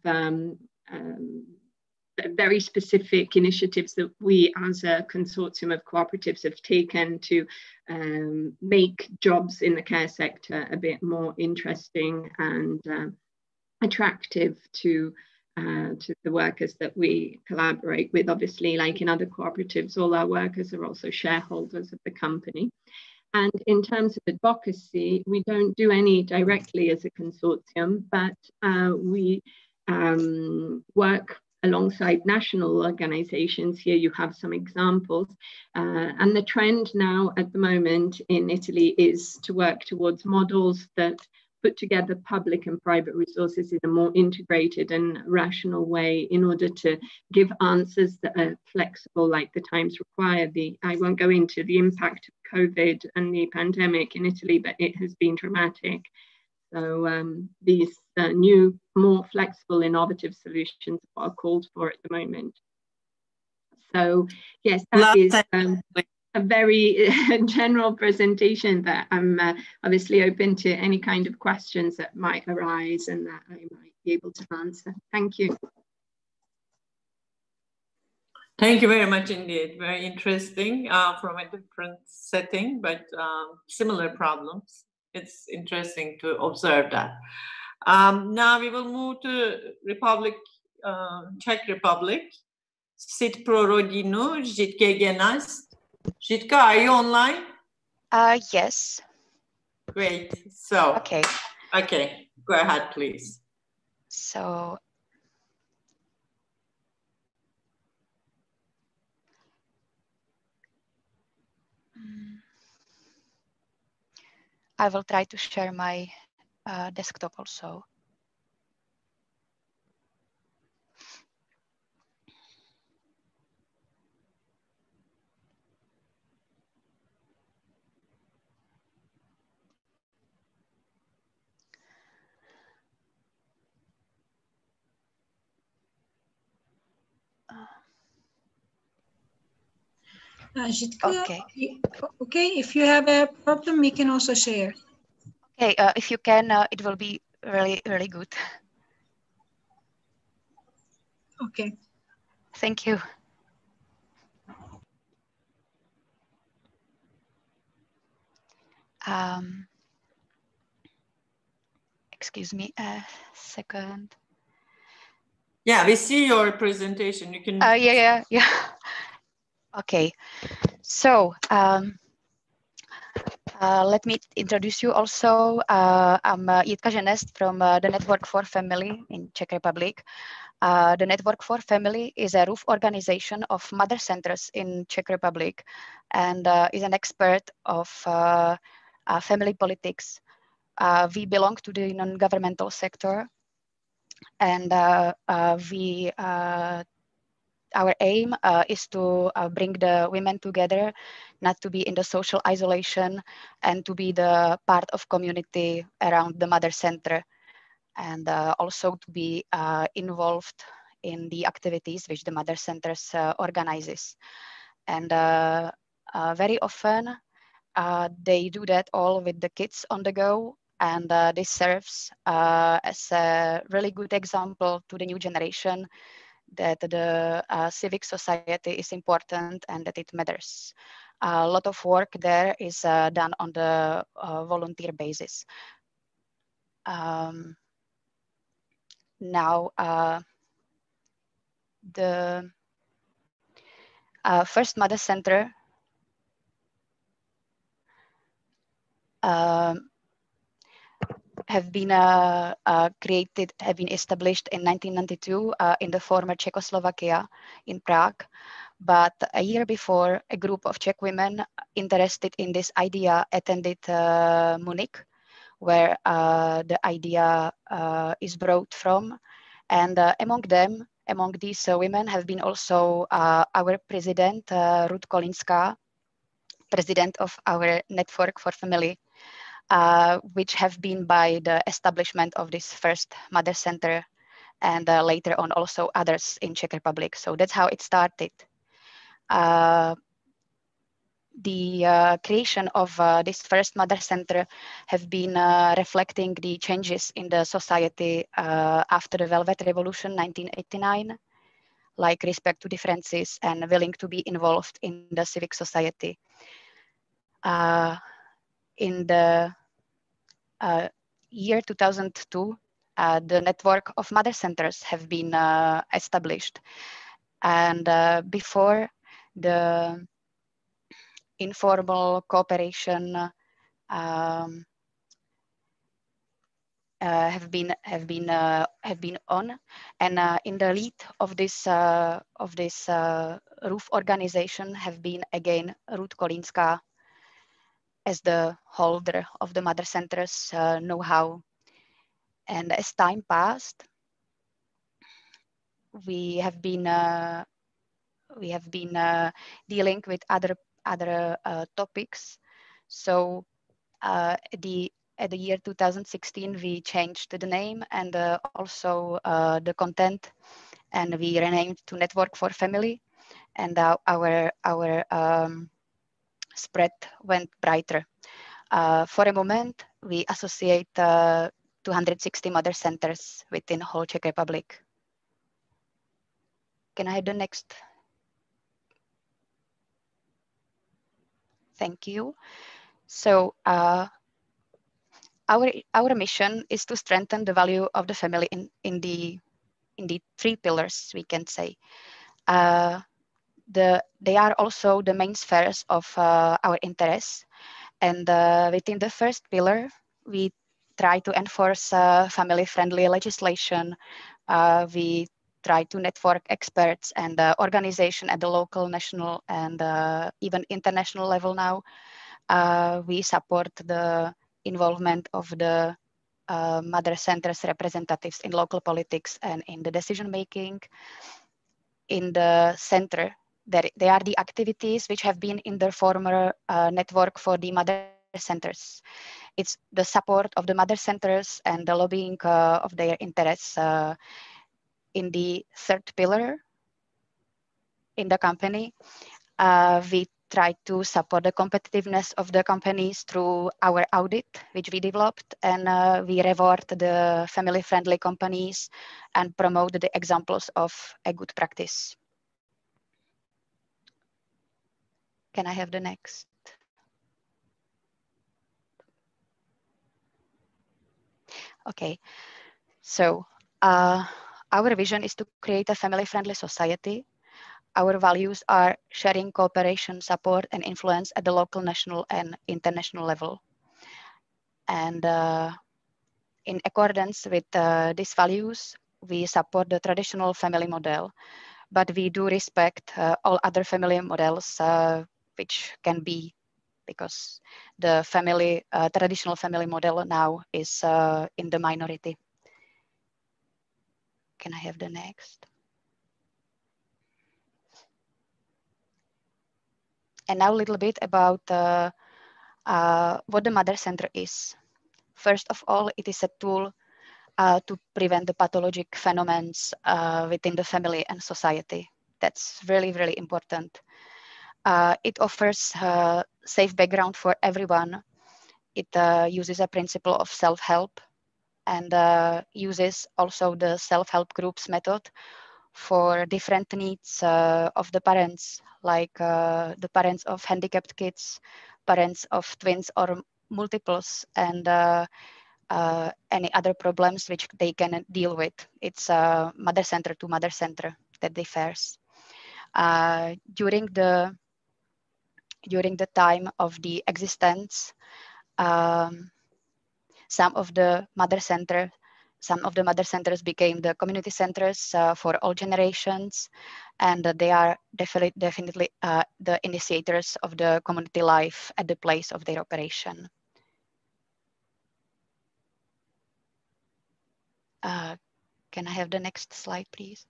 very specific initiatives that we as a consortium of cooperatives have taken to make jobs in the care sector a bit more interesting and attractive to the workers that we collaborate with. Obviously, like in other cooperatives, all our workers are also shareholders of the company. And in terms of advocacy, we don't do any directly as a consortium, but we work alongside national organizations. Here you have some examples. And the trend now at the moment in Italy is to work towards models that put together public and private resources in a more integrated and rational way in order to give answers that are flexible like the times require. I won't go into the impact of COVID and the pandemic in Italy, but it has been dramatic. So these new, more flexible, innovative solutions are called for at the moment. So yes, that is a very general presentation that I'm obviously open to any kind of questions that might arise and that I might be able to answer. Thank you. Thank you very much indeed. Very interesting from a different setting, but similar problems. It's interesting to observe that. Now we will move to Czech Republic. Sit pro rodinu, Žitke Genas. Jitka, are you online? Yes. Great. So, okay, go ahead, please. So, I will try to share my desktop also. Jitka, okay, if you have a problem, we can also share. Okay, if you can, it will be really, really good. Okay. Thank you. Excuse me a second. Yeah, we see your presentation. You can. Yeah. Okay, so let me introduce you also. I'm Jitka Ženest from the Network for Family in Czech Republic. The Network for Family is a roof organization of mother centers in Czech Republic and is an expert of family politics. We belong to the non-governmental sector, and our aim is to bring the women together, not to be in the social isolation, and to be the part of community around the mother center, and also to be involved in the activities which the mother centers organizes. And very often they do that all with the kids on the go, and this serves as a really good example to the new generation that the civic society is important and that it matters. A lot of work there is done on the volunteer basis. Now, the first mother center have been established in 1992 in the former Czechoslovakia in Prague. But a year before, a group of Czech women interested in this idea attended Munich, where the idea is brought from. And among these women have been also our president, Ruth Kolinská, president of our Network for Family, which have been by the establishment of this first mother center. and later on also others in Czech Republic. So that's how it started. The creation of this first mother center have been reflecting the changes in the society after the Velvet Revolution 1989, like respect to differences and willing to be involved in the civic society. In the year 2002, the network of mother centers have been established. And before, the informal cooperation have been on, and in the lead of this roof organization have been again Ruth Kolínska as the holder of the mother centers know-how. And as time passed, we have been dealing with other topics. So at the year 2016, we changed the name and also the content, and we renamed to Network for Family, and our spread went brighter. For a moment, we associate 260 mother centers within whole Czech Republic. Can I have the next? Thank you. So our mission is to strengthen the value of the family in the 3 pillars, we can say. They are also the main spheres of our interests. And within the first pillar, we try to enforce family-friendly legislation. We try to network experts and organization at the local, national, and even international level now. We support the involvement of the mother centers representatives in local politics and in the decision making. In the center, they are the activities which have been in the former network for the mother centers. It's the support of the mother centers and the lobbying of their interests. In the third pillar, in the company, we try to support the competitiveness of the companies through our audit, which we developed, and we reward the family-friendly companies and promote the examples of a good practice. Can I have the next? Okay, so our vision is to create a family-friendly society. Our values are sharing, cooperation, support, and influence at the local, national, and international level. And in accordance with these values, we support the traditional family model, but we do respect all other family models which can be, because the traditional family model now is in the minority. Can I have the next? And now a little bit about what the mother center is. First of all, it is a tool to prevent the pathologic phenomena within the family and society. That's really, really important. It offers a safe background for everyone. It uses a principle of self-help and uses also the self-help groups method for different needs of the parents, like the parents of handicapped kids, parents of twins or multiples, and any other problems which they can deal with. It's mother center to mother center that differs. During the time of the existence, some of the mother centers became the community centers for all generations, and they are definitely the initiators of the community life at the place of their operation. Can I have the next slide, please?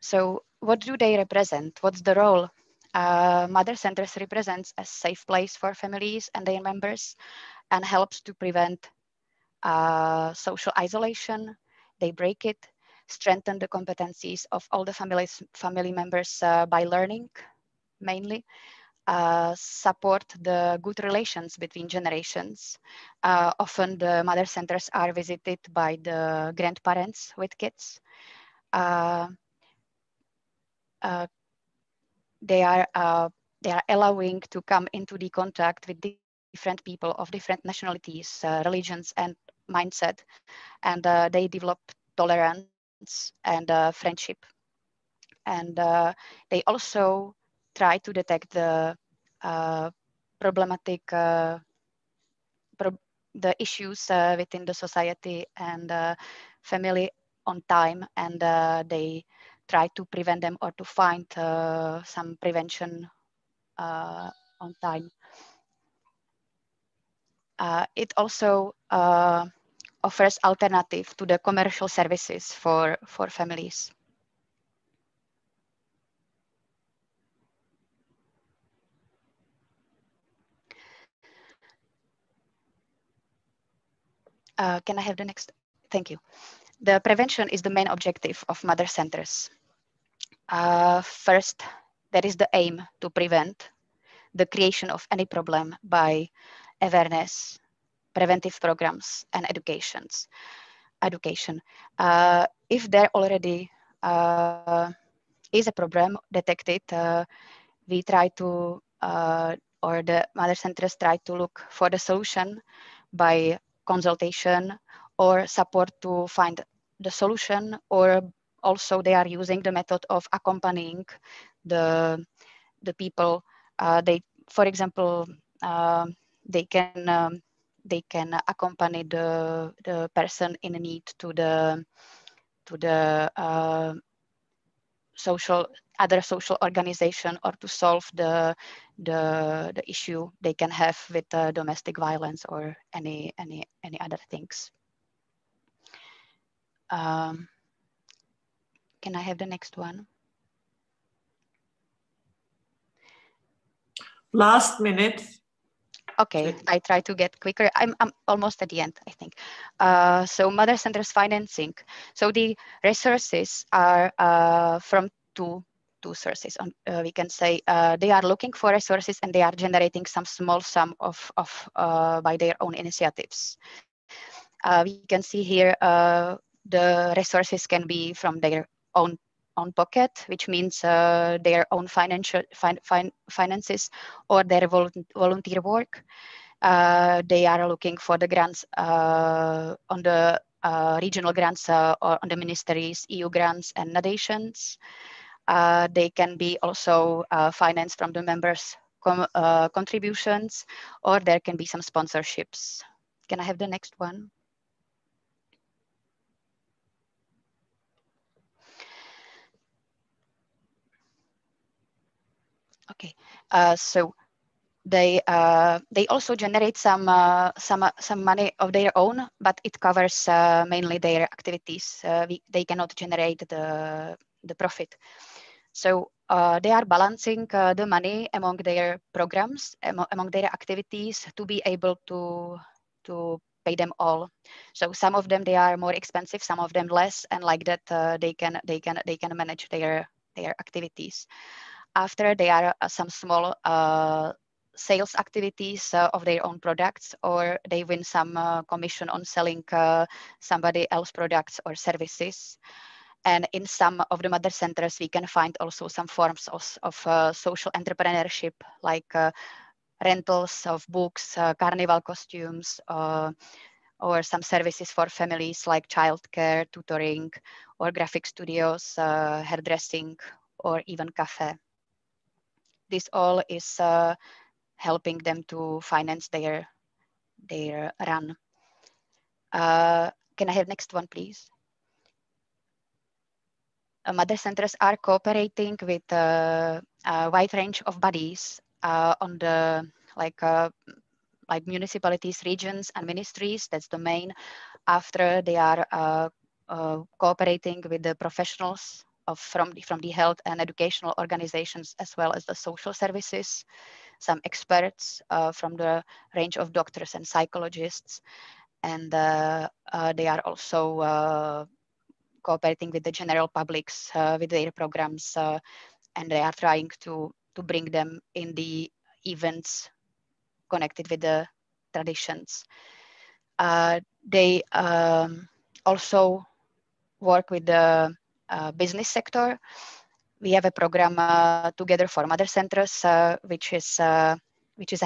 So what do they represent? What's the role? Mother centers represents a safe place for families and their members and helps to prevent social isolation. They break it, strengthen the competencies of all the family members by learning, mainly. Support the good relations between generations. Often the mother centers are visited by the grandparents with kids. They are allowing to come into the contact with different people of different nationalities, religions, and mindset, and they develop tolerance and friendship. And they also try to detect the problematic, the issues within the society and family on time, and they try to prevent them or to find some prevention on time. It also offers alternative to the commercial services for families. Can I have the next? Thank you. The prevention is the main objective of mother centers. First, there is the aim to prevent the creation of any problem by awareness, preventive programs, and education. If there already is a problem detected, we try to, or the mother centers try to look for the solution by consultation or support to find the solution, or also they are using the method of accompanying the people. They, for example, they can accompany the person in need to the other social organization, or to solve the issue they can have with domestic violence or any other things. Can I have the next one? Last minute. Okay, I try to get quicker. I'm almost at the end, I think. So mother centers financing. So the resources are from two sources. We can say they are looking for resources and they are generating some small sum of by their own initiatives. We can see here the resources can be from their own pocket, which means their own finances or their volunteer work. They are looking for the grants on the regional grants or on the ministries, EU grants and nations. They can be also financed from the members' contributions, or there can be some sponsorships. Can I have the next one? Okay, so they also generate some money of their own, but it covers mainly their activities. They cannot generate the profit. So they are balancing the money among their programs, among their activities, to be able to pay them all. So some of them they are more expensive, some of them less, and like that they can manage their activities. After, there are some small sales activities of their own products, or they win some commission on selling somebody else's products or services. And in some of the mother centers, we can find also some forms of social entrepreneurship, like rentals of books, carnival costumes, or some services for families like childcare, tutoring, or graphic studios, hairdressing, or even cafe. This all is helping them to finance their run. Can I have next one, please? Mother centers are cooperating with a wide range of bodies on the like municipalities, regions, and ministries. That's the main. After, they are cooperating with the professionals from the health and educational organizations, as well as the social services, some experts from the range of doctors and psychologists, and they are also cooperating with the general publics with their programs, and they are trying to bring them in the events connected with the traditions. They also work with the business sector. We have a program together for mother centers, which is a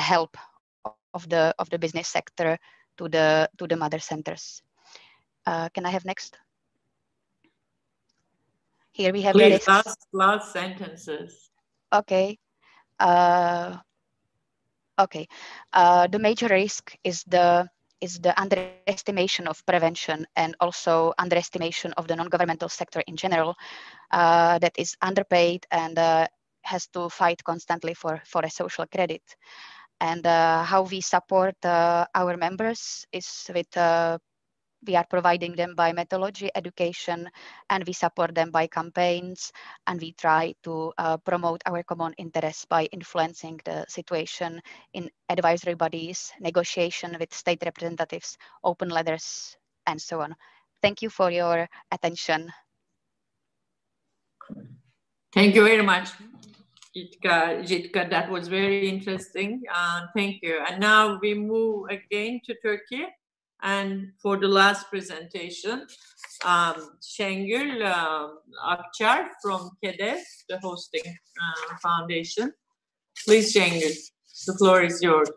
help of the business sector to the mother centers. Can I have next? Here we have please, the risks. last sentences. Okay. Okay. The major risk is the underestimation of prevention and also underestimation of the non-governmental sector in general, that is underpaid and has to fight constantly for a social credit. And how we support our members is with we are providing them by methodology, education, and we support them by campaigns, and we try to promote our common interests by influencing the situation in advisory bodies, negotiation with state representatives, open letters, and so on. Thank you for your attention. Thank you very much, Jitka. That was very interesting. Thank you. And now we move again to Turkey. And for the last presentation, Şengül Akçar from KEDV, the hosting foundation. Please, Şengül, the floor is yours.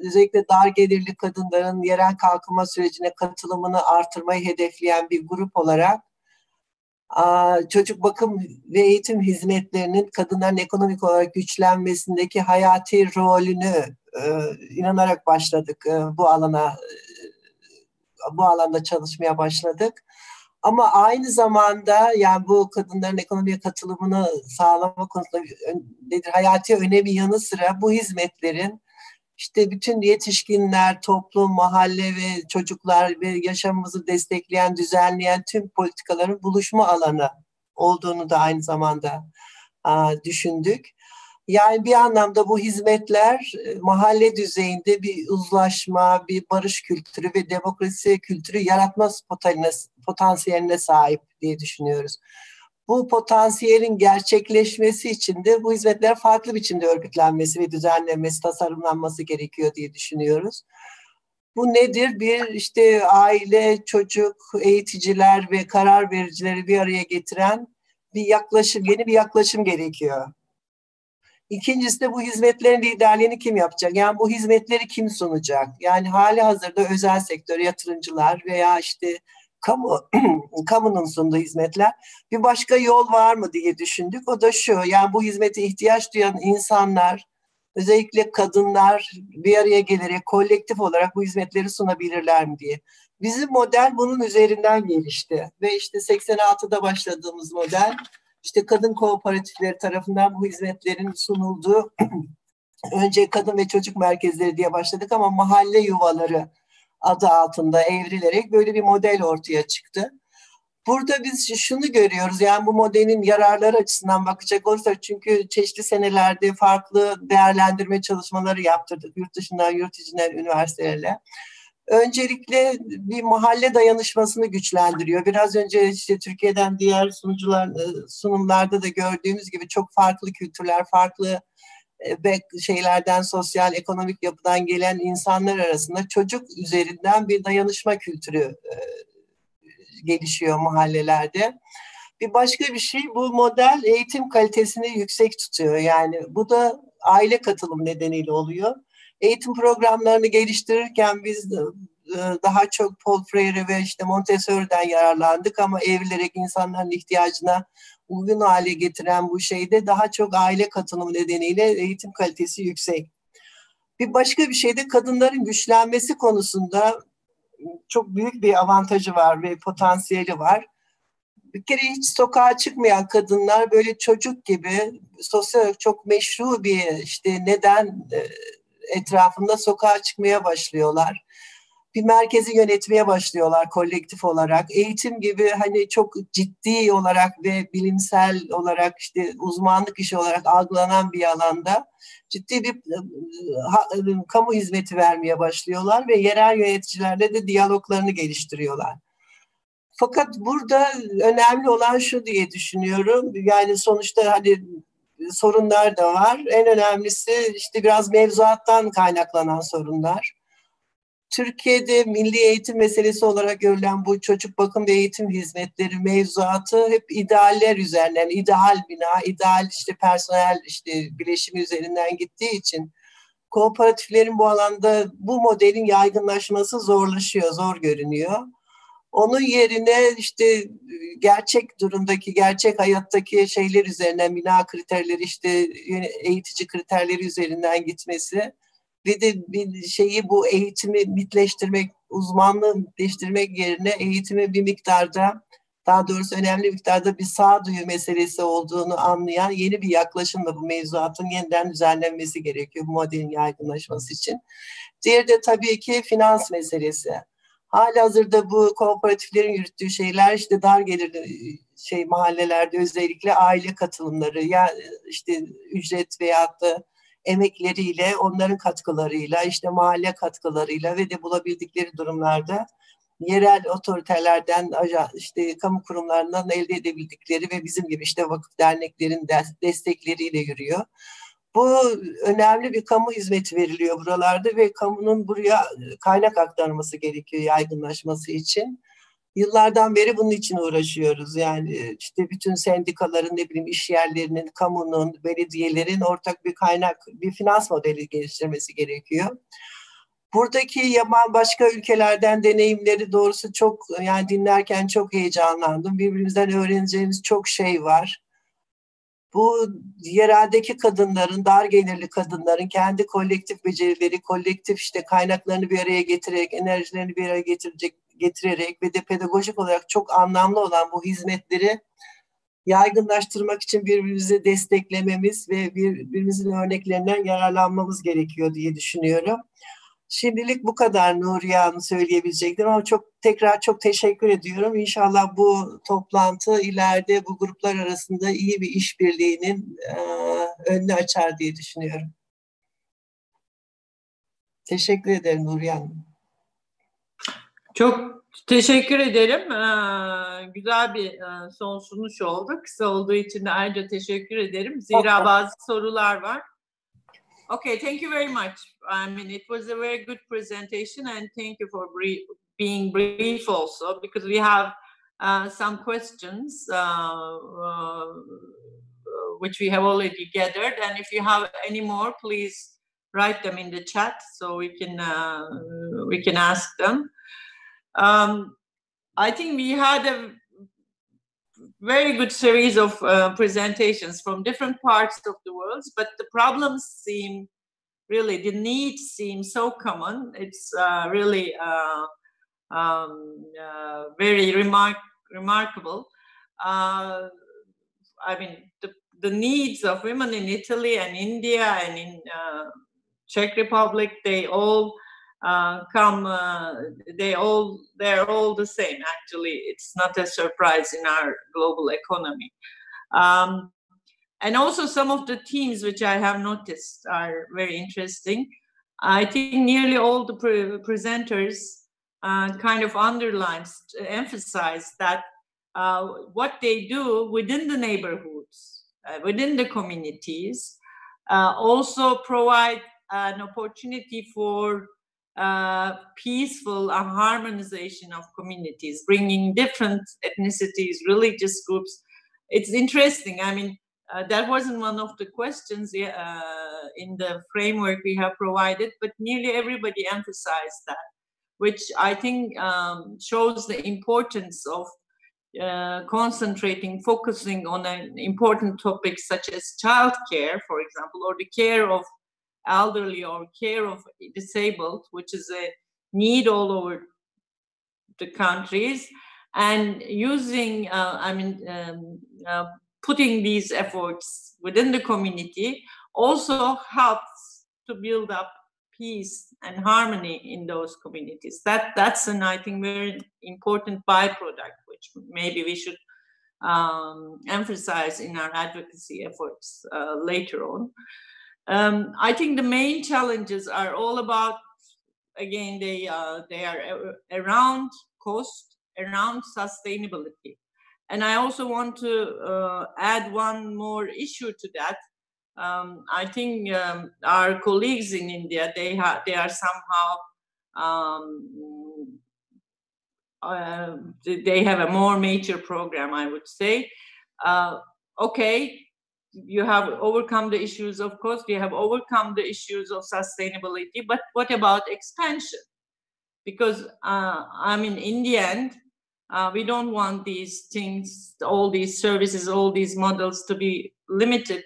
Özellikle dar gelirli kadınların yerel kalkınma sürecine katılımını artırmayı hedefleyen bir grup olarak çocuk bakım ve eğitim hizmetlerinin kadınların ekonomik olarak güçlenmesindeki hayati rolünü inanarak başladık. Bu alanda çalışmaya başladık. Ama aynı zamanda yani bu kadınların ekonomiye katılımını sağlama konusunda hayati önemi yanı sıra bu hizmetlerin İşte bütün yetişkinler, toplum, mahalle ve çocuklar ve yaşamımızı destekleyen, düzenleyen tüm politikaların buluşma alanı olduğunu da aynı zamanda düşündük. Yani bir anlamda bu hizmetler mahalle düzeyinde bir uzlaşma, bir barış kültürü ve demokrasi kültürü yaratma potansiyeline sahip diye düşünüyoruz. Bu potansiyelin gerçekleşmesi için de bu hizmetler farklı biçimde örgütlenmesi ve düzenlenmesi, tasarımlanması gerekiyor diye düşünüyoruz. Bu nedir? Bir işte aile, çocuk, eğiticiler ve karar vericileri bir araya getiren bir yaklaşım, yeni bir yaklaşım gerekiyor. İkincisi de bu hizmetlerin liderliğini kim yapacak? Yani bu hizmetleri kim sunacak? Yani hali hazırda özel sektör, yatırımcılar veya işte kamunun sunduğu hizmetler. Bir başka yol var mı diye düşündük. O da şu, yani bu hizmete ihtiyaç duyan insanlar, özellikle kadınlar bir araya gelerek kolektif olarak bu hizmetleri sunabilirler mi diye. Bizim model bunun üzerinden gelişti. Ve işte 86'da başladığımız model, işte kadın kooperatifleri tarafından bu hizmetlerin sunulduğu, önce kadın ve çocuk merkezleri diye başladık ama mahalle yuvaları adı altında evrilerek böyle bir model ortaya çıktı. Burada biz şunu görüyoruz, yani bu modelin yararları açısından bakacak olursak, çünkü çeşitli senelerde farklı değerlendirme çalışmaları yaptırdık yurt dışından, yurt içinden üniversitelerle. Öncelikle bir mahalle dayanışmasını güçlendiriyor. Biraz önce işte Türkiye'den diğer sunumlarda da gördüğümüz gibi çok farklı kültürler, farklı şeylerden, sosyal, ekonomik yapıdan gelen insanlar arasında çocuk üzerinden bir dayanışma kültürü gelişiyor mahallelerde. Bir başka bir şey, bu model eğitim kalitesini yüksek tutuyor. Yani bu da aile katılım nedeniyle oluyor. Eğitim programlarını geliştirirken biz daha çok Paul Freire ve işte Montessori'den yararlandık ama evlilerek insanların ihtiyacına uygun hale getiren bu şeyde daha çok aile katılımı nedeniyle eğitim kalitesi yüksek. Bir başka bir şey de kadınların güçlenmesi konusunda çok büyük bir avantajı var ve potansiyeli var. Bir kere hiç sokağa çıkmayan kadınlar böyle çocuk gibi sosyal çok meşru bir işte neden etrafında sokağa çıkmaya başlıyorlar. bir merkezi yönetmeye başlıyorlar kolektif olarak. Eğitim gibi hani çok ciddi olarak ve bilimsel olarak işte uzmanlık işi olarak algılanan bir alanda ciddi bir kamu hizmeti vermeye başlıyorlar ve yerel yöneticilerle de diyaloglarını geliştiriyorlar. Fakat burada önemli olan şu diye düşünüyorum. Yani sonuçta hani sorunlar da var. En önemlisi işte biraz mevzuattan kaynaklanan sorunlar. Türkiye'de milli eğitim meselesi olarak görülen bu çocuk bakım ve eğitim hizmetleri mevzuatı hep idealler üzerinden, ideal bina, ideal işte personel işte bileşimi üzerinden gittiği için kooperatiflerin bu alanda bu modelin yaygınlaşması zorlaşıyor, zor görünüyor. Onun yerine işte gerçek durumdaki, gerçek hayattaki şeyler üzerinden, bina kriterleri işte eğitici kriterleri üzerinden gitmesi ve de bir şeyi bu eğitimi mitleştirmek, uzmanlığı mitleştirmek yerine eğitimi bir miktarda, daha doğrusu önemli miktarda bir sağduyu meselesi olduğunu anlayan yeni bir yaklaşımla bu mevzuatın yeniden düzenlenmesi gerekiyor bu modelin yaygınlaşması için. Diğeri de tabii ki finans meselesi. Halihazırda bu kooperatiflerin yürüttüğü şeyler işte dar gelirli mahallelerde özellikle aile katılımları ya işte ücret veyahut da emekleriyle, onların katkılarıyla, işte mahalle katkılarıyla ve de bulabildikleri durumlarda yerel otoritelerden, işte kamu kurumlarından elde edebildikleri ve bizim gibi işte vakıf derneklerin destekleriyle yürüyor. Bu önemli bir kamu hizmeti veriliyor buralarda ve kamunun buraya kaynak aktarması gerekiyor yaygınlaşması için. Yıllardan beri bunun için uğraşıyoruz. Yani işte bütün sendikaların, ne bileyim iş yerlerinin, kamunun, belediyelerin ortak bir kaynak, bir finans modeli geliştirmesi gerekiyor. Buradaki yaban başka ülkelerden deneyimleri doğrusu çok, yani dinlerken çok heyecanlandım. Birbirimizden öğreneceğimiz çok şey var. Bu yereldeki kadınların, dar gelirli kadınların kendi kolektif becerileri, kolektif işte kaynaklarını bir araya getirerek, enerjilerini bir araya getirerek ve de pedagojik olarak çok anlamlı olan bu hizmetleri yaygınlaştırmak için birbirimizi desteklememiz ve birbirimizin örneklerinden yararlanmamız gerekiyor diye düşünüyorum. Şimdilik bu kadar Nuriye Hanım söyleyebilecektim ama tekrar çok teşekkür ediyorum. İnşallah bu toplantı ileride bu gruplar arasında iyi bir işbirliğinin önünü açar diye düşünüyorum. Teşekkür ederim Nuriye Hanım. Çok teşekkür ederim. Güzel bir son sunuş oldu. Kısa olduğu için de ayrıca teşekkür ederim. Zira bazı sorular var. Okay, thank you very much. I mean, it was a very good presentation, and thank you for being brief also, because we have some questions which we have already gathered, and if you have any more, please write them in the chat so we can ask them. I think we had a very good series of presentations from different parts of the world, but the problems seem really, the needs seem so common. It's really very remarkable. I mean, the needs of women in Italy and India and in Czech Republic, they all they're all the same. Actually, it's not a surprise in our global economy. And also some of the themes which I have noticed are very interesting. I think nearly all the presenters kind of emphasize that what they do within the neighborhoods, within the communities, also provide an opportunity for peaceful harmonization of communities, bringing different ethnicities, religious groups. It's interesting. I mean, that wasn't one of the questions in the framework we have provided, but nearly everybody emphasized that, which I think shows the importance of focusing on an important topic such as childcare, for example, or the care of elderly or care of disabled, which is a need all over the countries, and using, putting these efforts within the community also helps to build up peace and harmony in those communities. That's an, I think, very important byproduct, which maybe we should emphasize in our advocacy efforts later on. I think the main challenges are all about, again, they are around cost, around sustainability. And I also want to add one more issue to that. I think our colleagues in India, they are somehow, they have a more mature program, I would say. Okay, you have overcome the issues of cost, you have overcome the issues of sustainability, but what about expansion? Because I mean, in the end, we don't want these things, all these services, all these models to be limited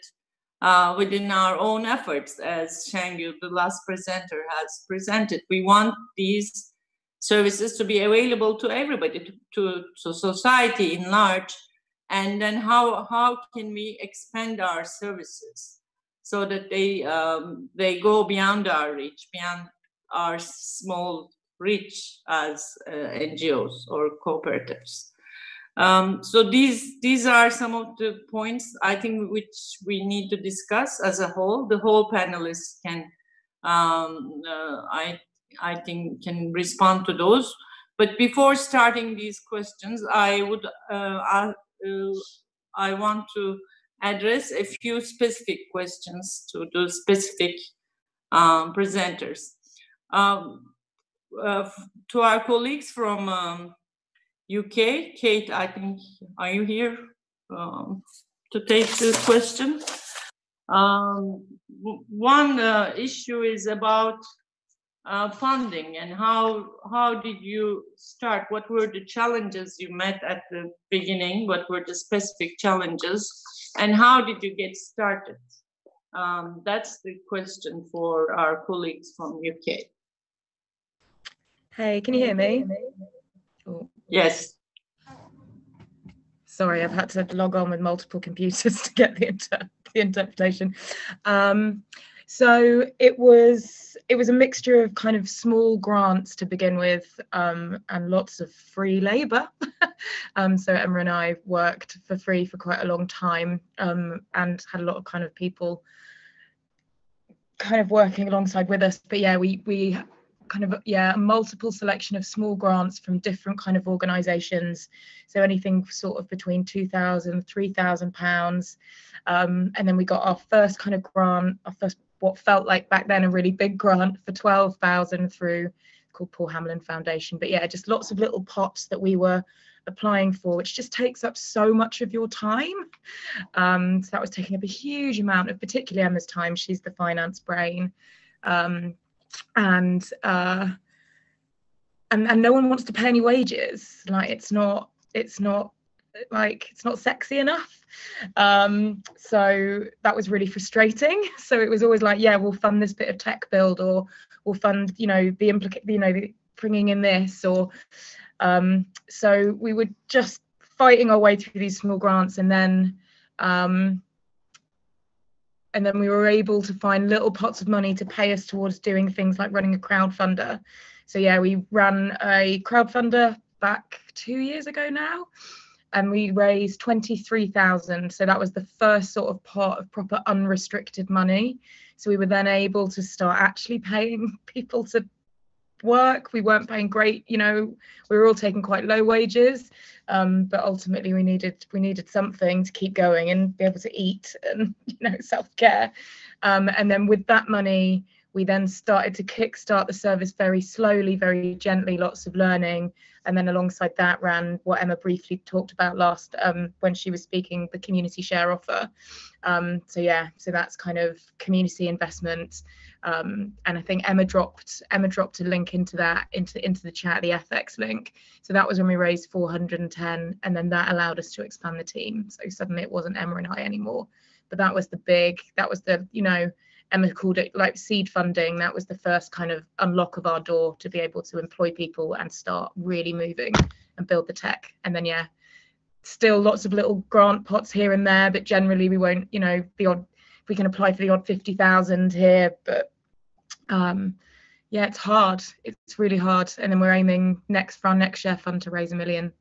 within our own efforts, as Shangyu, the last presenter, has presented. We want these services to be available to everybody, to society in large. And then how can we expand our services so that they go beyond our reach, beyond our small reach as NGOs or cooperatives. So these are some of the points I think which we need to discuss as a whole. The whole panelists can, I think, can respond to those. But before starting these questions, I want to address a few specific questions to the specific presenters. To our colleagues from UK, Kate, I think, are you here to take this question? One issue is about funding, and how did you start? What were the challenges you met at the beginning? What were the specific challenges, and how did you get started? That's the question for our colleagues from UK. Hey, can you hear me? Oh. Yes. Sorry, I've had to log on with multiple computers to get the interpretation. So it was a mixture of kind of small grants to begin with, and lots of free labour. So Emma and I worked for free for quite a long time, and had a lot of kind of people kind of working alongside with us. But yeah, we kind of, yeah, a multiple selection of small grants from different kind of organisations. So anything sort of between £2,000, £3,000. And then we got our first kind of grant, our first, what felt like back then a really big grant for 12,000 through, called Paul Hamlin Foundation. But yeah, just lots of little pots that we were applying for, which just takes up so much of your time. So that was taking up a huge amount of, particularly Emma's time. She's the finance brain. And no one wants to pay any wages. Like it's not sexy enough. So that was really frustrating. So it was always like, yeah, we'll fund this bit of tech build, or we'll fund, the bringing in this, or so we were just fighting our way through these small grants, and then we were able to find little pots of money to pay us towards doing things like running a crowdfunder. So yeah, we ran a crowdfunder back 2 years ago now, and we raised 23,000. So that was the first sort of pot of proper unrestricted money. So we were then able to start actually paying people to work. We weren't paying great, we were all taking quite low wages, but ultimately we needed something to keep going and be able to eat and self-care. And then with that money, we then started to kickstart the service very slowly, very gently, lots of learning. And then alongside that ran what Emma briefly talked about last when she was speaking, the community share offer. So that's kind of community investment. And I think Emma dropped a link into that, into the chat, the FX link. So that was when we raised 410, and then that allowed us to expand the team. So suddenly it wasn't Emma and I anymore, but that was Emma called it like seed funding. That was the first kind of unlock of our door to be able to employ people and start really moving and build the tech. And then, yeah, still lots of little grant pots here and there, but generally we won't, the odd, we can apply for the odd 50,000 here, but Yeah, it's hard. It's really hard. And then we're aiming for our next share fund to raise $1 million,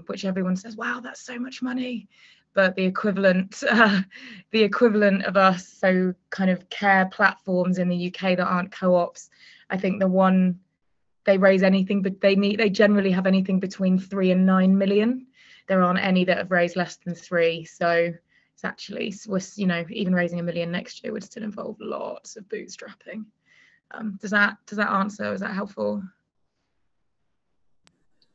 which everyone says, wow, that's so much money. But the equivalent of us, so kind of care platforms in the UK that aren't co-ops, I think the one they raise anything, but they generally have anything between 3 and 9 million. There aren't any that have raised less than 3. So it's actually, you know, even raising $1 million next year would still involve lots of bootstrapping. Does that answer? Is that helpful?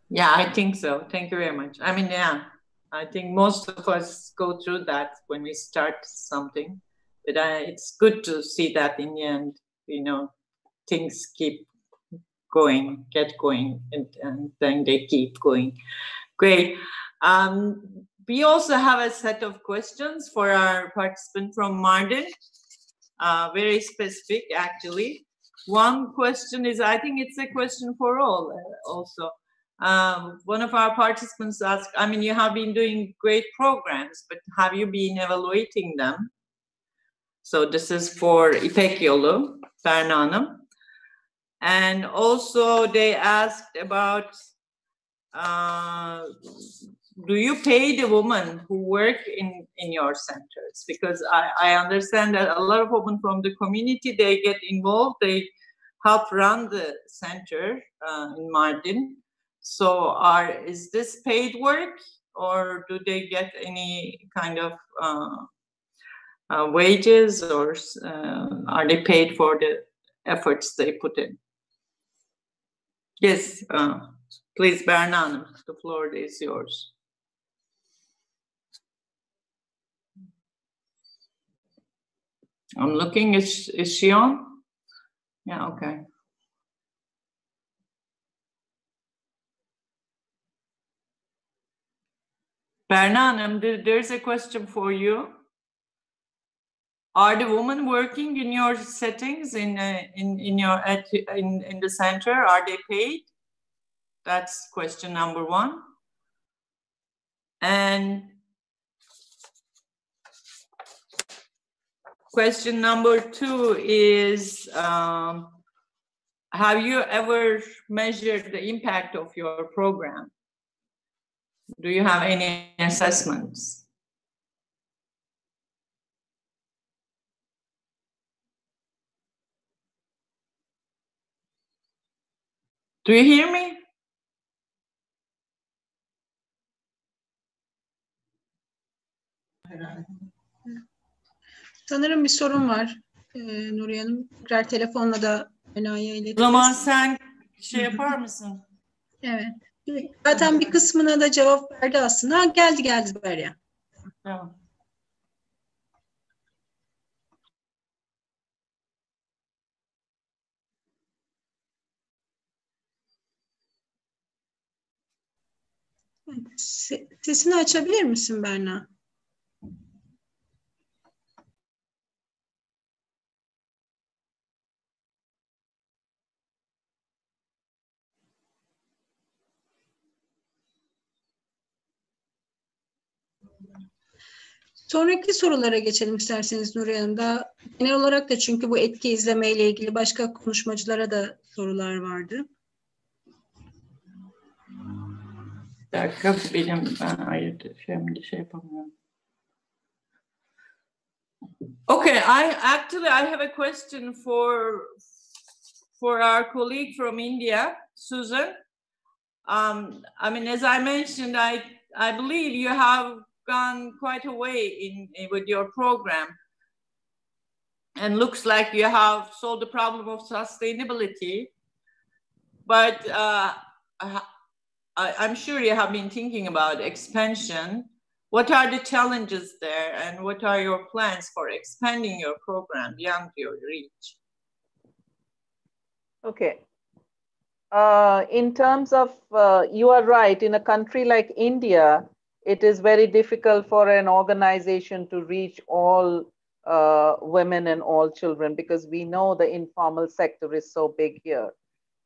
Yeah, I think so. Thank you very much. I mean, yeah, I think most of us go through that when we start something, but it's good to see that in the end, you know, things get going, and then they keep going. Great. We also have a set of questions for our participant from Mardin, very specific actually. One question is, I think it's a question for all also. One of our participants asked, I mean, you have been doing great programs, but have you been evaluating them? So this is for İpek Yolu, Berna Hanım. And also they asked about, do you pay the women who work in your centers? Because I understand that a lot of women from the community, they get involved, they help run the center in Mardin. So is this paid work, or do they get any kind of wages, or are they paid for the efforts they put in? Yes, please, Berna Hanım, the floor is yours. I'm looking, is she on? Yeah, okay. Berna Hanım, there's a question for you. Are the women working in your settings in the center? Are they paid? That's question number 1. And question number 2 is, have you ever measured the impact of your program? Do you have any assessments? Do you hear me? Sanırım bir sorun var Nuriye Hanım. Tekrar telefonla da Bena'ya iletiriz. O zaman sen şey yapar mısın? Evet. Zaten bir kısmına da cevap verdi aslında. Geldi Berya. Tamam. Sesini açabilir misin Berna? Sonraki sorulara geçelim isterseniz Nuriye Hanım. Daha genel olarak da, çünkü bu etki izleme ile ilgili başka konuşmacılara da sorular vardı. Bir dakika, ben ayırt şimdi şey yapamıyorum. Okay, I have a question for our colleague from India, Susan. I mean, as I mentioned, I believe you have gone quite a way with your program, and looks like you have solved the problem of sustainability. But I'm sure you have been thinking about expansion. What are the challenges there, and what are your plans for expanding your program beyond your reach? Okay. In terms of, you are right, in a country like India, it is very difficult for an organization to reach all women and all children, because we know the informal sector is so big here.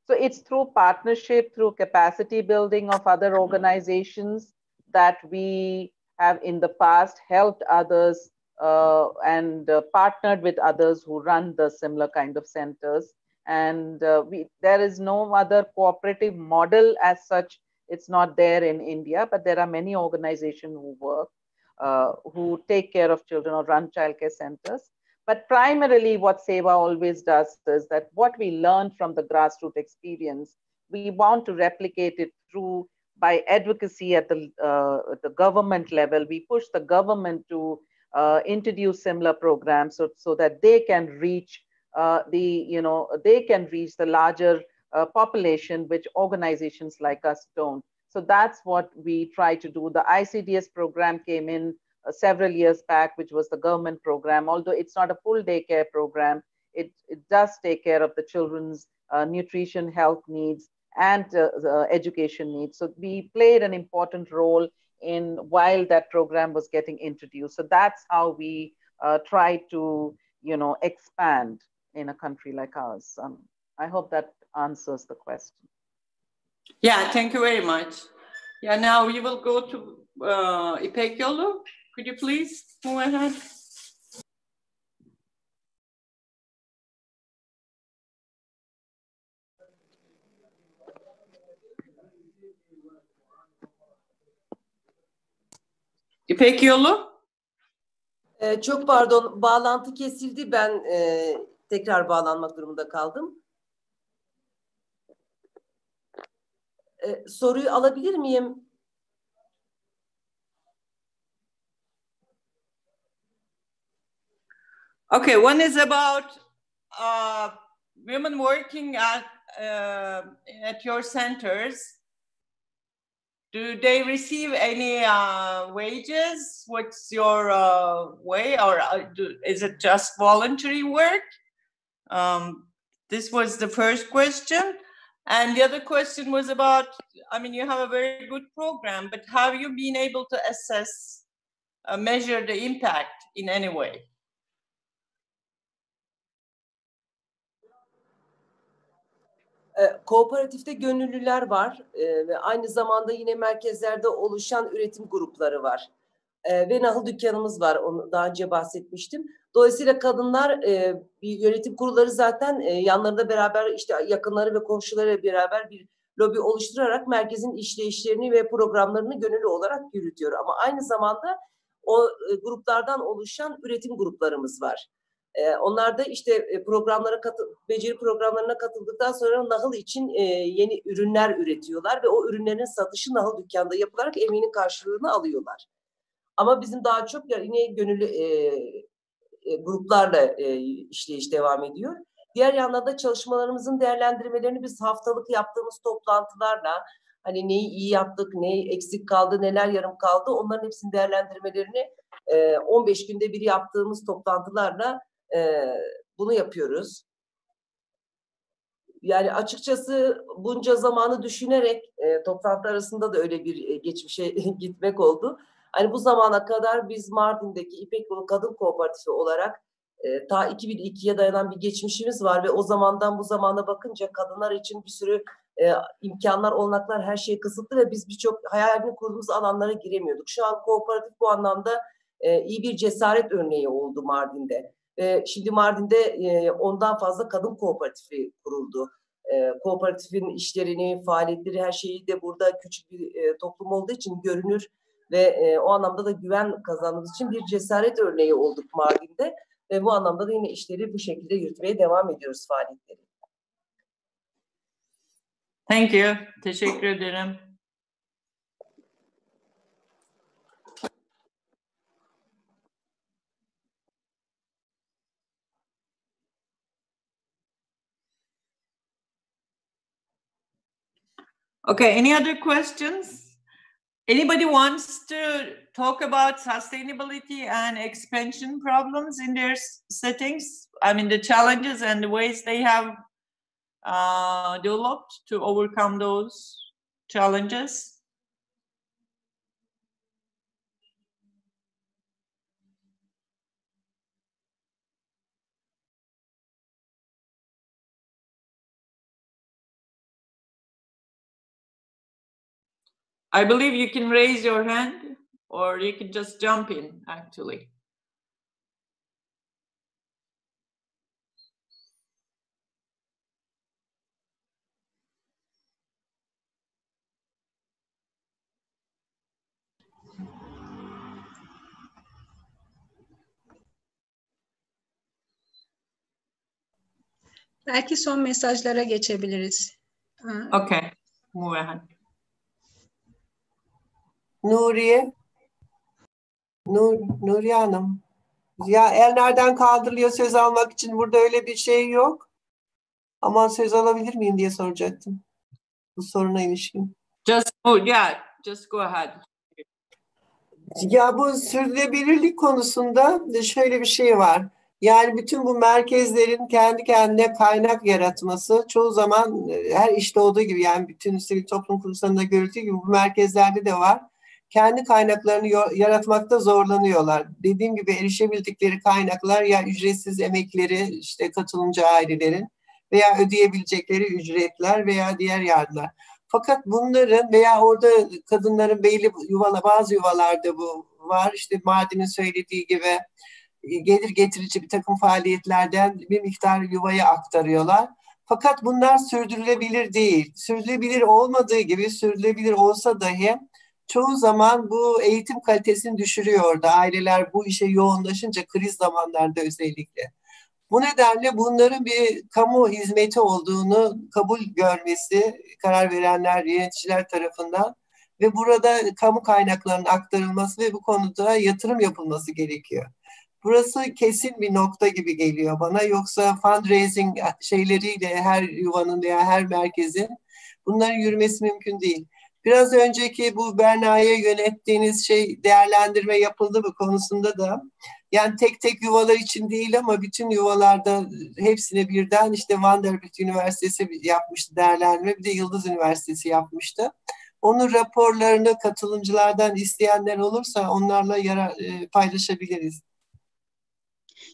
So it's through partnership, through capacity building of other organizations that we have in the past helped others and partnered with others who run the similar kind of centers. And there is no other cooperative model as such. It's not there in India, but there are many organizations who work, who take care of children or run childcare centers. But primarily what SEVA always does is that what we learn from the grassroots experience, we want to replicate it through by advocacy at the government level. We push the government to introduce similar programs so that they can reach the larger population, which organizations like us don't. So that's what we try to do. The ICDS program came in several years back, which was the government program. Although it's not a full daycare program, it does take care of the children's nutrition, health needs, and education needs. So we played an important role in while that program was getting introduced. So that's how we try to, expand in a country like ours. I hope that answers the question. Yeah, thank you very much. Yeah, now we will go to İpek Yolu. Could you please move ahead? İpek Yolu? Çok pardon, bağlantı kesildi. Ben tekrar bağlanmak durumunda kaldım. Soruyu alabilir miyim? Okay, one is about women working at your centers. Do they receive any wages? What's your way, or is it just voluntary work? This was the first question. And the other question was about, you have a very good program, but have you been able to assess, measure the impact in any way? Kooperatifte gönüllüler var ve aynı zamanda yine merkezlerde oluşan üretim grupları var. Ve nahıl dükkanımız var, onu daha önce bahsetmiştim. Dolayısıyla kadınlar bir yönetim kurulları zaten yanlarında beraber işte yakınları ve komşularıyla beraber bir lobi oluşturarak merkezin işleyişlerini ve programlarını gönüllü olarak yürütüyor. Ama aynı zamanda o gruplardan oluşan üretim gruplarımız var. Onlar da işte beceri programlarına katıldıktan sonra nahıl için yeni ürünler üretiyorlar ve o ürünlerin satışı nahıl dükkanda yapılarak emeğinin karşılığını alıyorlar. Ama bizim daha çok yine gönüllü gruplarla işleyiş devam ediyor. Diğer yandan da çalışmalarımızın değerlendirmelerini biz haftalık yaptığımız toplantılarla hani neyi iyi yaptık, neyi eksik kaldı, neler yarım kaldı, onların hepsinin değerlendirmelerini 15 günde bir yaptığımız toplantılarla bunu yapıyoruz. Yani açıkçası bunca zamanı düşünerek toplantı arasında da öyle bir geçmişe gitmek oldu. Hani bu zamana kadar biz Mardin'deki İpek Yolu Kadın Kooperatifi olarak ta 2002'ye dayanan bir geçmişimiz var ve o zamandan bu zamana bakınca kadınlar için bir sürü imkanlar, olanaklar, her şey kısıtlı ve biz birçok hayalini kurduğumuz alanlara giremiyorduk. Şu an kooperatif bu anlamda iyi bir cesaret örneği oldu Mardin'de. Şimdi Mardin'de ondan fazla kadın kooperatifi kuruldu. Kooperatifin işlerini, faaliyetleri, her şeyi de burada küçük bir toplum olduğu için görünür ve o anlamda da güven kazandığımız için bir cesaret örneği olduk Mardin'de. Ve bu anlamda da yine işleri bu şekilde yürütmeye devam ediyoruz, faaliyetleri. Thank you. Teşekkür ederim. Okay, any other questions? Anybody wants to talk about sustainability and expansion problems in their settings? The challenges and the ways they have developed to overcome those challenges? I believe you can raise your hand or you can just jump in, actually. Belki son mesajlara geçebiliriz. Okay, move ahead. Nuriye Hanım. Ya ellerden kaldırılıyor söz almak için, burada öyle bir şey yok. Ama söz alabilir miyim diye soracaktım. Bu soruna ilişkin. Just go ahead. Ya bu sürdürülebilirlik konusunda şöyle bir şey var. Yani bütün bu merkezlerin kendi kendine kaynak yaratması çoğu zaman her işte olduğu gibi, yani bütün sivil toplum kuruluşlarında görüldüğü gibi bu merkezlerde de var. Kendi kaynaklarını yaratmakta zorlanıyorlar. Dediğim gibi erişebildikleri kaynaklar ya ücretsiz emekleri, işte katılımcı ailelerin veya ödeyebilecekleri ücretler veya diğer yardımlar. Fakat bunların veya orada kadınların belli bazı yuvalarda bu var. İşte Mardin'in söylediği gibi gelir getirici bir takım faaliyetlerden bir miktar yuvaya aktarıyorlar. Fakat bunlar sürdürülebilir değil. Sürdürülebilir olmadığı gibi, sürdürülebilir olsa dahi çoğu zaman bu eğitim kalitesini düşürüyor orada. Aileler bu işe yoğunlaşınca, kriz zamanlarda özellikle. Bu nedenle bunların bir kamu hizmeti olduğunu kabul görmesi karar verenler, yöneticiler tarafından ve burada kamu kaynaklarının aktarılması ve bu konuda yatırım yapılması gerekiyor. Burası kesin bir nokta gibi geliyor bana. Yoksa fundraising şeyleriyle her yuvanın veya her merkezin bunların yürümesi mümkün değil. Biraz önceki bu Berna'ya yönettiğiniz değerlendirme yapıldı mı konusunda da, yani tek tek yuvalar için değil ama bütün yuvalarda hepsine birden, işte Vanderbilt Üniversitesi yapmıştı değerlendirme, bir de Yıldız Üniversitesi yapmıştı. Onun raporlarını katılımcılardan isteyenler olursa onlarla paylaşabiliriz.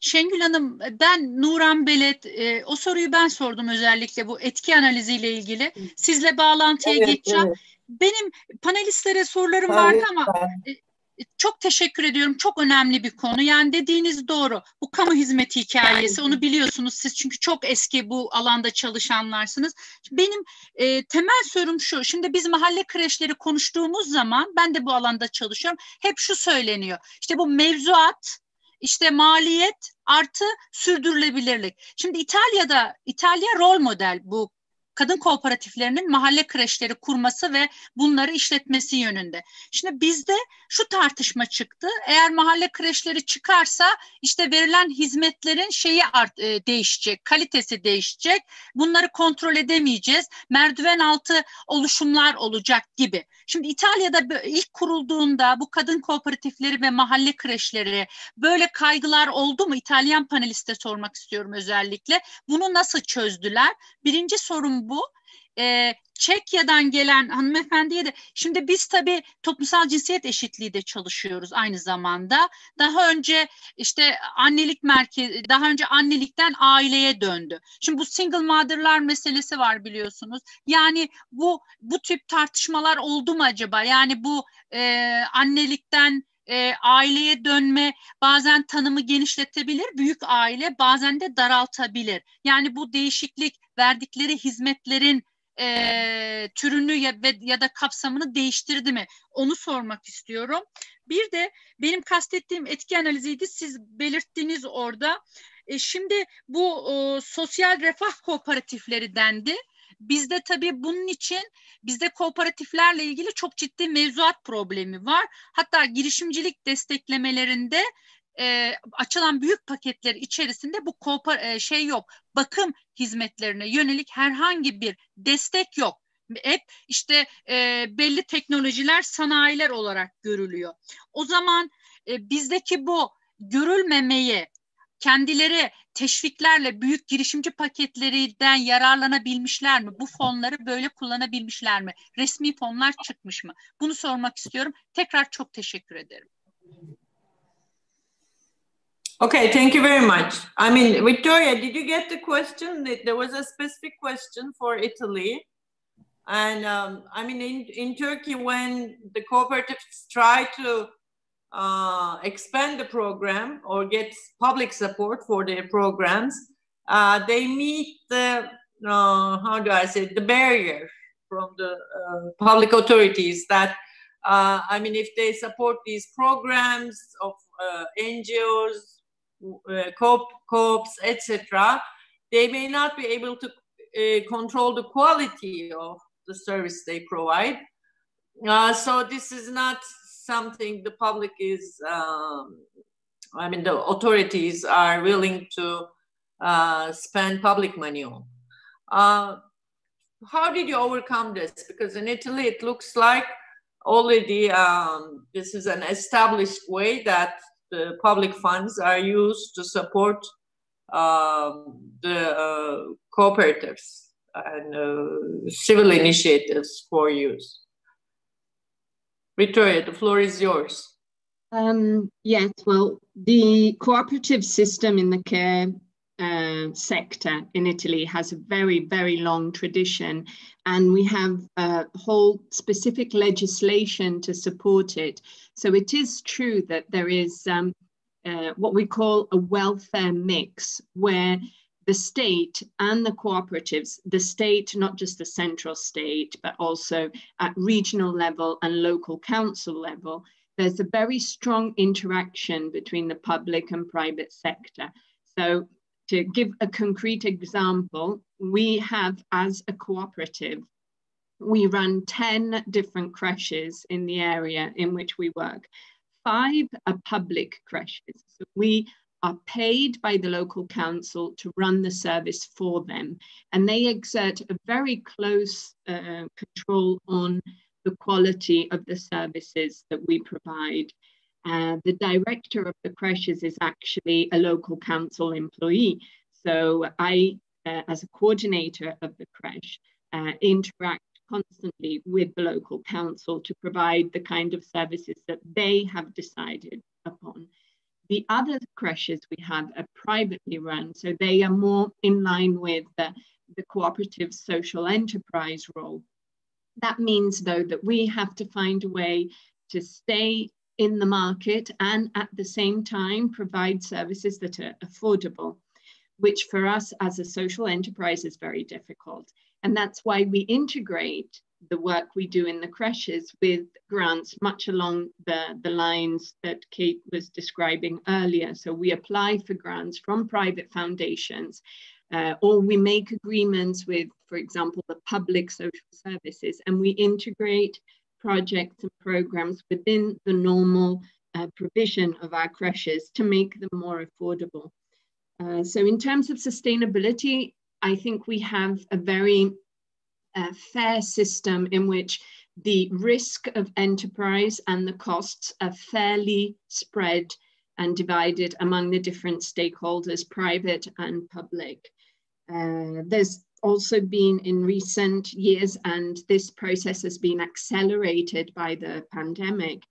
Şengül Hanım, ben Nuran Belet, o soruyu ben sordum özellikle bu etki analiziyle ilgili. Sizle bağlantıya geçeceğim. Evet. Benim panelistlere sorularım vardı ama çok teşekkür ediyorum. Çok önemli bir konu. Yani dediğiniz doğru. Bu kamu hizmeti hikayesi, onu biliyorsunuz siz çünkü çok eski bu alanda çalışanlarsınız. Benim temel sorum şu. Şimdi biz mahalle kreşleri konuştuğumuz zaman, ben de bu alanda çalışıyorum. Hep şu söyleniyor. İşte bu mevzuat, İşte maliyet artı sürdürülebilirlik. Şimdi İtalya rol model bu kadın kooperatiflerinin mahalle kreşleri kurması ve bunları işletmesi yönünde. Şimdi bizde şu tartışma çıktı. Eğer mahalle kreşleri çıkarsa işte verilen hizmetlerin değişecek, kalitesi değişecek. Bunları kontrol edemeyeceğiz. Merdiven altı oluşumlar olacak gibi. Şimdi İtalya'da ilk kurulduğunda bu kadın kooperatifleri ve mahalle kreşleri böyle kaygılar oldu mu? İtalyan paneliste sormak istiyorum özellikle. Bunu nasıl çözdüler? Birinci sorum bu. Çekya'dan gelen hanımefendiye de, şimdi biz tabii toplumsal cinsiyet eşitliği de çalışıyoruz aynı zamanda. Daha önce işte daha önce annelikten aileye döndü. Şimdi bu single mother'lar meselesi var biliyorsunuz. Yani bu tip tartışmalar oldu mu acaba? Yani bu annelikten aileye dönme bazen tanımı genişletebilir, büyük aile bazen de daraltabilir. Yani bu değişiklik verdikleri hizmetlerin türünü ya da kapsamını değiştirdi mi? Onu sormak istiyorum. Bir de benim kastettiğim etki analiziydi. Siz belirttiniz orada. Şimdi bu sosyal refah kooperatifleri dendi. Bizde tabii bunun için bizde kooperatiflerle ilgili çok ciddi mevzuat problemi var. Hatta girişimcilik desteklemelerinde açılan büyük paketler içerisinde bu yok. Bakım hizmetlerine yönelik herhangi bir destek yok. Hep işte belli teknolojiler, sanayiler olarak görülüyor. O zaman bizdeki bu görülmemeyi kendileri teşviklerle büyük girişimci paketlerinden yararlanabilmişler mi? Bu fonları böyle kullanabilmişler mi? Resmi fonlar çıkmış mı? Bunu sormak istiyorum. Tekrar çok teşekkür ederim. Okay, thank you very much. I mean, Victoria, did you get the question? There was a specific question for Italy. And I mean, in Turkey, when the cooperatives try to expand the program or get public support for their programs, they meet the, the barrier from the public authorities that, I mean, if they support these programs of NGOs, co-ops, etc., they may not be able to control the quality of the service they provide. So this is not something the public is, I mean, the authorities are willing to spend public money on. How did you overcome this? Because in Italy, it looks like already this is an established way that the public funds are used to support the cooperatives and civil initiatives for use. Victoria, the floor is yours. Yes, well, the cooperative system in the care sector in Italy has a very, very long tradition, and we have a whole specific legislation to support it. So it is true that there is what we call a welfare mix, where the state and the cooperatives, the state, not just the central state, but also at regional level and local council level, there's a very strong interaction between the public and private sector. So to give a concrete example, we have, as a cooperative, we run 10 different creches in the area in which we work. 5 are public creches. So we are paid by the local council to run the service for them, and they exert a very close control on the quality of the services that we provide. The director of the creches is actually a local council employee. So I, as a coordinator of the creche, interact constantly with the local council to provide the kind of services that they have decided upon. The other creches we have are privately run, so they are more in line with the cooperative social enterprise role. That means, though, that we have to find a way to stay in the market and at the same time provide services that are affordable, which for us as a social enterprise is very difficult. And that's why we integrate the work we do in the creches with grants much along the lines that Kate was describing earlier. So we apply for grants from private foundations, or we make agreements with, for example, the public social services, and we integrate projects and programs within the normal provision of our creches to make them more affordable. So in terms of sustainability, I think we have a very fair system in which the risk of enterprise and the costs are fairly spread and divided among the different stakeholders, private and public. There's also been in recent years, and this process has been accelerated by the pandemic,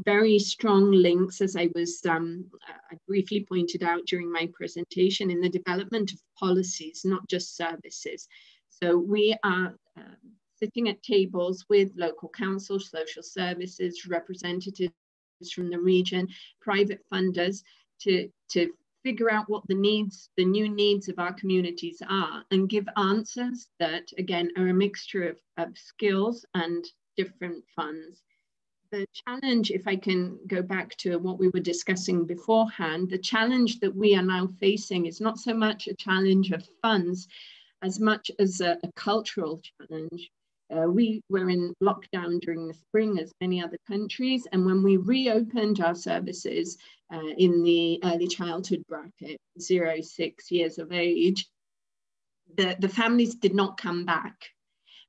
very strong links, as I briefly pointed out during my presentation, in the development of policies, not just services. So we are sitting at tables with local councils, social services, representatives from the region, private funders to figure out what the new needs of our communities are, and give answers that, again, are a mixture of skills and different funds. The challenge, if I can go back to what we were discussing beforehand, the challenge that we are now facing is not so much a challenge of funds as much as a cultural challenge. We were in lockdown during the spring, as many other countries, and when we reopened our services in the early childhood bracket, 0-6 years of age, the families did not come back.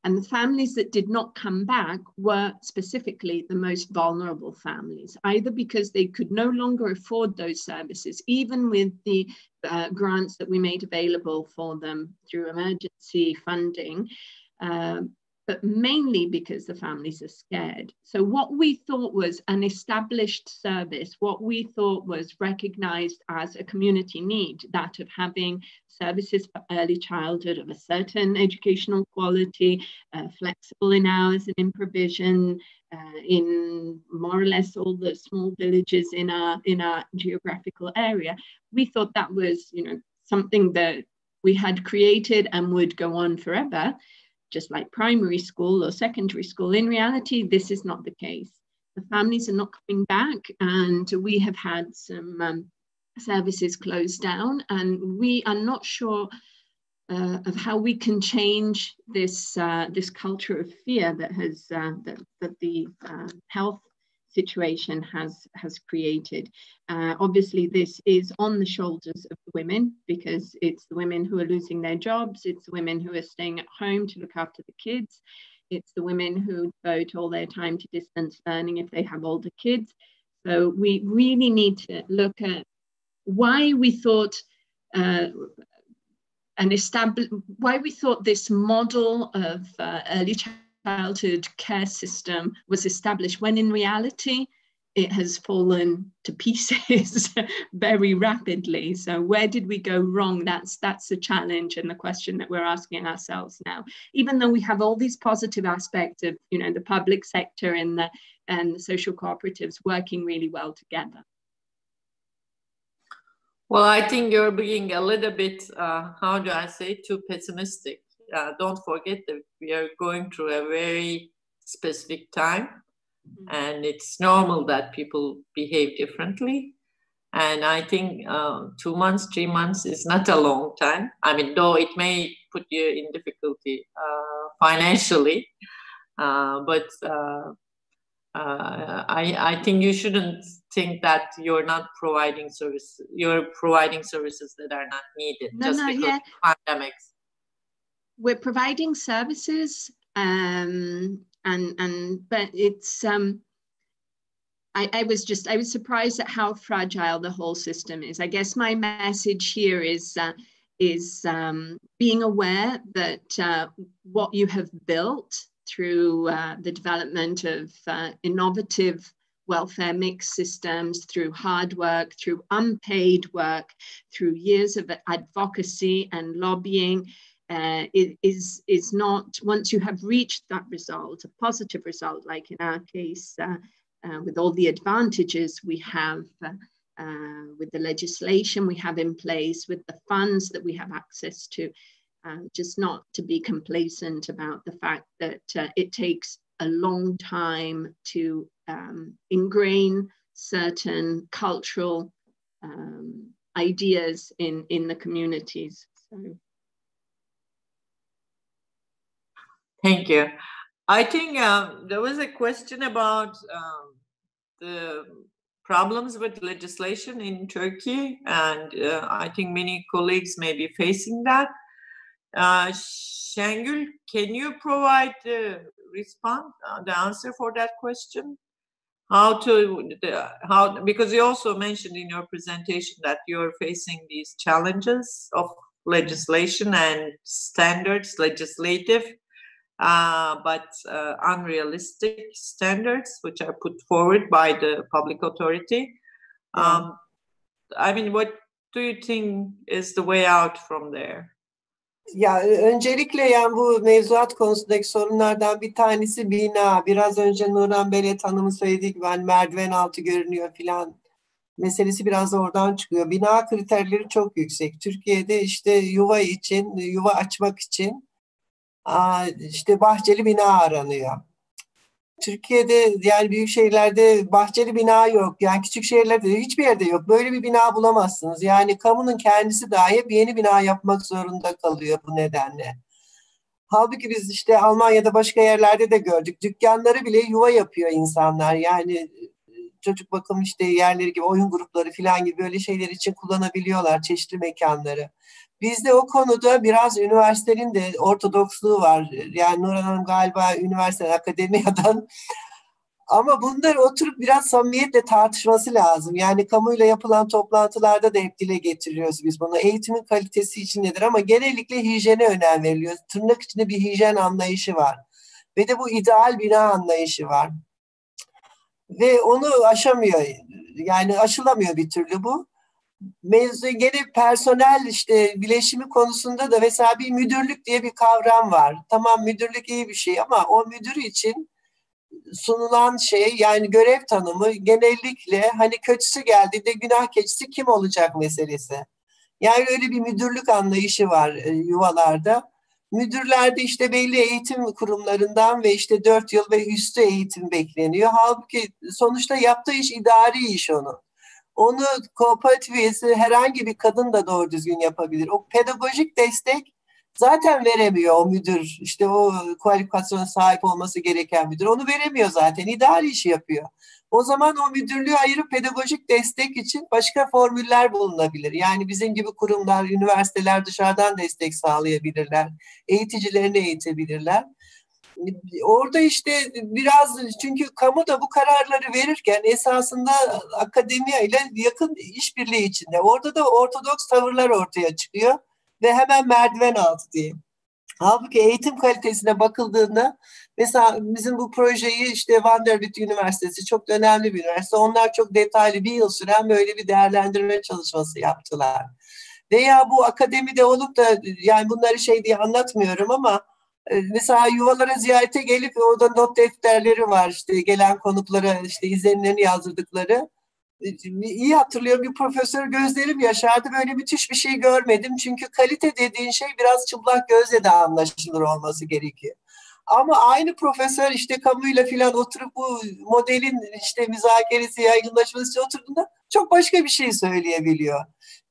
And the families that did not come back were specifically the most vulnerable families, either because they could no longer afford those services, even with the grants that we made available for them through emergency funding, but mainly because the families are scared. So what we thought was an established service, what we thought was recognized as a community need, that of having services for early childhood of a certain educational quality, flexible in hours and in provision, in more or less all the small villages in our geographical area. We thought that was, something that we had created and would go on forever, just like primary school or secondary school. In reality, this is not the case. The families are not coming back, and we have had some services closed down, and we are not sure of how we can change this this culture of fear that has that the health situation has created. Obviously, this is on the shoulders of the women, because it's the women who are losing their jobs, it's the women who are staying at home to look after the kids, it's the women who devote all their time to distance learning if they have older kids. So we really need to look at why we thought why we thought this model of early childhood care system was established, when in reality it has fallen to pieces very rapidly. So where did we go wrong? That's the challenge and the question that we're asking ourselves now. Even though we have all these positive aspects of, you know, the public sector and the social cooperatives working really well together. Well, I think you're being a little bit, how do I say, too pessimistic. Don't forget that we are going through a very specific time, and it's normal that people behave differently. And I think 2 months, 3 months is not a long time. I mean, though it may put you in difficulty financially, but I think you shouldn't think that you're not providing services. You're providing services that are not needed because of pandemics. We're providing services, but it's I was surprised at how fragile the whole system is. I guess my message here is being aware that what you have built through the development of innovative welfare mix systems, through hard work, through unpaid work, through years of advocacy and lobbying, is not, once you have reached that result, a positive result, like in our case, with all the advantages we have, with the legislation we have in place, with the funds that we have access to, just not to be complacent about the fact that it takes a long time to ingrain certain cultural ideas in the communities. So. Thank you. I think there was a question about the problems with legislation in Turkey, and I think many colleagues may be facing that. Şengül, can you provide the response, the answer for that question? Because you also mentioned in your presentation that you're facing these challenges of legislation and standards, legislative, but unrealistic standards, which are put forward by the public authority. I mean, what do you think is the way out from there? Ya öncelikle yani bu mevzuat konusundaki sorunlardan bir tanesi bina. Biraz önce Nurhan Belet Hanım'ın söylediği gibi hani merdiven altı görünüyor filan meselesi biraz da oradan çıkıyor. Bina kriterleri çok yüksek. Türkiye'de işte yuva için, yuva açmak için işte bahçeli bina aranıyor. Türkiye'de yani büyük şehirlerde bahçeli bina yok. Yani küçük şehirlerde hiçbir yerde yok. Böyle bir bina bulamazsınız. Yani kamunun kendisi dahi hep yeni bina yapmak zorunda kalıyor bu nedenle. Halbuki biz işte Almanya'da başka yerlerde de gördük. Dükkanları bile yuva yapıyor insanlar. Yani çocuk bakım işte yerleri gibi, oyun grupları falan gibi böyle şeyler için kullanabiliyorlar çeşitli mekanları. Bizde o konuda biraz üniversitenin de ortodoksluğu var. Yani Nurhan Hanım galiba üniversite akademiyadan. Ama bunları oturup biraz samimiyetle tartışması lazım. Yani kamuyla yapılan toplantılarda da hep dile getiriyoruz biz bunu. Eğitimin kalitesi için nedir? Ama genellikle hijyene önem veriliyor. Tırnak içinde bir hijyen anlayışı var. Ve de bu ideal bina anlayışı var. Ve onu aşamıyor. Yani aşılamıyor bir türlü bu. Mevzu gene personel işte bileşimi konusunda da mesela bir müdürlük diye bir kavram var. Tamam, müdürlük iyi bir şey ama o müdür için sunulan şey, yani görev tanımı genellikle hani kötüsü geldiğinde günah keçisi kim olacak meselesi. Yani öyle bir müdürlük anlayışı var yuvalarda. Müdürlerde işte belli eğitim kurumlarından ve işte 4 yıl ve üstü eğitim bekleniyor. Halbuki sonuçta yaptığı iş idari iş onun. Onu kooperatif üyesi herhangi bir kadın da doğru düzgün yapabilir. O pedagojik destek zaten veremiyor o müdür. İşte o kualifikasyona sahip olması gereken müdür. Onu veremiyor zaten. İdari işi yapıyor. O zaman o müdürlüğü ayırıp pedagojik destek için başka formüller bulunabilir. Yani bizim gibi kurumlar, üniversiteler dışarıdan destek sağlayabilirler. Eğiticilerini eğitebilirler. Orada işte biraz, çünkü kamu da bu kararları verirken esasında akademiya ile yakın işbirliği içinde. Orada da ortodoks tavırlar ortaya çıkıyor ve hemen merdiven altı diyeyim. Halbuki eğitim kalitesine bakıldığında mesela bizim bu projeyi işte Vanderbilt Üniversitesi çok önemli bir üniversite. Onlar çok detaylı bir yıl süren böyle bir değerlendirme çalışması yaptılar. Veya bu akademide olup da, yani bunları şey diye anlatmıyorum ama mesela yuvalara ziyarete gelip orada not defterleri var, işte gelen konuklara işte izlenimlerini yazdırdıkları. İyi hatırlıyorum, bir profesör gözlerim yaşardı, böyle müthiş bir şey görmedim. Çünkü kalite dediğin şey biraz çıplak gözle de anlaşılır olması gerekiyor. Ama aynı profesör işte kamuyla filan oturup bu modelin işte müzakeresi, yaygınlaşması için oturduğunda çok başka bir şey söyleyebiliyor.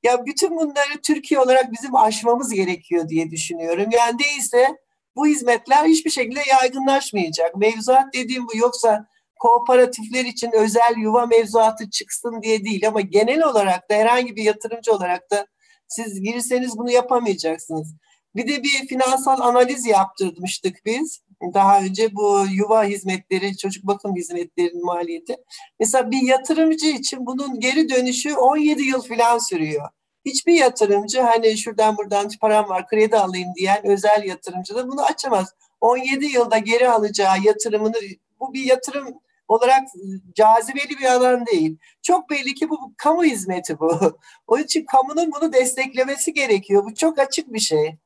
Ya bütün bunları Türkiye olarak bizim aşmamız gerekiyor diye düşünüyorum. Yani değilse bu hizmetler hiçbir şekilde yaygınlaşmayacak. Mevzuat dediğim bu, yoksa kooperatifler için özel yuva mevzuatı çıksın diye değil, ama genel olarak da herhangi bir yatırımcı olarak da siz girirseniz bunu yapamayacaksınız. Bir de bir finansal analiz yaptırmıştık biz daha önce, bu yuva hizmetleri, çocuk bakım hizmetlerinin maliyeti. Mesela bir yatırımcı için bunun geri dönüşü 17 yıl falan sürüyor. Hiçbir yatırımcı hani şuradan buradan param var kredi alayım diyen özel yatırımcı da bunu açamaz. 17 yılda geri alacağı yatırımını, bu bir yatırım olarak cazibeli bir alan değil. Çok belli ki bu kamu hizmeti bu. Onun için kamunun bunu desteklemesi gerekiyor. Bu çok açık bir şey.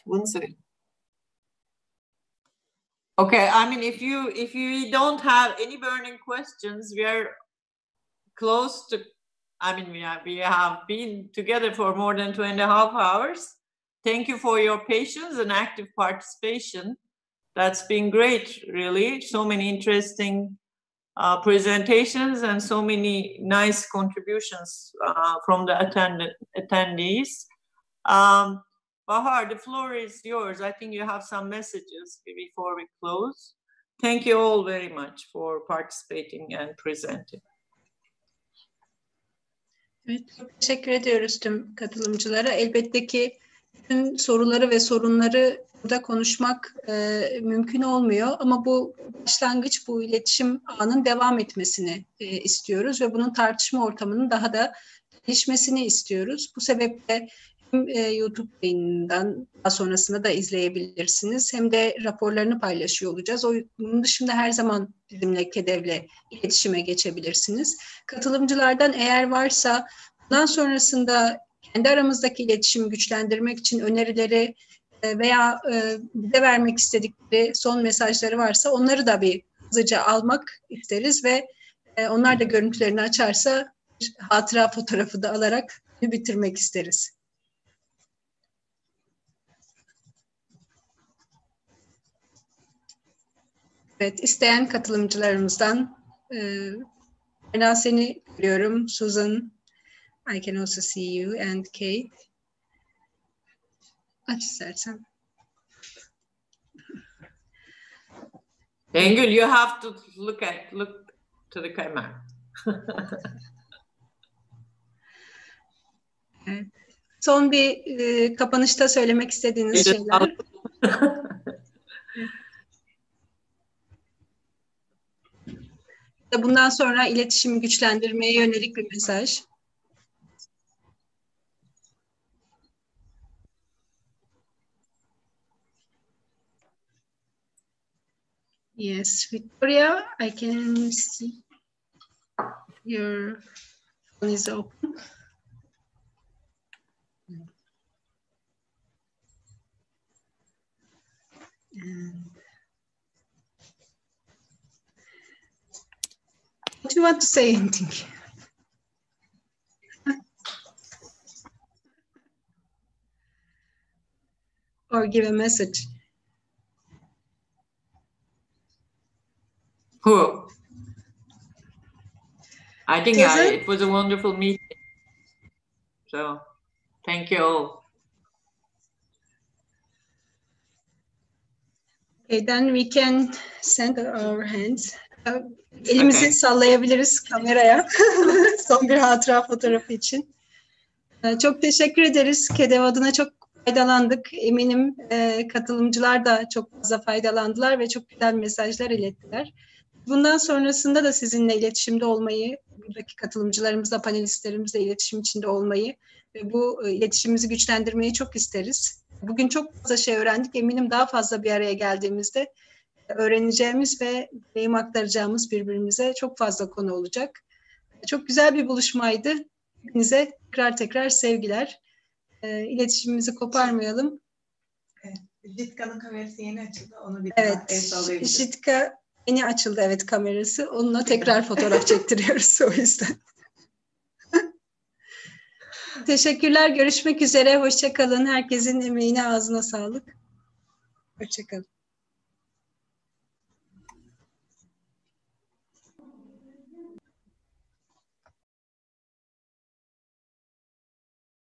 Bunu söyleyeyim. Okay, I mean, if you don't have any burning questions, we are close to. I mean, we have been together for more than 2.5 hours. Thank you for your patience and active participation. That's been great, really. So many interesting presentations and so many nice contributions from the attendees. Bahar, the floor is yours. I think you have some messages before we close. Thank you all very much for participating and presenting. Evet, çok teşekkür ediyoruz tüm katılımcılara. Elbette ki bütün soruları ve sorunları burada konuşmak mümkün olmuyor. Ama bu başlangıç, bu iletişim ağının devam etmesini istiyoruz ve bunun tartışma ortamının daha da gelişmesini istiyoruz. Bu sebeple hem YouTube yayınından daha sonrasında da izleyebilirsiniz, hem de raporlarını paylaşıyor olacağız. Bunun dışında her zaman bizimle KEDV'le iletişime geçebilirsiniz. Katılımcılardan eğer varsa bundan sonrasında kendi aramızdaki iletişimi güçlendirmek için önerileri veya bize vermek istedikleri son mesajları varsa onları da bir hızlıca almak isteriz ve onlar da görüntülerini açarsa bir hatıra fotoğrafı da alarak bitirmek isteriz. Evet, isteyen katılımcılarımızdan ben seni görüyorum, Susan. I can also see you and Kate. Aç istersen. Engül, you have to look to the camera. Evet. Son bir kapanışta söylemek istediğiniz şeyler. Bundan sonra iletişimi güçlendirmeye yönelik bir mesaj. Yes, Victoria, I can see your phone is open. And do you want to say anything? Or give a message? Who? I think it was a wonderful meeting. So, thank you all. Okay, then we can send our hands. Elimizi sallayabiliriz kameraya. Son bir hatıra fotoğrafı için. Çok teşekkür ederiz. KEDV adına çok faydalandık. Eminim katılımcılar da çok fazla faydalandılar ve çok güzel mesajlar ilettiler. Bundan sonrasında da sizinle iletişimde olmayı, buradaki katılımcılarımızla, panelistlerimizle iletişim içinde olmayı ve bu iletişimimizi güçlendirmeyi çok isteriz. Bugün çok fazla şey öğrendik. Eminim daha fazla bir araya geldiğimizde öğreneceğimiz ve deneyim aktaracağımız birbirimize çok fazla konu olacak. Çok güzel bir buluşmaydı. Hepinize tekrar sevgiler. İletişimimizi koparmayalım. Evet, Jitka'nın kamerası yeni açıldı. Onu bir evet, Jitka yeni açıldı kamerası. Onunla tekrar fotoğraf çektiriyoruz o yüzden. Teşekkürler. Görüşmek üzere. Hoşça kalın. Herkesin emeğine, ağzına sağlık. Hoşça kalın.